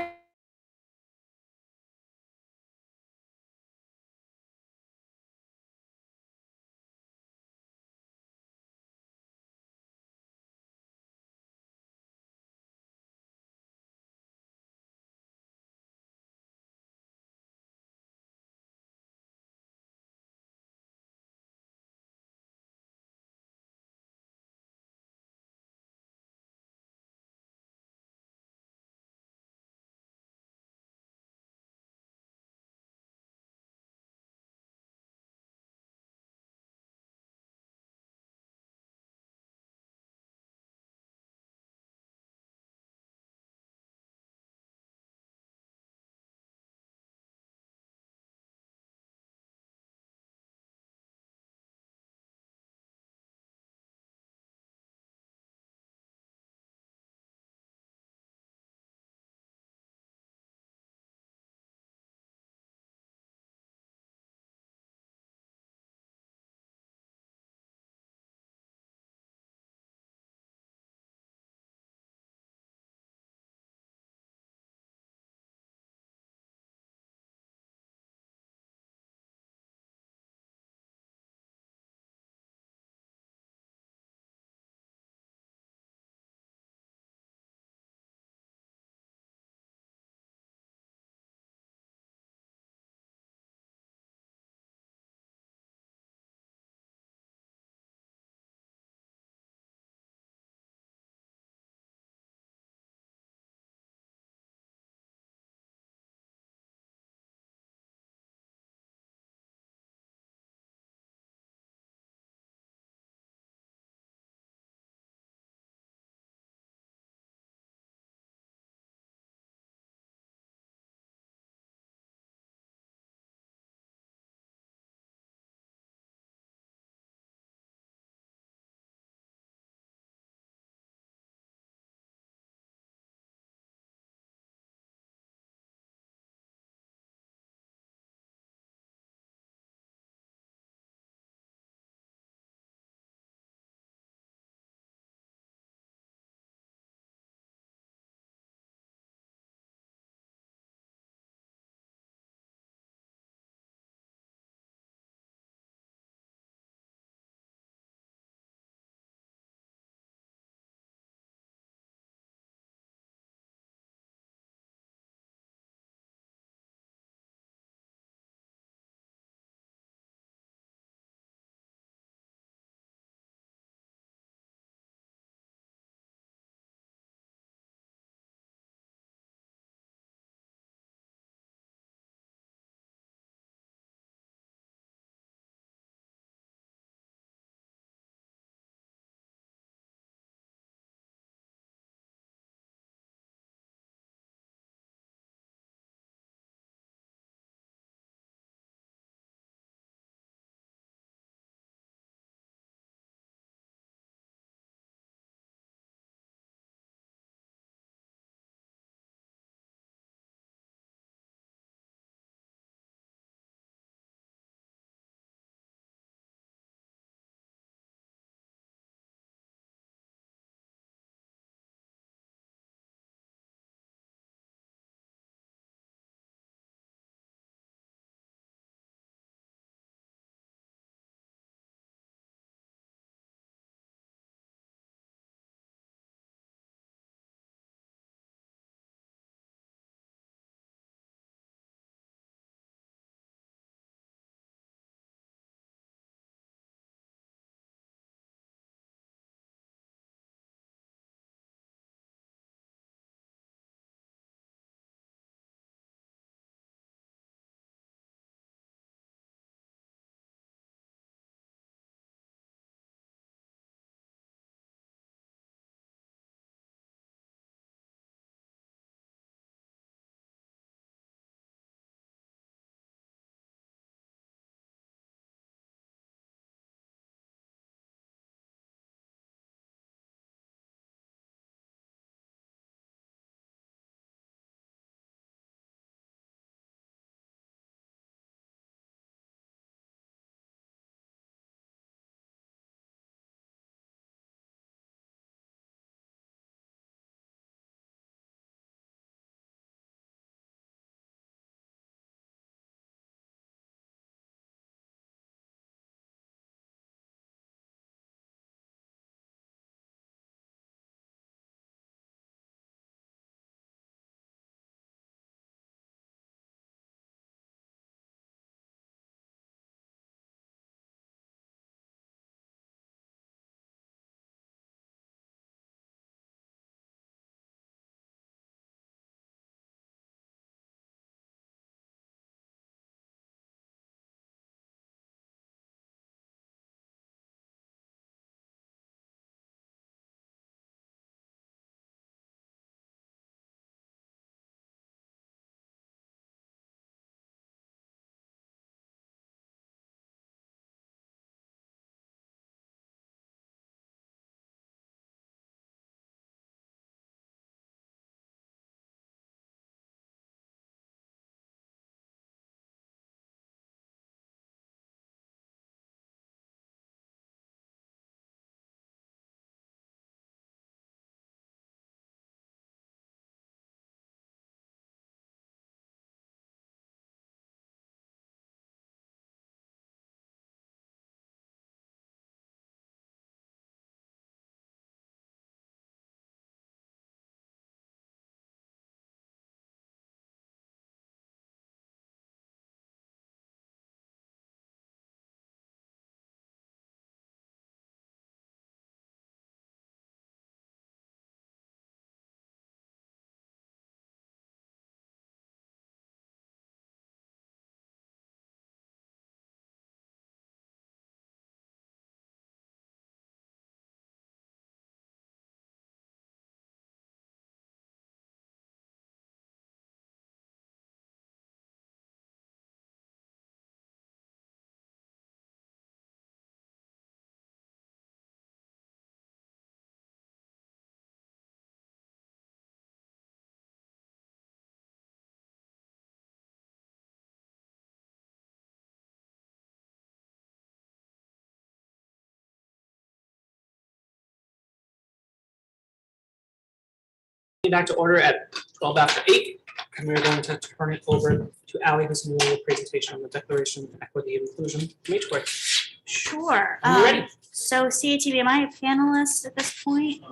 Back to order at 12 after 8, and we're going to turn it over to Ally, who's going to do a presentation on the Declaration of Equity and Inclusion from HCOREI. Sure. When you're ready. So CATV, am I a panelist at this point?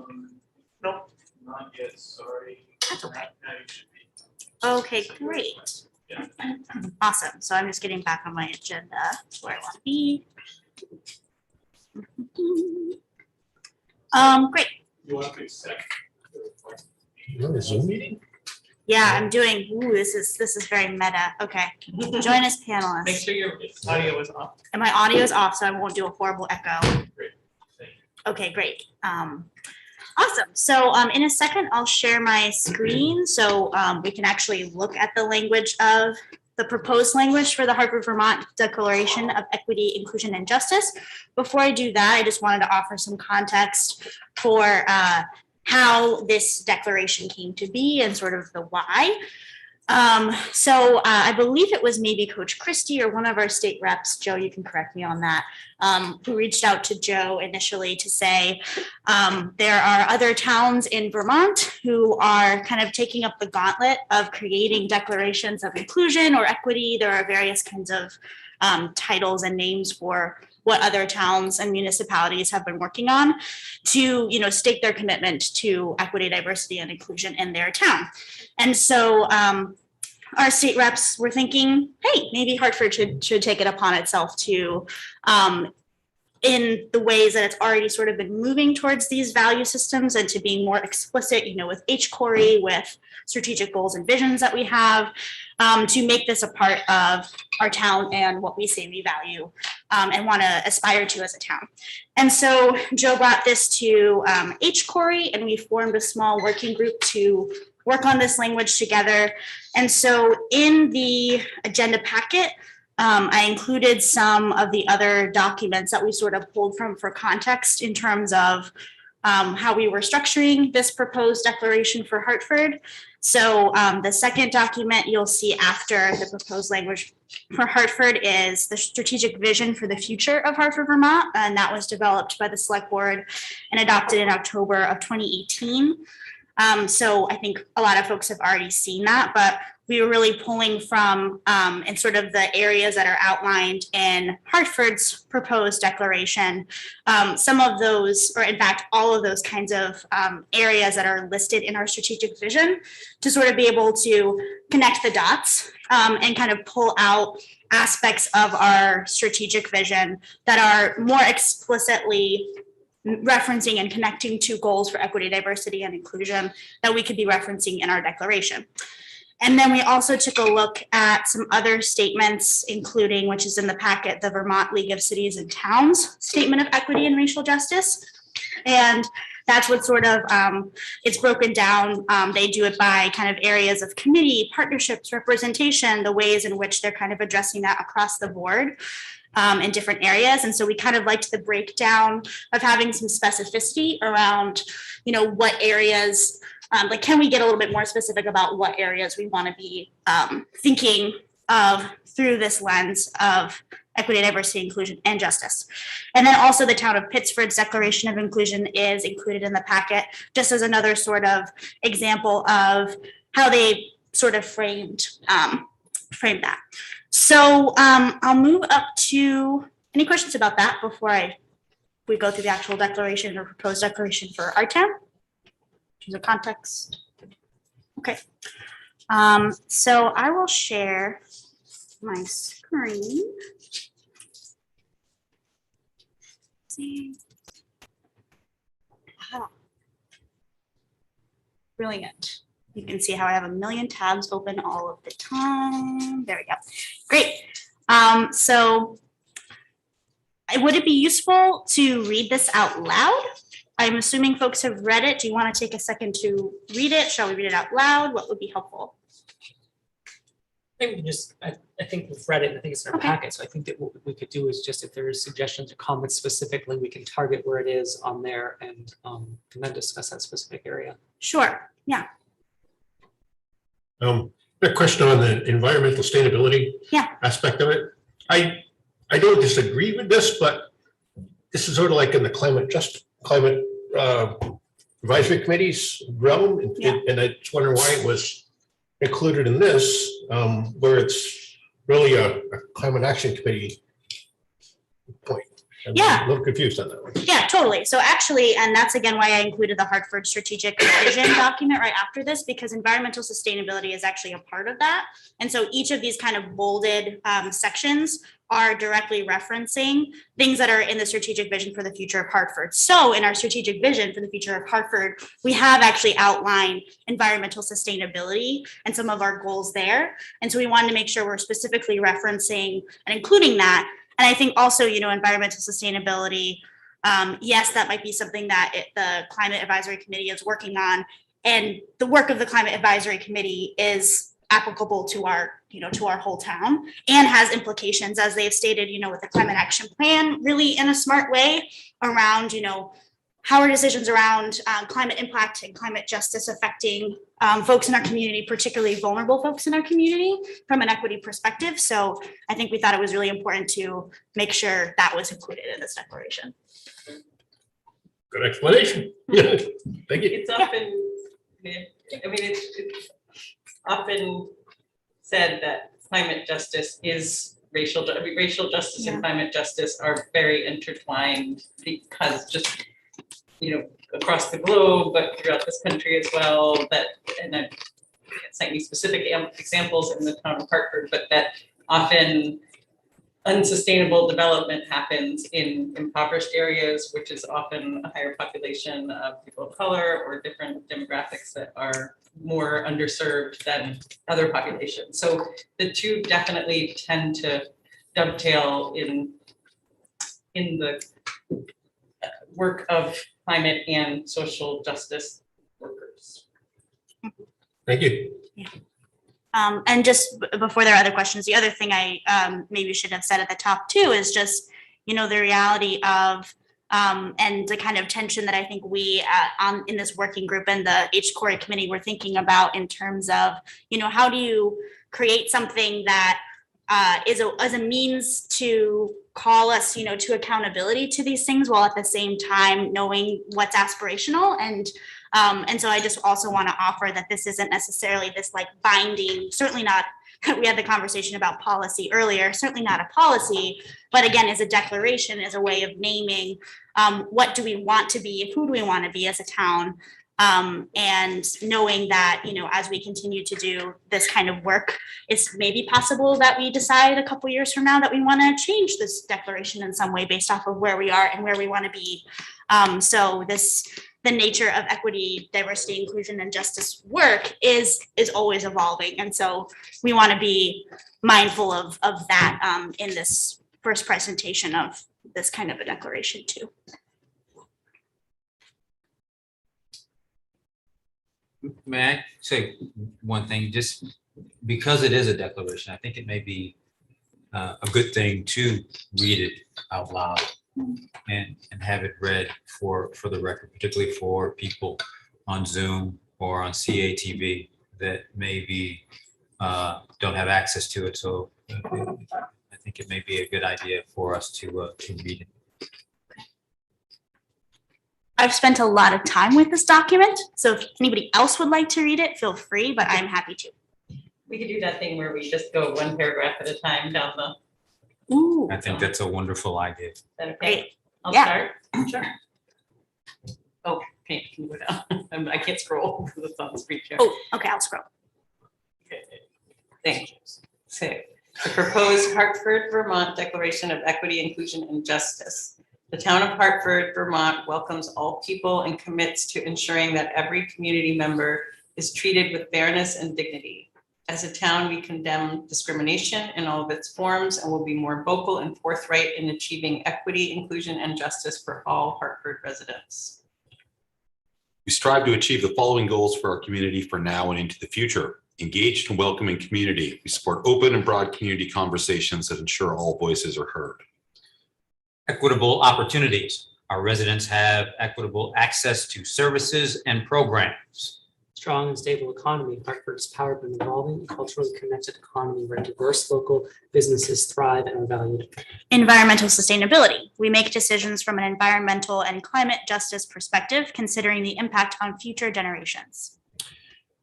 Nope, not yet, sorry. That's okay. Now you should be. Okay, great. Yeah. Awesome. So I'm just getting back on my agenda where I want to be. Great. You want to accept? You're on a Zoom meeting? Yeah, I'm doing, this is very meta. Okay. Join as panelists. Make sure your audio is off. And my audio is off, so I won't do a horrible echo. Great. Thank you. Okay, great. Awesome. So in a second, I'll share my screen so we can actually look at the language of the proposed language for the Hartford, Vermont Declaration of Equity, Inclusion, and Justice. Before I do that, I just wanted to offer some context for how this declaration came to be and sort of the why. I believe it was maybe Coach Christie or one of our state reps, Joe, you can correct me on that, who reached out to Joe initially to say there are other towns in Vermont who are kind of taking up the gauntlet of creating declarations of inclusion or equity. There are various kinds of titles and names for what other towns and municipalities have been working on to, stake their commitment to equity, diversity, and inclusion in their town. And so our state reps were thinking, hey, maybe Hartford should take it upon itself to, in the ways that it's already sort of been moving towards these value systems and to being more explicit, with HCOREI, with strategic goals and visions that we have, to make this a part of our town and what we say we value and want to aspire to as a town. And so Joe brought this to HCOREI, and we formed a small working group to work on this language together. And so in the agenda packet, I included some of the other documents that we sort of pulled from for context in terms of how we were structuring this proposed declaration for Hartford. So the second document you'll see after the proposed language for Hartford is the strategic vision for the future of Hartford, Vermont, and that was developed by the Selectboard and adopted in October of 2018. So I think a lot of folks have already seen that, but we were really pulling from in sort of the areas that are outlined in Hartford's proposed declaration. Some of those, or in fact, all of those kinds of areas that are listed in our strategic vision to sort of be able to connect the dots and kind of pull out aspects of our strategic vision that are more explicitly referencing and connecting to goals for equity, diversity, and inclusion that we could be referencing in our declaration. And then we also took a look at some other statements, including, which is in the packet, the Vermont League of Cities and Towns Statement of Equity and Racial Justice. And that's what sort of, it's broken down. They do it by kind of areas of committee, partnerships, representation, the ways in which they're kind of addressing that across the board in different areas. And so we kind of liked the breakdown of having some specificity around, what areas, like, can we get a little bit more specific about what areas we want to be thinking of through this lens of equity, diversity, inclusion, and justice. And then also the town of Pittsford's Declaration of Inclusion is included in the packet, just as another sort of example of how they sort of framed that. So I'll move up to any questions about that before we go through the actual declaration or proposed declaration for our town. The context. Okay. So I will share my screen. See. Ah. Brilliant. You can see how I have a million tabs open all of the time. There we go. Great. So would it be useful to read this out loud? I'm assuming folks have read it. Do you want to take a second to read it? Shall we read it out loud? What would be helpful? I think I think we've read it, and I think it's in our packet. So I think that what we could do is just, if there are suggestions or comments specifically, we can target where it is on there and then discuss that specific area. Sure. Yeah. A question on the environmental sustainability aspect of it. I don't disagree with this, but this is sort of like in the climate advisory committee's realm, and I just wonder why it was included in this, where it's really a climate action committee point. I'm Yeah. a little confused on that one. Yeah, totally. So actually, and that's again why I included the Hartford strategic vision document right after this, because environmental sustainability is actually a part of that. And so each of these kind of bolded sections are directly referencing things that are in the strategic vision for the future of Hartford. So in our strategic vision for the future of Hartford, we have actually outlined environmental sustainability and some of our goals there. And so we wanted to make sure we're specifically referencing and including that. And I think also, environmental sustainability, yes, that might be something that the Climate Advisory Committee is working on. And the work of the Climate Advisory Committee is applicable to our, to our whole town and has implications, as they've stated, with the Climate Action Plan, really in a smart way around, how are decisions around climate impact and climate justice affecting folks in our community, particularly vulnerable folks in our community from an equity perspective. So I think we thought it was really important to make sure that was included in this declaration. Good explanation. Yeah, thank you. It's often, it's often said that climate justice is racial justice and climate justice are very intertwined because just across the globe, but throughout this country as well, that, and I can't cite any specific examples in the town of Hartford, but that often unsustainable development happens in impoverished areas, which is often a higher population of people of color or different demographics that are more underserved than other populations. So the two definitely tend to dovetail in the work of climate and social justice workers. Thank you. Yeah. And just before there are other questions, the other thing I maybe should have said at the top too is just, the reality of and the kind of tension that I think we in this working group and the HCOREI committee were thinking about in terms of, how do you create something that is a means to call us, to accountability to these things while at the same time knowing what's aspirational. And so I just also want to offer that this isn't necessarily this like binding, certainly not, we had the conversation about policy earlier, certainly not a policy, but again, is a declaration, is a way of naming what do we want to be, who do we want to be as a town, and knowing that, as we continue to do this kind of work, it's maybe possible that we decide a couple years from now that we want to change this declaration in some way based off of where we are and where we want to be. So the nature of equity, diversity, inclusion, and justice work is always evolving. And so we want to be mindful of that in this first presentation of this kind of a declaration too. May I say one thing, just because it is a declaration, I think it may be a good thing to read it out loud and have it read for the record, particularly for people on Zoom or on CATV that maybe don't have access to it. So I think it may be a good idea for us to read it. I've spent a lot of time with this document, so if anybody else would like to read it, feel free, but I'm happy to. We could do that thing where we just go one paragraph at a time down the. Ooh. I think that's a wonderful idea. Is that okay? I'll Yeah. start. Sure. Oh, okay, can you go down? I can't scroll because it's on the screen share. Oh, okay, I'll scroll. Okay. Thank you. So the proposed Hartford, Vermont Declaration of Equity, Inclusion, and Justice. The town of Hartford, Vermont welcomes all people and commits to ensuring that every community member is treated with fairness and dignity. As a town, we condemn discrimination in all of its forms and will be more vocal and forthright in achieving equity, inclusion, and justice for all Hartford residents. We strive to achieve the following goals for our community for now and into the future. Engaged and welcoming community. We support open and broad community conversations that ensure all voices are heard. Equitable opportunities. Our residents have equitable access to services and programs. strong and stable economy. Hartford is powered by an evolving and culturally connected economy where diverse local businesses thrive and are valued. Environmental sustainability. We make decisions from an environmental and climate justice perspective, considering the impact on future generations.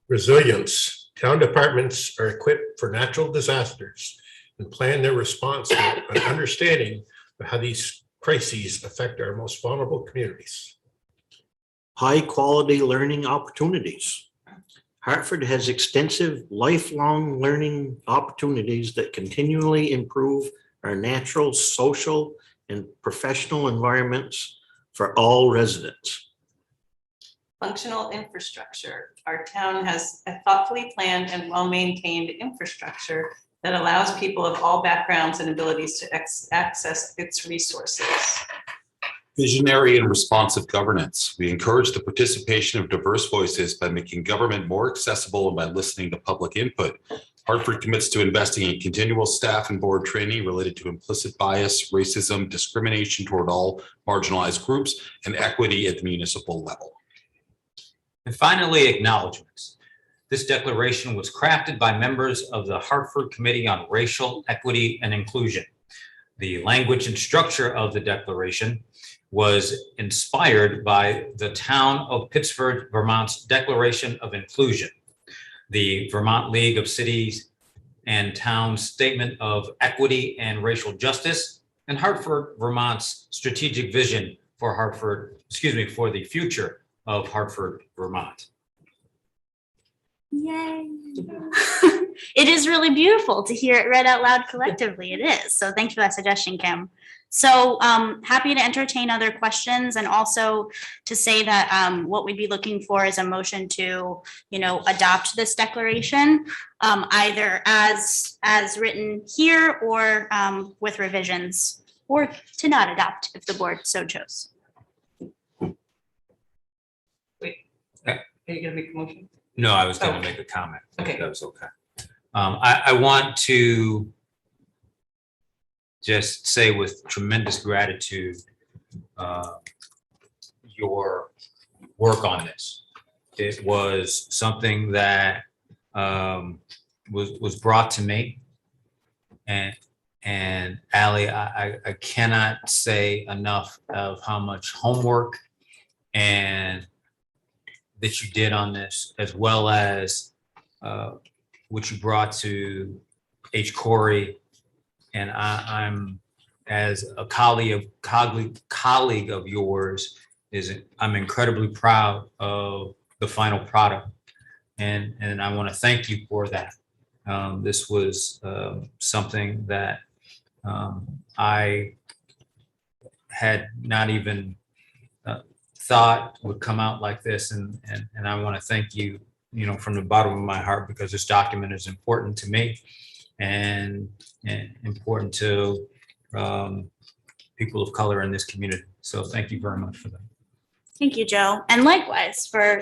Resilience. Town departments are equipped for natural disasters and plan their response with an understanding of how these crises affect our most vulnerable communities. High quality learning opportunities. Hartford has extensive lifelong learning opportunities that continually improve our natural, social, and professional environments for all residents. Functional infrastructure. Our town has a thoughtfully planned and well-maintained infrastructure that allows people of all backgrounds and abilities to access its resources. Visionary and responsive governance. We encourage the participation of diverse voices by making government more accessible and by listening to public input. Hartford commits to investing in continual staff and board training related to implicit bias, racism, discrimination toward all marginalized groups, and equity at the municipal level. And finally, acknowledgements. This declaration was crafted by members of the Hartford Committee on Racial Equity and Inclusion. The language and structure of the declaration was inspired by the town of Pittsford, Vermont's Declaration of Inclusion, the Vermont League of Cities and Towns Statement of Equity and Racial Justice, and Hartford, Vermont's strategic vision for for the future of Hartford, Vermont. Yay. It is really beautiful to hear it read out loud collectively. It is. So thanks for that suggestion, Kim. So happy to entertain other questions, and also to say that what we'd be looking for is a motion to, adopt this declaration, either as written here or with revisions, or to not adopt if the board so chose. Wait, are you gonna make a motion? No, I was going to make a comment. Okay. That was okay. I want to just say with tremendous gratitude, your work on this. It was something that was brought to me, and Ally, I cannot say enough of how much homework and that you did on this, as well as what you brought to HCOREI. And I'm, as a colleague of yours, I'm incredibly proud of the final product, and I want to thank you for that. This was something that I had not even thought would come out like this, and I want to thank you, from the bottom of my heart, because this document is important to me and important to people of color in this community. So thank you very much for that. Thank you, Joe. And likewise for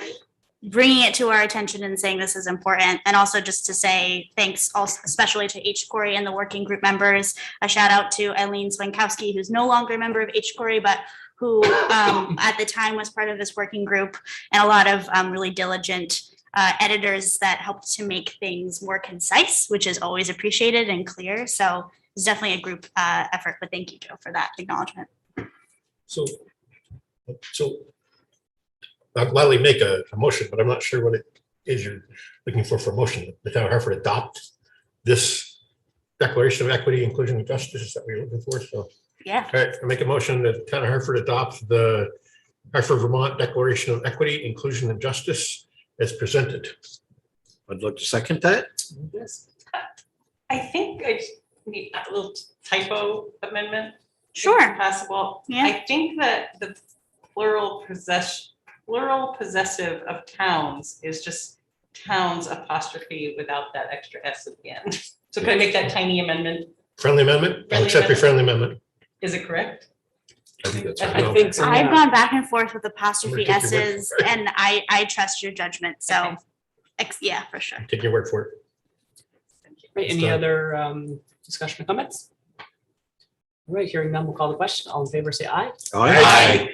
bringing it to our attention and saying this is important. And also just to say thanks also especially to HCOREI and the working group members. A shout out to Eileen Swankowski, who's no longer a member of HCOREI, but who at the time was part of this working group, and a lot of really diligent editors that helped to make things more concise, which is always appreciated and clear. So it's definitely a group effort, but thank you, Joe, for that acknowledgement. So I'll gladly make a motion, but I'm not sure what it is you're looking for a motion. The town of Hartford adopt this Declaration of Equity, Inclusion, and Justice. Is that what you're looking for? So yeah. All right, I make a motion that the town of Hartford adopt the Hartford, Vermont Declaration of Equity, Inclusion, and Justice as presented. I'd like to second that. Yes. I think I just need a little typo amendment. Sure. If possible. Yeah. I think that the plural possessive of towns is just towns apostrophe without that extra S at the end. So can I make that tiny amendment? Friendly amendment? I'll accept your friendly amendment. Is it correct? I think that's I right. think so. I've Yeah. gone back and forth with apostrophe I'm gonna take your word S's, for it. and I trust your judgment. So yeah, for sure. Take your word for it. Right, any other discussion or comments? All right, hearing none, we'll call the question. All in favor, say aye. Aye.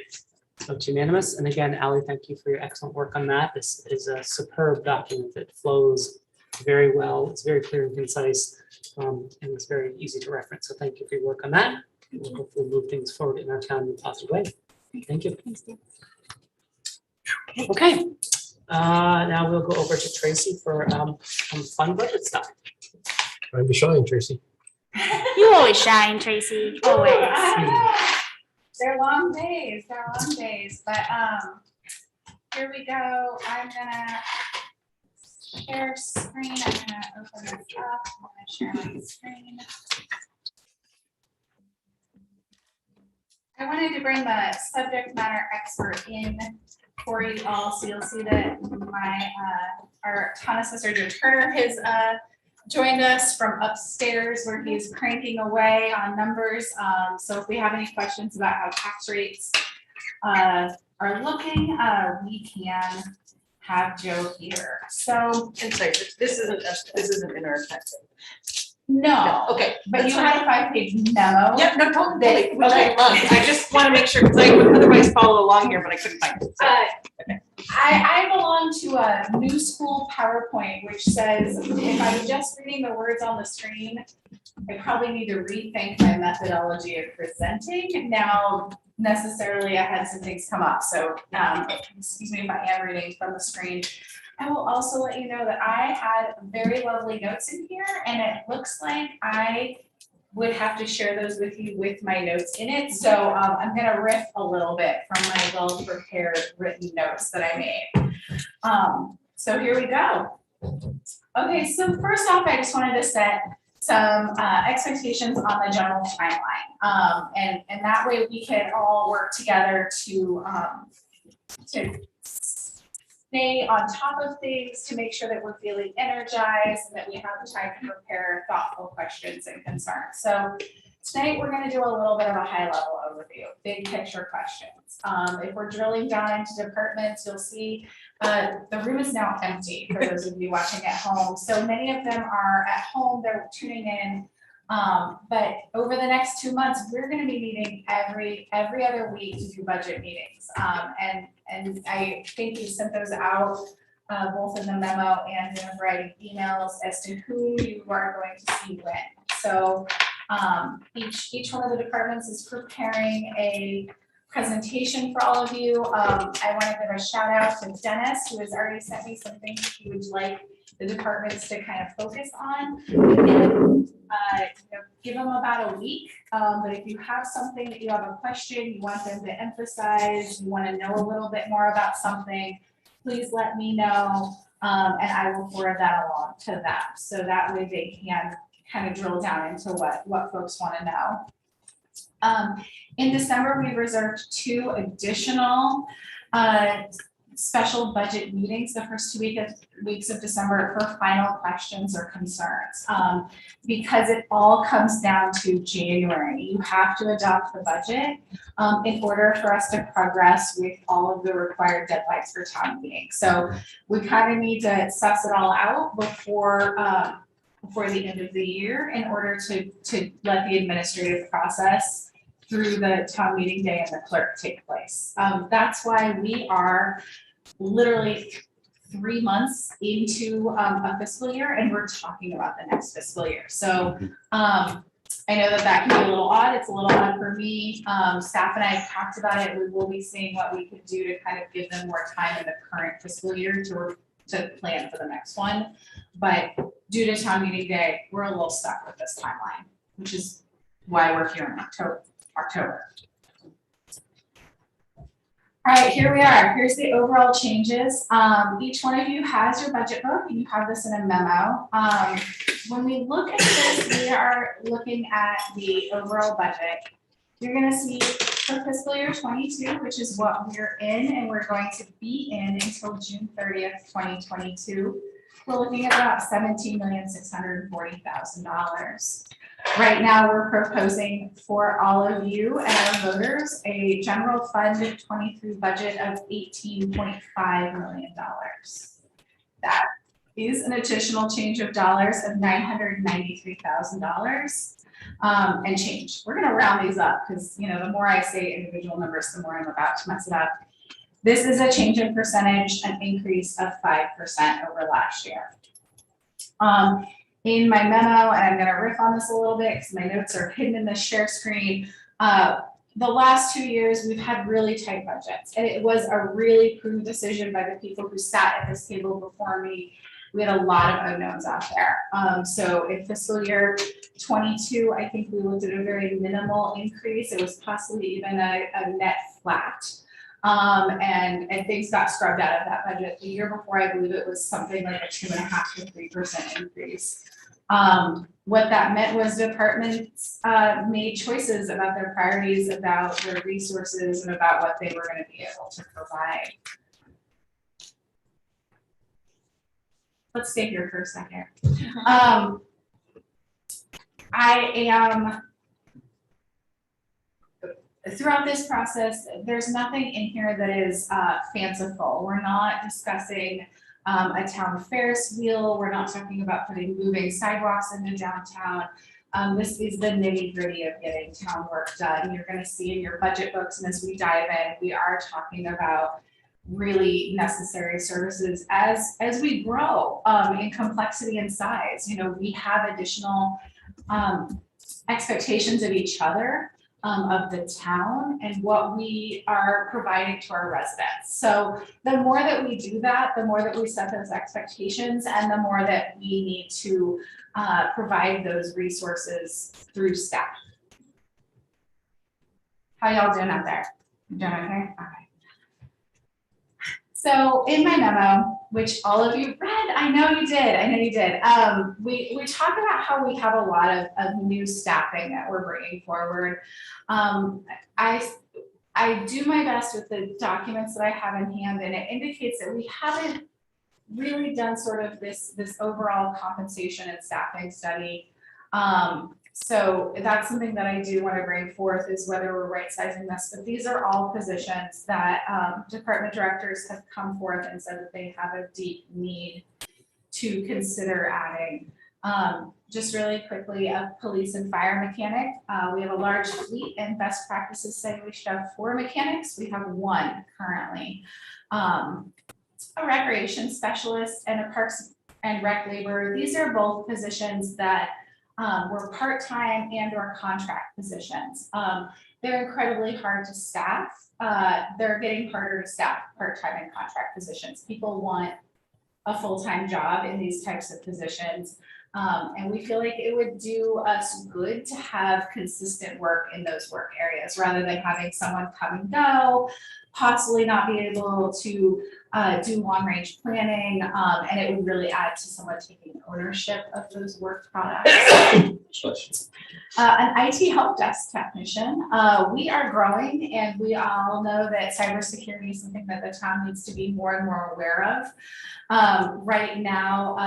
So it's unanimous. And again, Ally, thank you for your excellent work on that. This is a superb document that flows very well. It's very clear and concise, and it's very easy to reference. So thank you for your work on that. We'll hopefully move things forward in our town in a positive way. Thank you. Okay, now we'll go over to Tracy for some fun budget stuff. Time to shine, Tracy. You always shine, Tracy, always. They're long days, but here we go. I'm gonna share screen. I'm gonna open this up. I'm gonna share my screen. I wanted to bring the subject matter expert in for you all, so you'll see that my our town assessor Joe Turner has joined us from upstairs where he's cranking away on numbers. So if we have any questions about how tax rates are looking, we can have Joe here. So I'm sorry, this isn't in our text. no, Okay. but that's you fine. had a 5-page memo. Yep, no, totally, that- which I loved. I just want to make sure, because I would otherwise follow along here, but I couldn't find it. So, I belong to a new school PowerPoint, which says if I'm just reading the words on the screen, I probably need to rethink my methodology of presenting. Now, necessarily, I had some things come up, so excuse me if I am reading from the screen. I will also let you know that I had very lovely notes in here, and it looks like I would have to share those with you with my notes in it. So I'm gonna riff a little bit from my well-prepared written notes that I made. So here we go. Okay, so first off, I just wanted to set some expectations on the general timeline. And that way we can all work together to stay on top of things, to make sure that we're feeling energized and that we have the time to prepare thoughtful questions and concerns. So tonight we're going to do a little bit of a high level overview, big picture questions. If we're drilling down into departments, you'll see the room is now empty for those of you watching at home. So many of them are at home, they're tuning in. But over the next 2 months, we're going to be meeting every other week to do budget meetings. And I think we sent those out both in the memo and in a variety of emails as to who you are going to see when. So each one of the departments is preparing a presentation for all of you. I want to give a shout out to Dennis, who has already sent me some things he would like the departments to kind of focus on. And, give them about a week. But if you have something that you have a question, you want them to emphasize, you want to know a little bit more about something, please let me know. And I will forward that along to them. So that way they can kind of drill down into what folks want to know. In December, we reserved 2 additional special budget meetings the first 2 weeks of December for final questions or concerns. Because it all comes down to January. You have to adopt the budget in order for us to progress with all of the required deadlines for town meeting. So we kind of need to suss it all out before the end of the year in order to let the administrative process through the town meeting day and the clerk take place. That's why we are literally 3 months into a fiscal year and we're talking about the next fiscal year. So I know that can be a little odd. It's a little odd for me. Staff and I have talked about it. We will be seeing what we could do to kind of give them more time in the current fiscal year to plan for the next one. But due to town meeting day, we're a little stuck with this timeline, which is why we're here in October. All right, here we are. Here's the overall changes. Each one of you has your budget book and you have this in a memo. When we look at this, we are looking at the overall budget. You're gonna see for fiscal year 22, which is what we're in and we're going to be in until June 30th, 2022. We're looking at about $17,640,000. Right now, we're proposing for all of you and our voters a general fund 23 budget of $18.5 million. That is an additional change of dollars of $993,000 and change. We're gonna round these up because, you know, the more I say individual numbers, the more I'm about to mess it up. This is a change in percentage, an increase of 5% over last year. In my memo, and I'm gonna riff on this a little bit because my notes are hidden in the share screen. The last 2 years, we've had really tight budgets, and it was a really prudent decision by the people who sat at this table before me. We had a lot of unknowns out there. So in fiscal year 22, I think we looked at a very minimal increase. It was possibly even a net flat. And things got scrubbed out of that budget. The year before, I believe it was something like a 2.5 to 3% increase. What that meant was departments made choices about their priorities, about their resources, and about what they were going to be able to provide. Let's stay here for a second. I am, throughout this process, there's nothing in here that is fanciful. We're not discussing a town Ferris wheel. We're not talking about moving sidewalks into downtown. This is the nitty gritty of getting town work done. You're going to see in your budget books, and as we dive in, we are talking about really necessary services as we grow in complexity and size. You know, we have additional expectations of each other, of the town, and what we are providing to our residents. So the more that we do that, the more that we set those expectations, and the more that we need to provide those resources through staff. How y'all doing out there? You doing okay? Okay. So in my memo, which all of you read, I know you did, we talk about how we have a lot of new staffing that we're bringing forward. I do my best with the documents that I have in hand, and it indicates that we haven't really done sort of this overall compensation and staffing study. So that's something that I do want to bring forth, is whether we're right sizing this, but these are all positions that department directors have come forth and said that they have a deep need to consider adding. Just really quickly, a police and fire mechanic. We have a large fleet, and best practices say we should have 4 mechanics. We have 1 currently. A recreation specialist and a parks and rec laborer. These are both positions that were part-time and or contract positions. They're incredibly hard to staff. They're getting harder to staff part-time and contract positions. People want a full-time job in these types of positions. And we feel like it would do us good to have consistent work in those work areas, rather than having someone come and go, possibly not be able to do long-range planning, and it would really add to someone taking ownership of those work products. An IT help desk technician. We are growing, and we all know that cybersecurity is something that the town needs to be more and more aware of. Right now,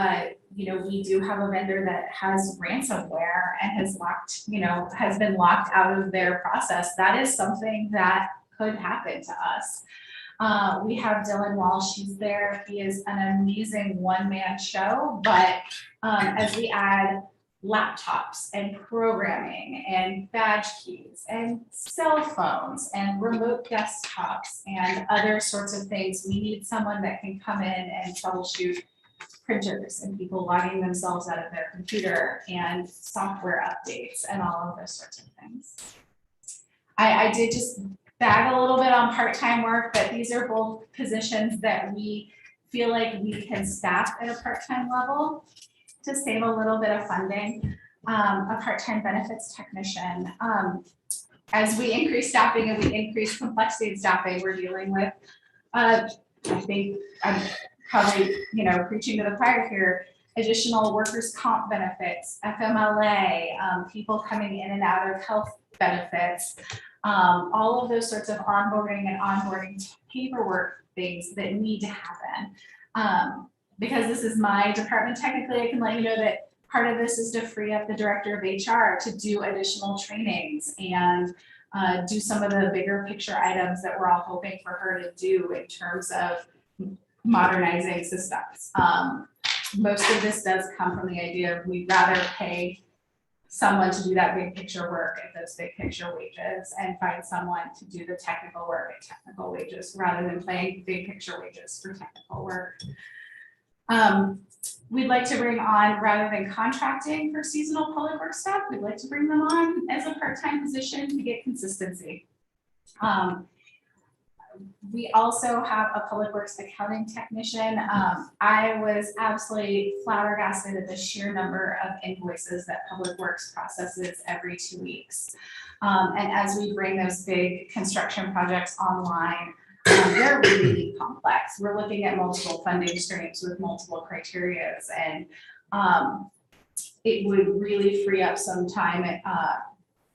you know, we do have a vendor that has ransomware and has been locked out of their process. That is something that could happen to us. We have Dylan Walsh, he's there. He is an amazing one-man show, but as we add laptops and programming and badge keys and cell phones and remote desktops and other sorts of things, we need someone that can come in and troubleshoot printers and people logging themselves out of their computer and software updates and all of those sorts of things. I did just bag a little bit on part-time work, but these are both positions that we feel like we can staff at a part-time level to save a little bit of funding. A part-time benefits technician. As we increase staffing and we increase complexity of staffing, we're dealing with, I think I'm probably, preaching to the choir here, additional workers' comp benefits, FMLA, people coming in and out of health benefits, all of those sorts of onboarding paperwork things that need to happen. Because this is my department, technically I can let you know that part of this is to free up the director of HR to do additional trainings and do some of the bigger picture items that we're all hoping for her to do in terms of modernizing systems. most of this does come from the idea of we'd rather pay someone to do that big picture work at those big picture wages and find someone to do the technical work at technical wages rather than paying big picture wages for technical work. We'd like to bring on, rather than contracting for seasonal public works staff, we'd like to bring them on as a part-time position to get consistency. We also have a public works accounting technician. I was absolutely flabbergasted at the sheer number of invoices that public works processes every 2 weeks. And as we bring those big construction projects online, they're really complex. We're looking at multiple funding streams with multiple criterias, and it would really free up some time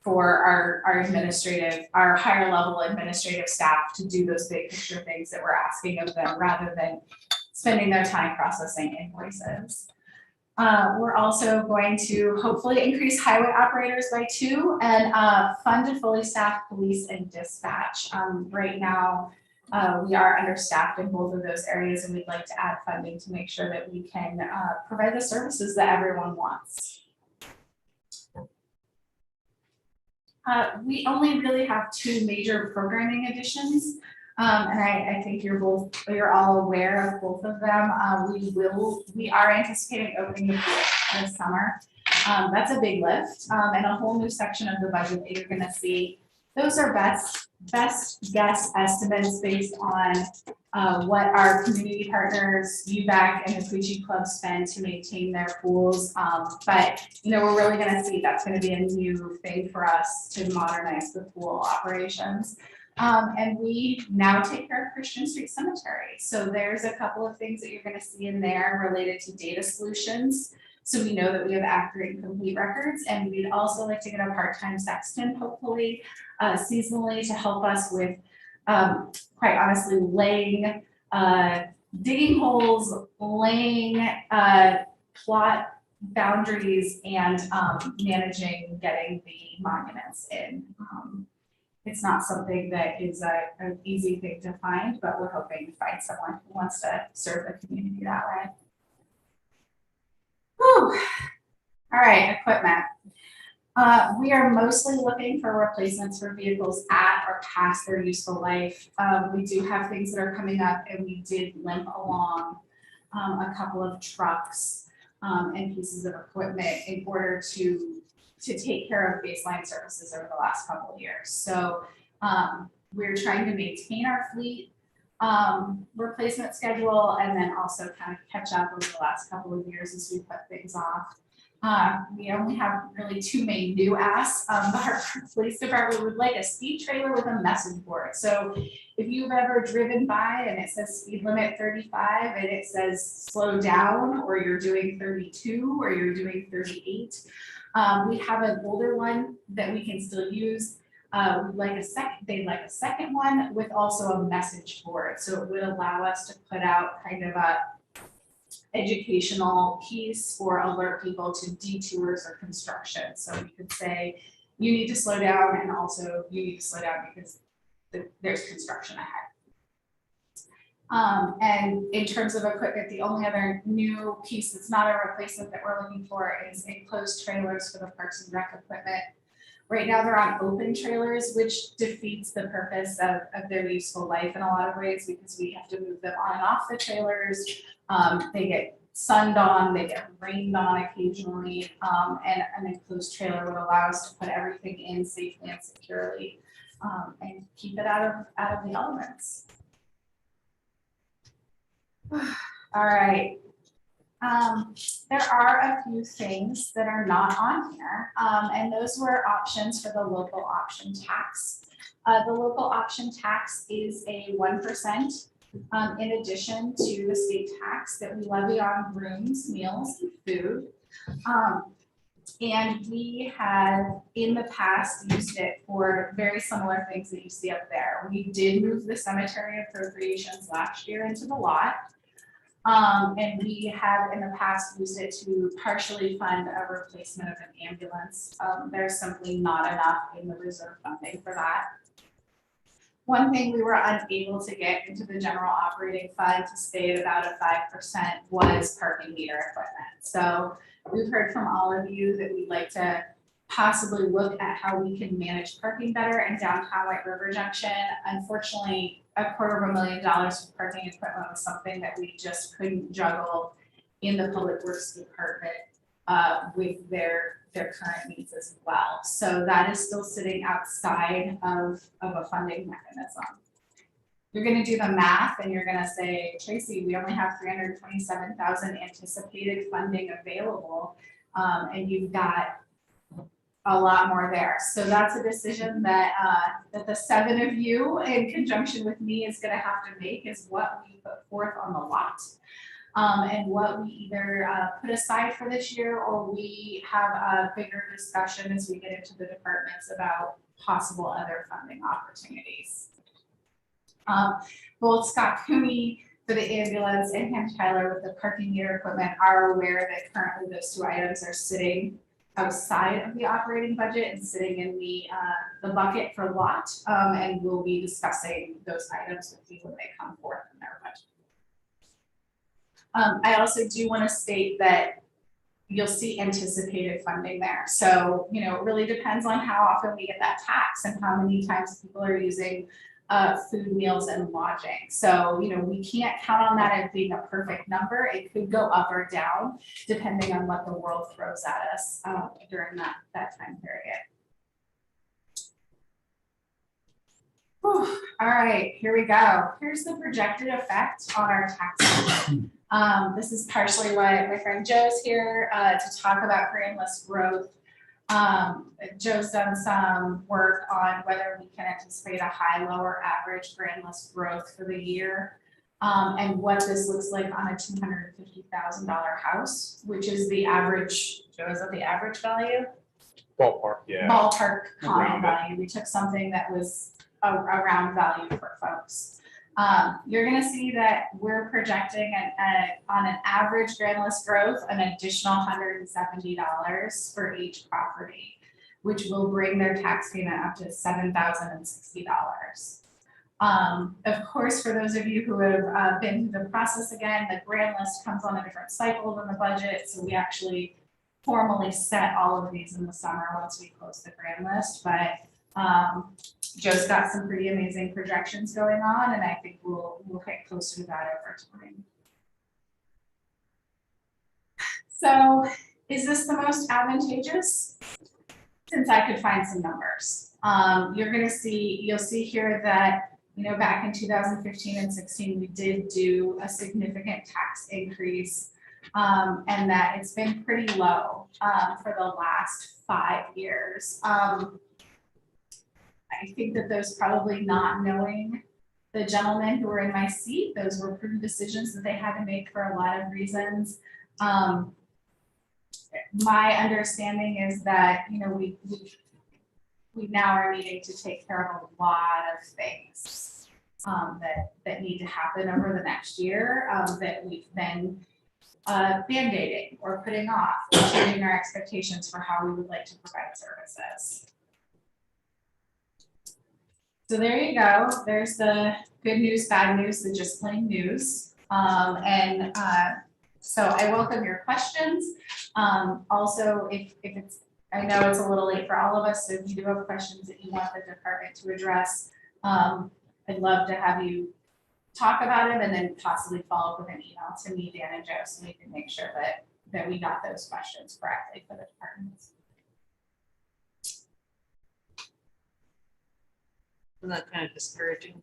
for our higher level administrative staff to do those big picture things that we're asking of them rather than spending their time processing invoices. We're also going to hopefully increase highway operators by 2 and fund a fully staffed police and dispatch. Right now, we are understaffed in both of those areas, and we'd like to add funding to make sure that we can provide the services that everyone wants. We only really have 2 major programming additions, and I think you're all aware of both of them. We are anticipating opening the pool this summer. That's a big lift, and a whole new section of the budget that you're going to see. Those are best guess estimates based on what our community partners, UBAC and the Pucci Club spend to maintain their pools. But we're really going to see that's going to be a new thing for us to modernize the pool operations. And we now take care of Christian Street Cemetery. So there's a couple of things that you're going to see in there related to data solutions. So we know that we have accurate and complete records, and we'd also like to get a part-time sexton, hopefully seasonally, to help us with, quite honestly, laying, digging holes, laying plot boundaries, and managing getting the monuments in. It's not something that is an easy thing to find, but we're hoping to find someone who wants to serve the community that way. Whew. All right, equipment. We are mostly looking for replacements for vehicles at or past their useful life. We do have things that are coming up, and we did limp along a couple of trucks and pieces of equipment in order to take care of baseline services over the last couple of years. So we're trying to maintain our fleet replacement schedule, and then also kind of catch up over the last couple of years as we put things off. We only have really 2 main new asks. Our police department would like a speed trailer with a message board. So if you've ever driven by and it says speed limit 35 and it says slow down, or you're doing 32 or you're doing 38, we have an older one that we can still use. They'd like a second one with also a message board. So it would allow us to put out kind of a educational piece or alert people to detours or construction. So we could say, you need to slow down, and also you need to slow down because there's construction ahead. And in terms of equipment, the only other new piece that's not a replacement that we're looking for is enclosed trailers for the Parks and Rec equipment. Right now they're on open trailers, which defeats the purpose of their useful life in a lot of ways, because we have to move them on and off the trailers. They get sunned on, they get rained on occasionally, and an enclosed trailer would allow us to put everything in safely and securely, and keep it out of the elements. All right. There are a few things that are not on here, and those were options for the local option tax. The local option tax is a 1% in addition to the state tax that we levy on rooms, meals, and food. And we have in the past used it for very similar things that you see up there. We did move the cemetery appropriations last year into the lot. And we have in the past used it to partially fund a replacement of an ambulance. There's simply not enough in the reserve funding for that. One thing we were unable to get into the general operating fund to stay at about a 5% was parking meter equipment. So we've heard from all of you that we'd like to possibly look at how we can manage parking better in downtown White River Junction. Unfortunately, $250,000 for parking equipment was something that we just couldn't juggle in the Public Works Department with their current needs as well. So that is still sitting outside of a funding mechanism. You're gonna do the math and you're gonna say, Tracy, we only have 327,000 anticipated funding available, and you've got a lot more there. So that's a decision that that the 7 of you in conjunction with me is gonna have to make, is what we put forth on the lot. And what we either put aside for this year, or we have a bigger discussion as we get into the departments about possible other funding opportunities. Both Scott Cooney for the ambulance and Ham Tyler with the parking meter equipment are aware that currently those 2 items are sitting outside of the operating budget and sitting in the bucket for lot, and we'll be discussing those items with you when they come forth in their budget. I also do want to state that you'll see anticipated funding there. So, you know, it really depends on how often we get that tax and how many times people are using food, meals, and lodging. So, you know, we can't count on that as being a perfect number. It could go up or down depending on what the world throws at us during that time period. Whew. All right, here we go. Here's the projected effect on our taxes. This is partially why my friend Joe's here to talk about grand list growth. Joe's done some work on whether we can anticipate a high, low, or average grand list growth for the year, and what this looks like on a $250,000 house, which is the average. Joe, is that the average value? Ballpark, yeah. Ballpark common Around it. value. We took something that was a round value for folks. You're gonna see that we're projecting on an average grand list growth, an additional $170 for each property, which will bring their tax payment up to $7,060. Of course, for those of you who have been through the process again, the grand list comes on a different cycle than the budget, so we actually formally set all of these in the summer once we close the grand list, but Joe's got some pretty amazing projections going on, and I think we'll get closer to that over time. So is this the most advantageous? Since I could find some numbers. You'll see here that, you know, back in 2015 and 16, we did do a significant tax increase, and that it's been pretty low for the last 5 years. I think that those probably not knowing the gentlemen who were in my seat, those were prudent decisions that they had to make for a lot of reasons. My understanding is that, you know, we now are needing to take care of a lot of things that need to happen over the next year that we've been band-aiding or putting off, or changing our expectations for how we would like to provide services. So there you go. There's the good news, bad news, the just plain news. So I welcome your questions. Also, if it's, I know it's a little late for all of us, so if you do have questions that you want the department to address, I'd love to have you talk about it and then possibly follow up with an email to me, Dan, and Joe, so we can make sure that we got those questions correctly for the departments. Isn't that kind of discouraging?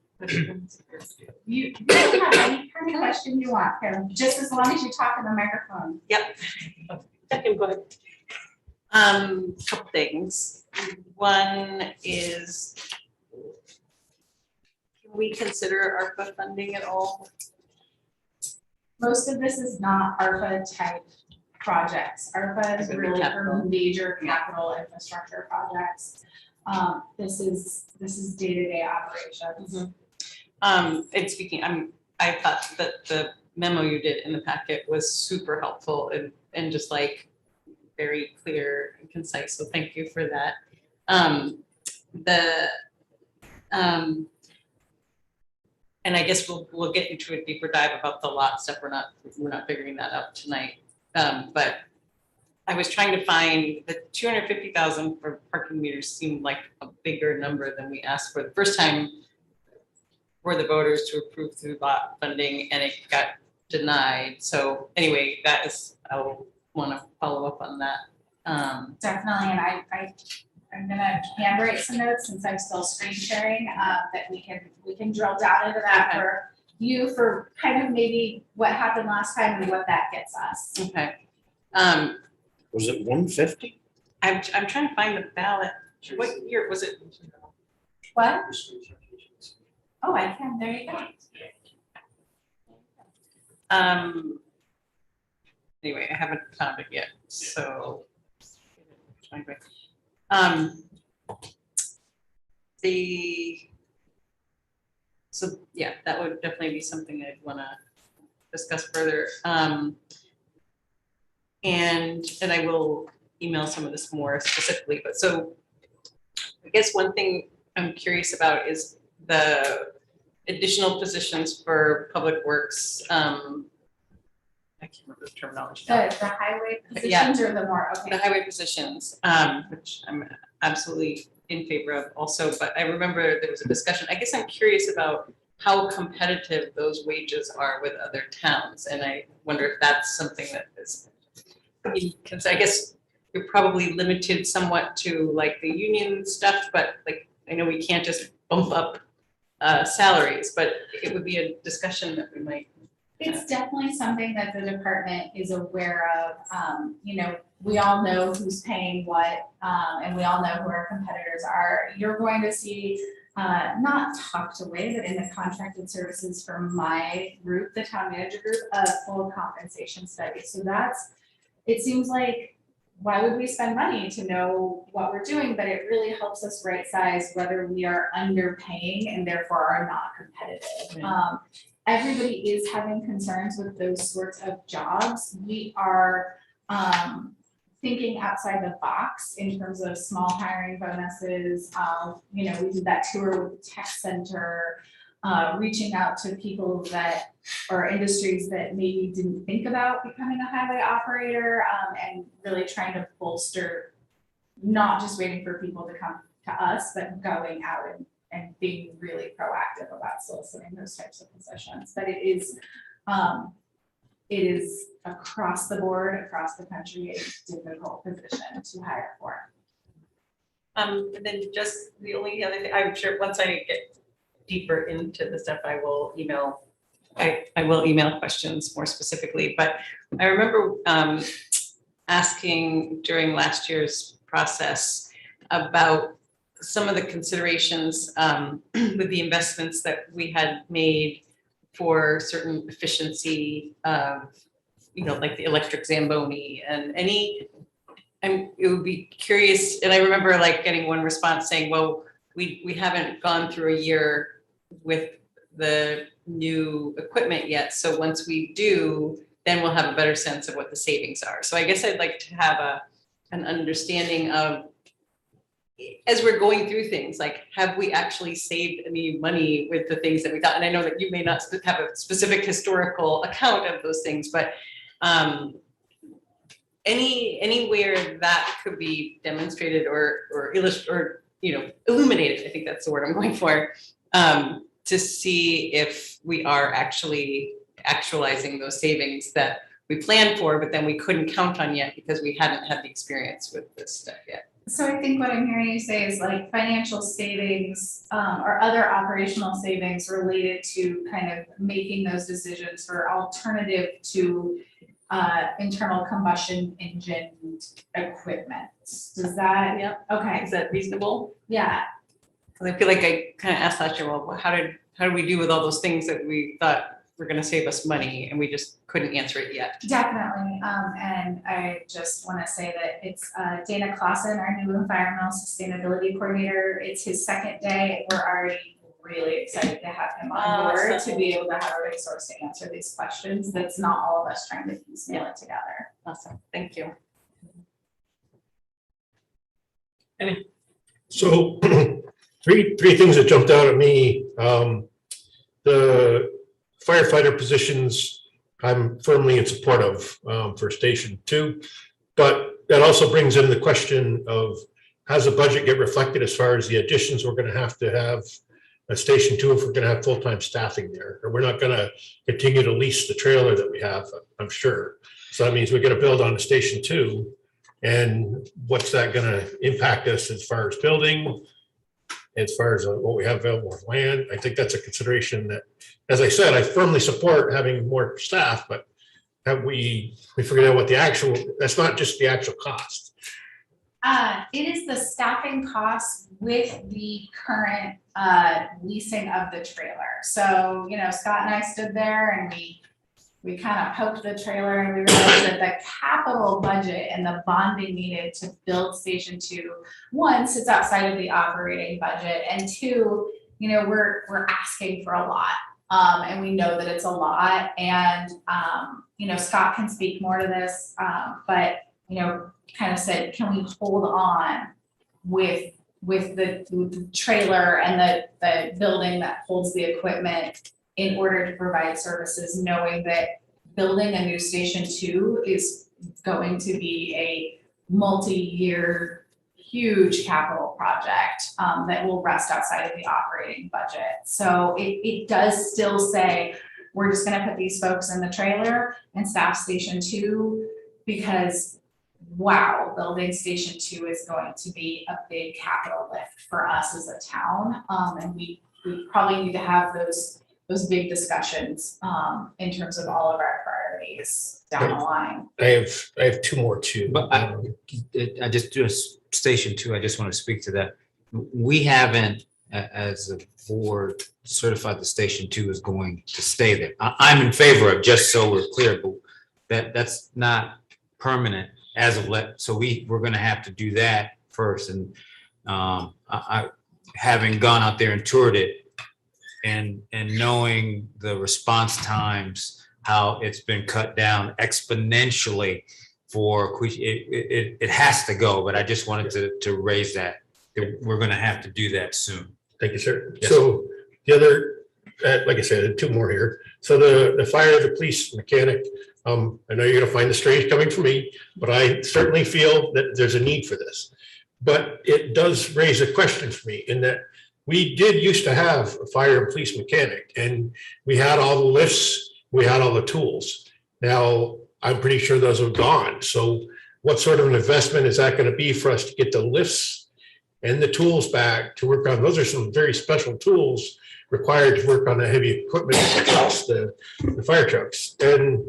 You can have any kind of question you want, Carolyn, just as long as you talk in the microphone. Yep. Go ahead. Couple things. One is, can we consider ARPA funding at all? Most of this is not ARPA type projects. ARPA is really for major capital infrastructure projects. This is day-to-day operations. And speaking, I thought that the memo you did in the packet was super helpful and just like very clear and concise. So thank you for that. And I guess we'll get into a deeper dive about the lot stuff. We're not figuring that out tonight. But I was trying to find the 250,000 for parking meters seemed like a bigger number than we asked for the first time for the voters to approve through lot funding, and it got denied. So anyway, I'll want to follow up on that. Definitely, and I'm gonna handwrite some notes since I'm still screen sharing, that we can drill down into that for you, for kind of maybe what happened last time and what that gets us. Okay. Was it 150? I'm trying to find the ballot. What year was it? What? Oh, I can, there you go. Anyway, I haven't found it yet, so. So yeah, that would definitely be something I'd want to discuss further. And I will email some of this more specifically, but so I guess one thing I'm curious about is the additional positions for public works. I can't remember the terminology now. The highway Yeah. positions or the more, okay. The highway positions, which I'm absolutely in favor of also, but I remember there was a discussion. I guess I'm curious about how competitive those wages are with other towns. And I wonder if that's something that is, because I guess you're probably limited somewhat to like the union stuff, but like, I know we can't just bump up salaries, but it would be a discussion that we might. It's definitely something that the department is aware of. You know, we all know who's paying what, and we all know who our competitors are. You're going to see, not tucked away, but in the contracted services for my group, the town manager group, a full compensation study. So it seems like, why would we spend money to know what we're doing? But it really helps us right size whether we are underpaying and therefore are not competitive. Everybody is having concerns with those sorts of jobs. We are thinking outside the box in terms of small hiring bonuses. You know, we did that tour with the tech center, reaching out to people that, or industries that maybe didn't think about becoming a highway operator, and really trying to bolster, not just waiting for people to come to us, but going out and being really proactive about soliciting those types of positions. But it is across the board, across the country, a difficult position to hire for. And then just the only other thing, I'm sure once I get deeper into the stuff, I will email questions more specifically. But I remember asking during last year's process about some of the considerations with the investments that we had made for certain efficiency, you know, like the electric Zamboni and it would be curious. And I remember like getting one response saying, well, we haven't gone through a year with the new equipment yet. So once we do, then we'll have a better sense of what the savings are. So I guess I'd like to have an understanding of, as we're going through things, like, have we actually saved any money with the things that we thought? And I know that you may not have a specific historical account of those things, but anywhere that could be demonstrated or illustrated, or, you know, illuminated, I think that's the word I'm going for, to see if we are actually actualizing those savings that we planned for, but then we couldn't count on yet because we hadn't had the experience with this stuff yet. So I think what I'm hearing you say is like financial savings, or other operational savings related to kind of making those decisions for alternative to internal combustion engine equipment. Does that? Yep. Okay. Is that reasonable? Yeah. Because I feel like I kind of asked last year, well, how did we do with all those things that we thought were going to save us money, and we just couldn't answer it yet? Definitely. And I just want to say that it's Dana Clausen, our new environmental sustainability coordinator. It's his second day. We're already really excited to have him on board to be able to have a resource to answer these questions. That's not all of us trying to piecemeal it together. Awesome. Thank you. So three things that jumped out at me. The the firefighter positions, I'm firmly in support of for Station 2. But that also brings in the question of, how's the budget get reflected as far as the additions we're going to have at Station 2 if we're going to have full-time staffing there? Or we're not going to continue to lease the trailer that we have, I'm sure. So that means we're going to build on to Station 2. And what's that going to impact us as far as building, as far as what we have available with land? I think that's a consideration that, as I said, I firmly support having more staff, but have we figured out what the actual, that's not just the actual cost. It is the staffing costs with the current leasing of the trailer. So, Scott and I stood there and we kind of poked the trailer and we realized that the capital budget and the bonding needed to build Station 2, one, sits outside of the operating budget, and two, we're asking for a lot. And we know that it's a lot, and Scott can speak more to this, but kind of said, can we hold on with the trailer and the building that holds the equipment in order to provide services, knowing that building a new Station 2 is going to be a multi-year, huge capital project that will rest outside of the operating budget. So it does still say, we're just gonna put these folks in the trailer and staff Station 2, because wow, building Station 2 is going to be a big capital lift for us as a town. And we probably need to have those big discussions in terms of all of our priorities down the line. I have two more too. But I just do a Station 2. I just want to speak to that. We haven't, as a board, certified the Station 2 is going to stay there. I'm in favor of, just so we're clear, but that's not permanent as of so we're going to have to do that first. And I having gone out there and toured it, and knowing the response times, how it's been cut down exponentially for it has to go. But I just wanted to raise that we're going to have to do that soon. Thank you, sir. Yes. So the other, like I said, two more here. So the fire, the police mechanic, I know you're going to find the strange coming from me, but I certainly feel that there's a need for this. But it does raise a question for me in that we did used to have a fire and police mechanic, and we had all the lifts, we had all the tools. Now, I'm pretty sure those are gone. So what sort of an investment is that going to be for us to get the lifts and the tools back to work on? Those are some very special tools required to work on the heavy equipment, the trucks, the fire trucks. And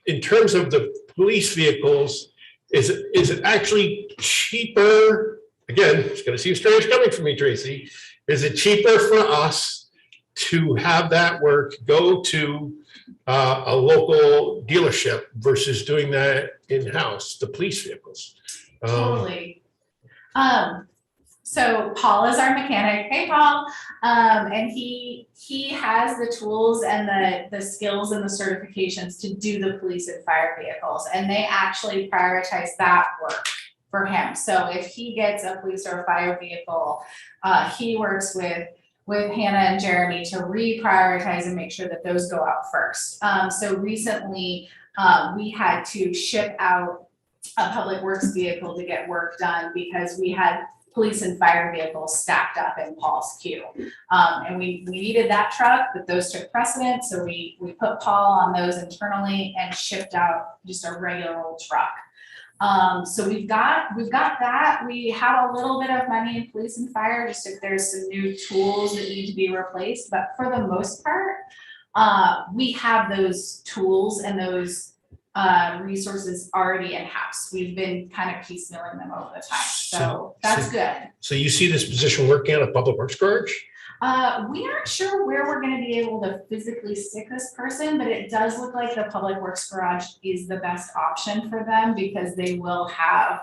in terms of the police vehicles, is it actually cheaper? Again, it's going to seem strange coming from me, Tracy. Is it cheaper for us to have that work go to a local dealership versus doing that in-house, the police vehicles? Totally. So Paul is our mechanic. Hey, Paul. And he has the tools and the skills and the certifications to do the police and fire vehicles. And they actually prioritize that work for him. So if he gets a police or a fire vehicle, he works with Hannah and Jeremy to reprioritize and make sure that those go out first. So recently we had to ship out a public works vehicle to get work done because we had police and fire vehicles stacked up in Paul's queue. And we needed that truck, but those took precedent. So we put Paul on those internally and shipped out just a regular old truck. So we've got that. We have a little bit of money in police and fire, just if there's some new tools that need to be replaced. But for the most part, we have those tools and those resources already in-house. We've been kind of piecemealing them over the time. So that's good. So you see this position working on a public works garage? We aren't sure where we're going to be able to physically stick this person, but it does look like the public works garage is the best option for them because they will have,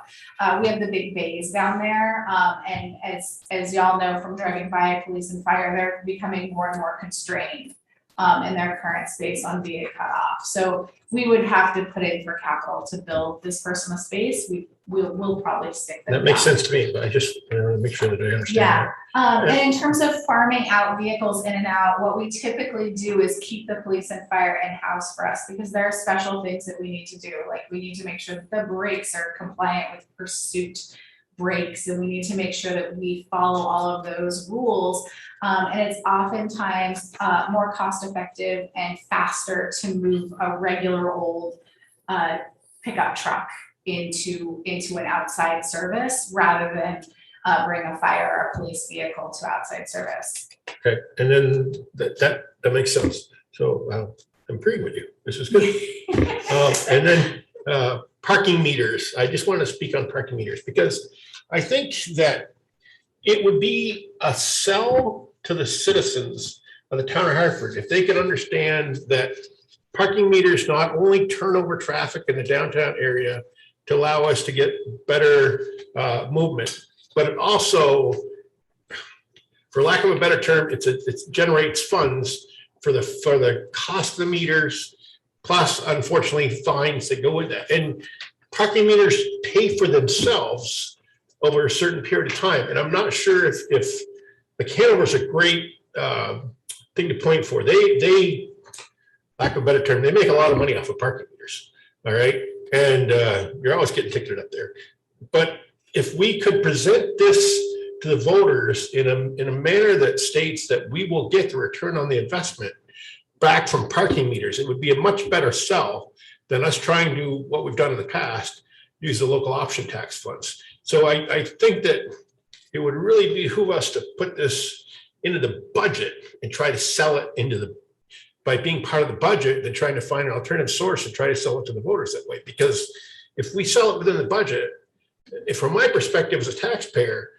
we have the big bays down there. And as y'all know from driving by police and fire, they're becoming more and more constrained in their current space on VA cutoff. So we would have to put in for capital to build this person a space. We'll probably stick them That makes down. sense to me, but I just make sure that I understand. Yeah, that. and in terms of farming out vehicles in and out, what we typically do is keep the police and fire in-house for us, because there are special things that we need to do. Like, we need to make sure that the brakes are compliant with pursuit brakes, and we need to make sure that we follow all of those rules. And it's oftentimes more cost-effective and faster to move a regular old pickup truck into an outside service rather than bring a fire or a police vehicle to outside service. Okay, and then that makes sense. So I'm agreeing with you. This is good. And then parking meters. I just want to speak on parking meters because I think that it would be a sell to the citizens of the town of Hartford if they could understand that parking meters not only turn over traffic in the downtown area to allow us to get better movement, but it also, for lack of a better term, it generates funds for the cost of the meters, plus unfortunately fines that go with that. And parking meters pay for themselves over a certain period of time. And I'm not sure if the Hanover's a great thing to point for. They, lack of a better term, they make a lot of money off of parking meters. All right. And you're always getting ticketed up there. But if we could present this to the voters in a manner that states that we will get the return on the investment back from parking meters, it would be a much better sell than us trying to, what we've done in the past, use the local option tax funds. So I think that it would really behoove us to put this into the budget and try to sell it by being part of the budget than trying to find an alternative source and try to sell it to the voters that way. Because if we sell it within the budget, from my perspective as a taxpayer,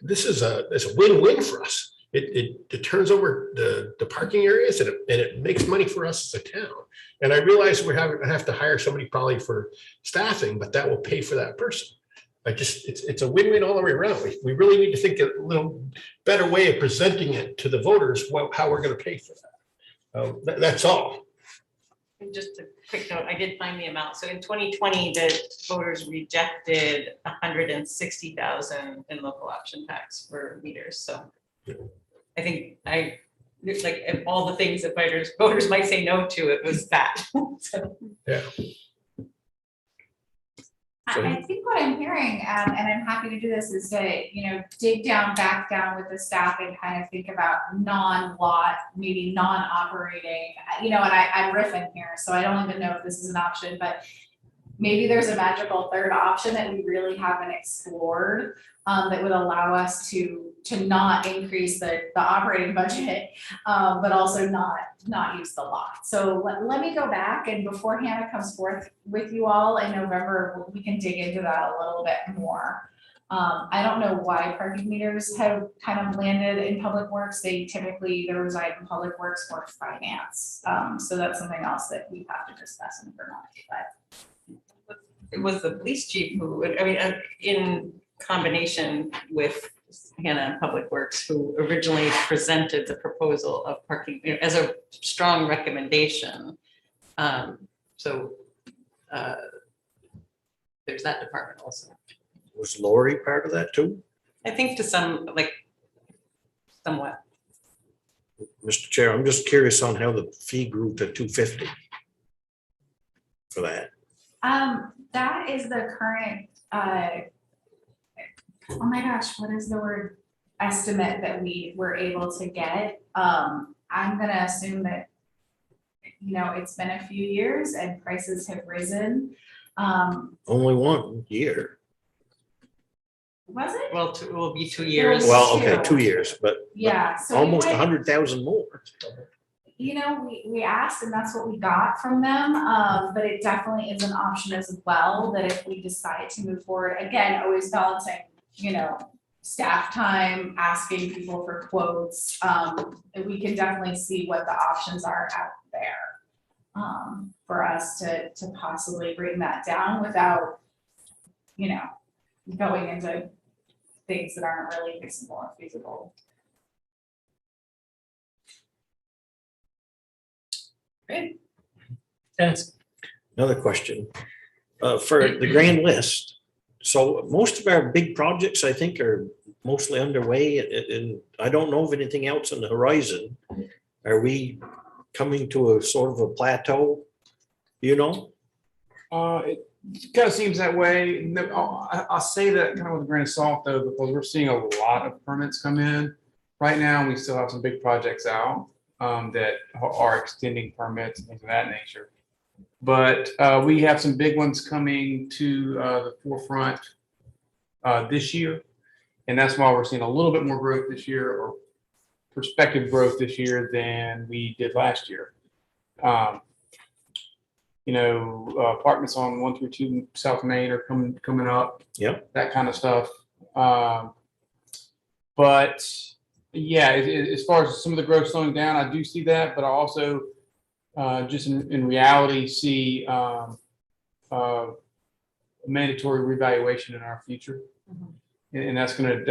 this is a win-win for us. It turns over the parking areas and it makes money for us as a town. And I realize we have to hire somebody probably for staffing, but that will pay for that person. It's a win-win all the way around. We really need to think a little better way of presenting it to the voters, how we're going to pay for that. That's all. And just a quick note, I did find the amount. So in 2020, the voters rejected 160,000 in local option tax for meters. So I think it's like of all the things that voters might say no to, it was that. So. Yeah. I think what I'm hearing, and I'm happy to do this, is to, dig back down with the staff and kind of think about non-lot, maybe non-operating, and I'm riffing here, so I don't even know if this is an option, but maybe there's a magical third option that we really haven't explored that would allow us to not increase the operating budget, but also not use the lot. So let me go back, and before Hannah comes forth with you all in November, we can dig into that a little bit more. I don't know why parking meters have kind of landed in public works. They typically reside in public works or finance. So that's something else that we have to discuss in Vermont. But it was the police chief who, in combination with Hannah in Public Works, who originally presented the proposal of parking as a strong recommendation. So there's that department also. Was Lori part of that too? I think to somewhat. Mr. Chair, I'm just curious on how the fee grew to $250 for that. That is the current, oh my gosh, what is the word, estimate that we were able to get. I'm gonna assume that, it's been a few years and prices have risen. Only 1 year. Was it? Well, it will be 2 years. Well, okay, 2 years, but Yeah, so we almost went- 100,000 more. We asked and that's what we got from them, but it definitely is an option as well, that if we decide to move forward, again, always balancing, staff time, asking people for quotes, we can definitely see what the options are out there for us to possibly bring that down without, going into things that aren't really feasible. Great. Dennis. Another question, for the grand list. So most of our big projects, I think, are mostly underway, and I don't know of anything else on the horizon. Are we coming to a sort of a plateau? You know? It kind of seems that way. No, I'll say that kind of with a grain of salt though, because we're seeing a lot of permits come in. Right now, we still have some big projects out that are extending permits and things of that nature. But we have some big ones coming to the forefront this year. And that's why we're seeing a little bit more growth this year, or prospective growth this year, than we did last year. You know, apartments on 132 South Main are coming up. Yep. That kind of stuff. But yeah, as far as some of the growth slowing down, I do see that, but I also just in reality see mandatory revaluation in our future, and that's gonna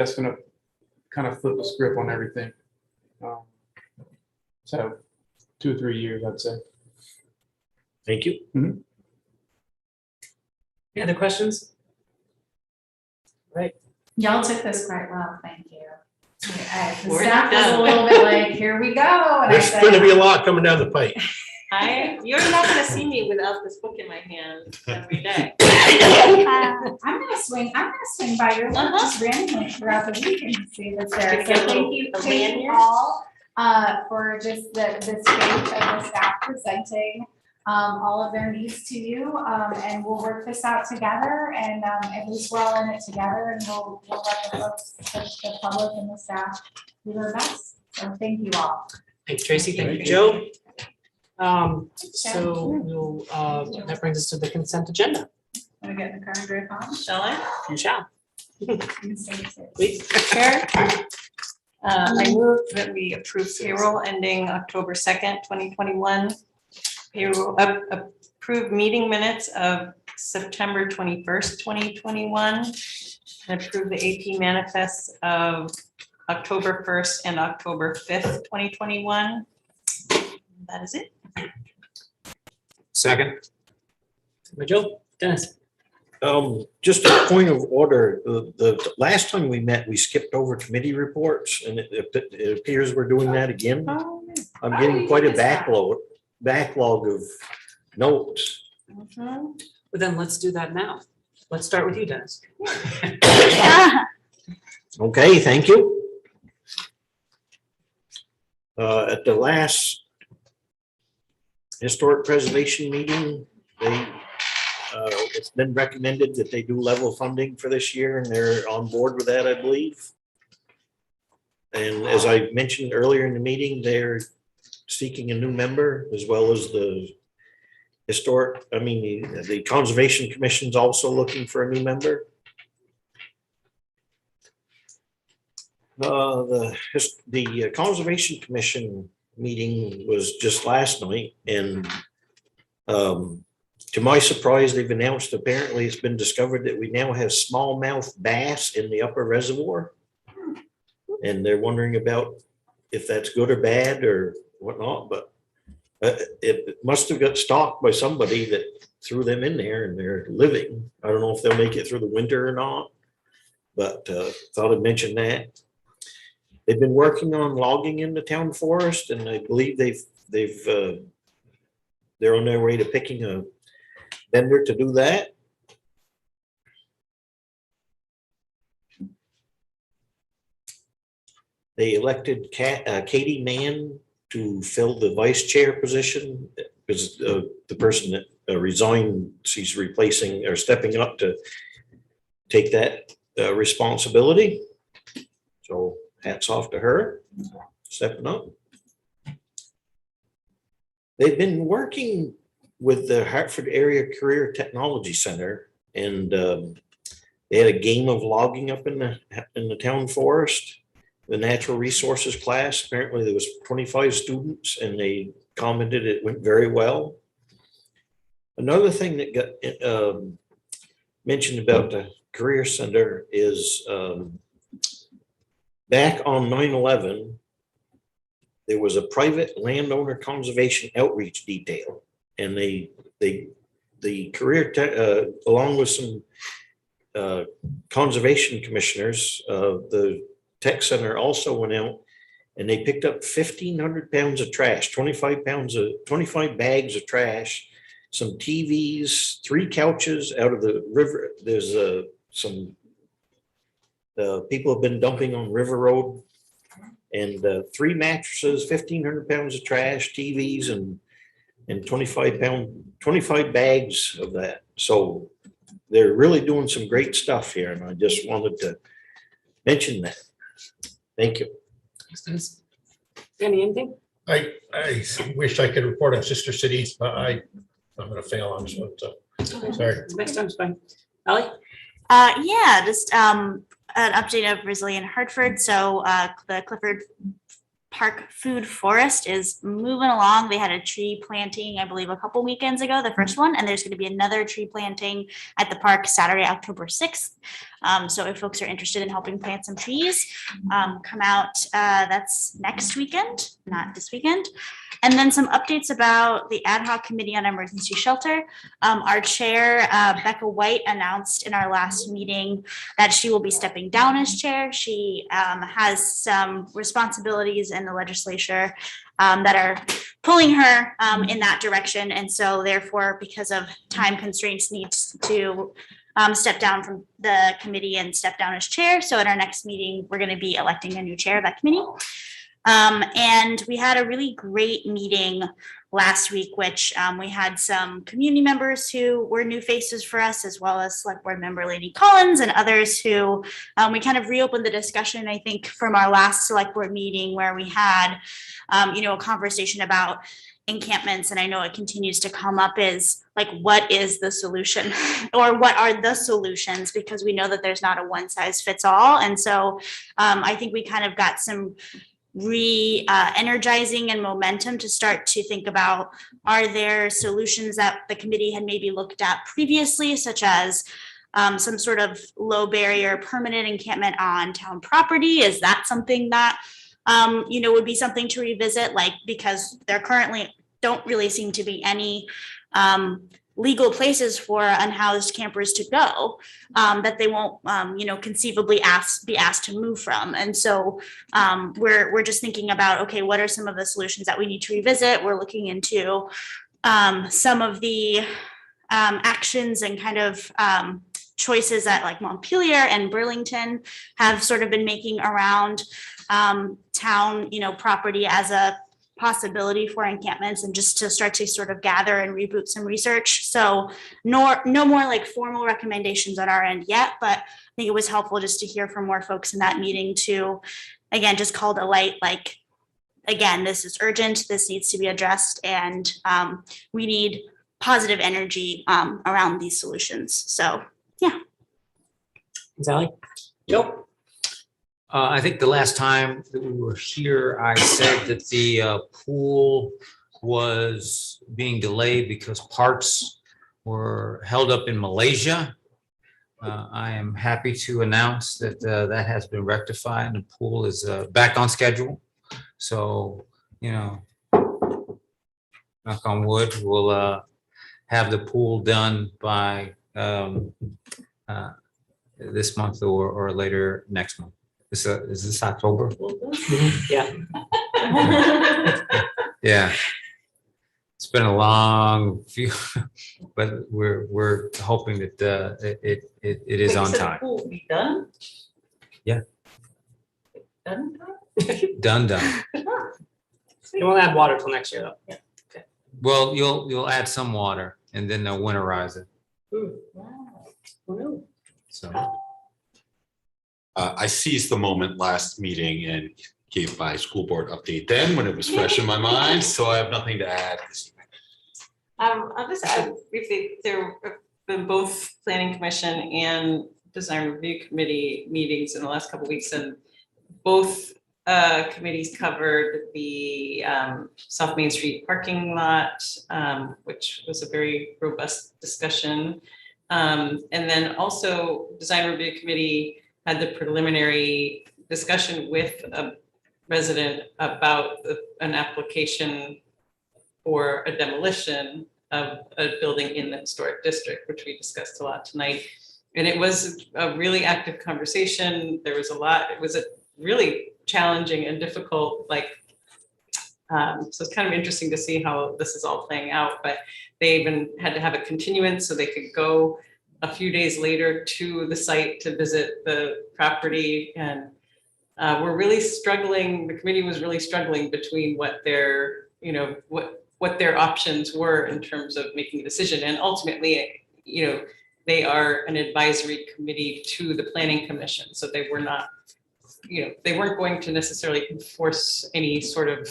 kind of flip the script on everything. So 2 or 3 years, I'd say. Thank you. Mhm. Any other questions? Right. Y'all took this quite well, thank you. The We're staff was a done. little bit like, here we go. And I There's said, going to be a lot coming down the pipe. You're not gonna see me without this book in my hand every day. I'm gonna swing by your work just randomly throughout the week and see what's there. So thank you all for just the stage of the staff presenting all of their needs to you. And we'll work this out together, and at least we're all in it together, and we'll let the folks, the public and the staff do their best. So thank you all. Thank you, Tracy. Thank you, Thank Joe. So we'll, that brings us to the consent agenda. Want to get in the car and drive home? Shall I? You shall. Please. Chair, I move that we approve payroll ending October 2nd, 2021. Payroll, approve meeting minutes of September 21st, 2021. And approve the AP manifests of October 1st and October 5th, 2021. That is it. Second. Joe, Dennis. Just a point of order, the last time we met, we skipped over committee reports, and it appears we're doing that again. I'm getting quite a backlog of notes. Well, then let's do that now. Let's start with you, Dennis. Okay, thank you. At the last historic preservation meeting, it's been recommended that they do level funding for this year, and they're on board with that, I believe. And as I mentioned earlier in the meeting, they're seeking a new member, as well as the the Conservation Commission's also looking for a new member. The Conservation Commission meeting was just last night, and to my surprise, they've announced apparently it's been discovered that we now have smallmouth bass in the upper reservoir. And they're wondering about if that's good or bad or whatnot, but it must have got stocked by somebody that threw them in there, and they're living. I don't know if they'll make it through the winter or not, but thought I'd mention that. They've been working on logging in the town forest, and I believe they're on their way to picking a vendor to do that. They elected Katie Mann to fill the vice chair position, because the person that resigned, she's replacing or stepping up to take that responsibility. So hats off to her, stepping up. They've been working with the Hartford Area Career Technology Center, and they had a game of logging up in the town forest, the natural resources class. Apparently there was 25 students, and they commented it went very well. Another thing that got mentioned about the career center is back on 9/11, there was a private landowner conservation outreach detail. And the career, along with some conservation commissioners, the tech center also went out and they picked up 1,500 pounds of trash, 25 bags of trash, some TVs, 3 couches out of the river. There's some people have been dumping on River Road, and 3 mattresses, 1,500 pounds of trash, TVs, and 25 bags of that. So they're really doing some great stuff here, and I just wanted to mention that. Thank you. Anything? I wish I could report on sister cities, but I'm gonna fail on this one, so sorry. Next time's fine. Ally? Yeah, just an update of Risley and Hartford. So the Clifford Park Food Forest is moving along. They had a tree planting, I believe, a couple weekends ago, the first one, and there's going to be another tree planting at the park Saturday, October 6th. So if folks are interested in helping plant some trees, come out. That's next weekend, not this weekend. And then some updates about the ad hoc committee on emergency shelter. Our chair, Becca White, announced in our last meeting that she will be stepping down as chair. She has some responsibilities in the legislature that are pulling her in that direction. And so therefore, because of time constraints, needs to step down from the committee and step down as chair. So at our next meeting, we're going to be electing a new chair of that committee. And we had a really great meeting last week, which we had some community members who were new faces for us, as well as Select Board member Lady Collins and others who we kind of reopened the discussion, I think, from our last Select Board meeting where we had, a conversation about encampments. And I know it continues to come up is like, what is the solution or what are the solutions? Because we know that there's not a one size fits all. And so I think we kind of got some energizing and momentum to start to think about, are there solutions that the committee had maybe looked at previously, such as some sort of low barrier permanent encampment on town property? Is that something that would be something to revisit, like, because there currently don't really seem to be any legal places for unhoused campers to go that they won't, conceivably be asked to move from. And so we're just thinking about, okay, what are some of the solutions that we need to revisit? We're looking into some of the actions and kind of choices that like Montpelier and Burlington have sort of been making around town, property as a possibility for encampments, and just to start to sort of gather and reboot some research. So no more like formal recommendations on our end yet, but I think it was helpful just to hear from more folks in that meeting to, again, just call to light, like, again, this is urgent, this needs to be addressed, and we need positive energy around these solutions. So, yeah. Sally? Joe? I think the last time that we were here, I said that the pool was being delayed because parts were held up in Malaysia. I am happy to announce that that has been rectified and the pool is back on schedule. So, knock on wood, we'll have the pool done by this month or later next month. Is this October? Yeah. Yeah. It's been a long few, but we're hoping that it is on time. Will be done? Yeah. Done? Done. You won't add water till next year, though. Yeah. Okay. Well, you'll add some water and then they'll winterize it. Wow. So. I seized the moment last meeting and gave my school board update then when it was fresh in my mind, so I have nothing to add. I'll just add briefly, there have been both planning commission and design review committee meetings in the last couple of weeks, and both committees covered the South Main Street parking lot, which was a very robust discussion. And then also design review committee had the preliminary discussion with resident about an application for a demolition of a building in the historic district, which we discussed a lot tonight. And it was a really active conversation. There was a lot, it was a really challenging and difficult, so it's kind of interesting to see how this is all playing out, but they even had to have a continuance so they could go a few days later to the site to visit the property. And we're really struggling, the committee was really struggling between what their, what their options were in terms of making a decision. And ultimately, they are an advisory committee to the planning commission. So they were not, they weren't going to necessarily enforce any sort of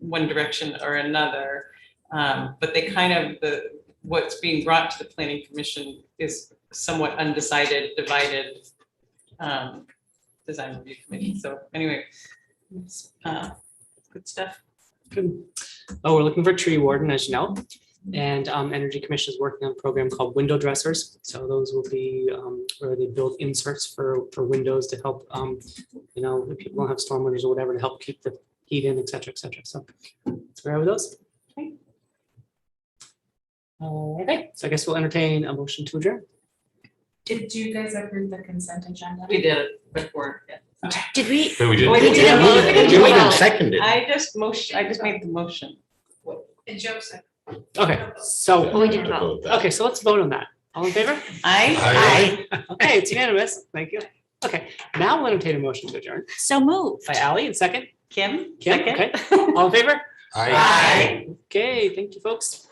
one direction or another. But they kind of, what's being brought to the planning commission is somewhat undecided, divided design review committee. So anyway, good stuff. Good. Oh, we're looking for tree warden, as you know, and Energy Commission is working on a program called window dressers. So those will be where they build inserts for windows to help, if people don't have storm windows or whatever, to help keep the heat in, et cetera, et cetera. So where are those? Okay. Okay, so I guess we'll entertain a motion to adjourn. Did you guys approve the consent agenda? We did it before. Yeah. Okay. Did we? No, we didn't. We did a motion. You even seconded. I just made the motion. And Joe said. Okay, so. Oh, we did vote. Okay, so let's vote on that. All in favor? Aye. Okay, it's unanimous. Thank you. Okay, now we'll entertain a motion to adjourn So moved. by Ally and second. Kim? Kim, Second. okay. All in favor? Aye. Okay, thank you, folks.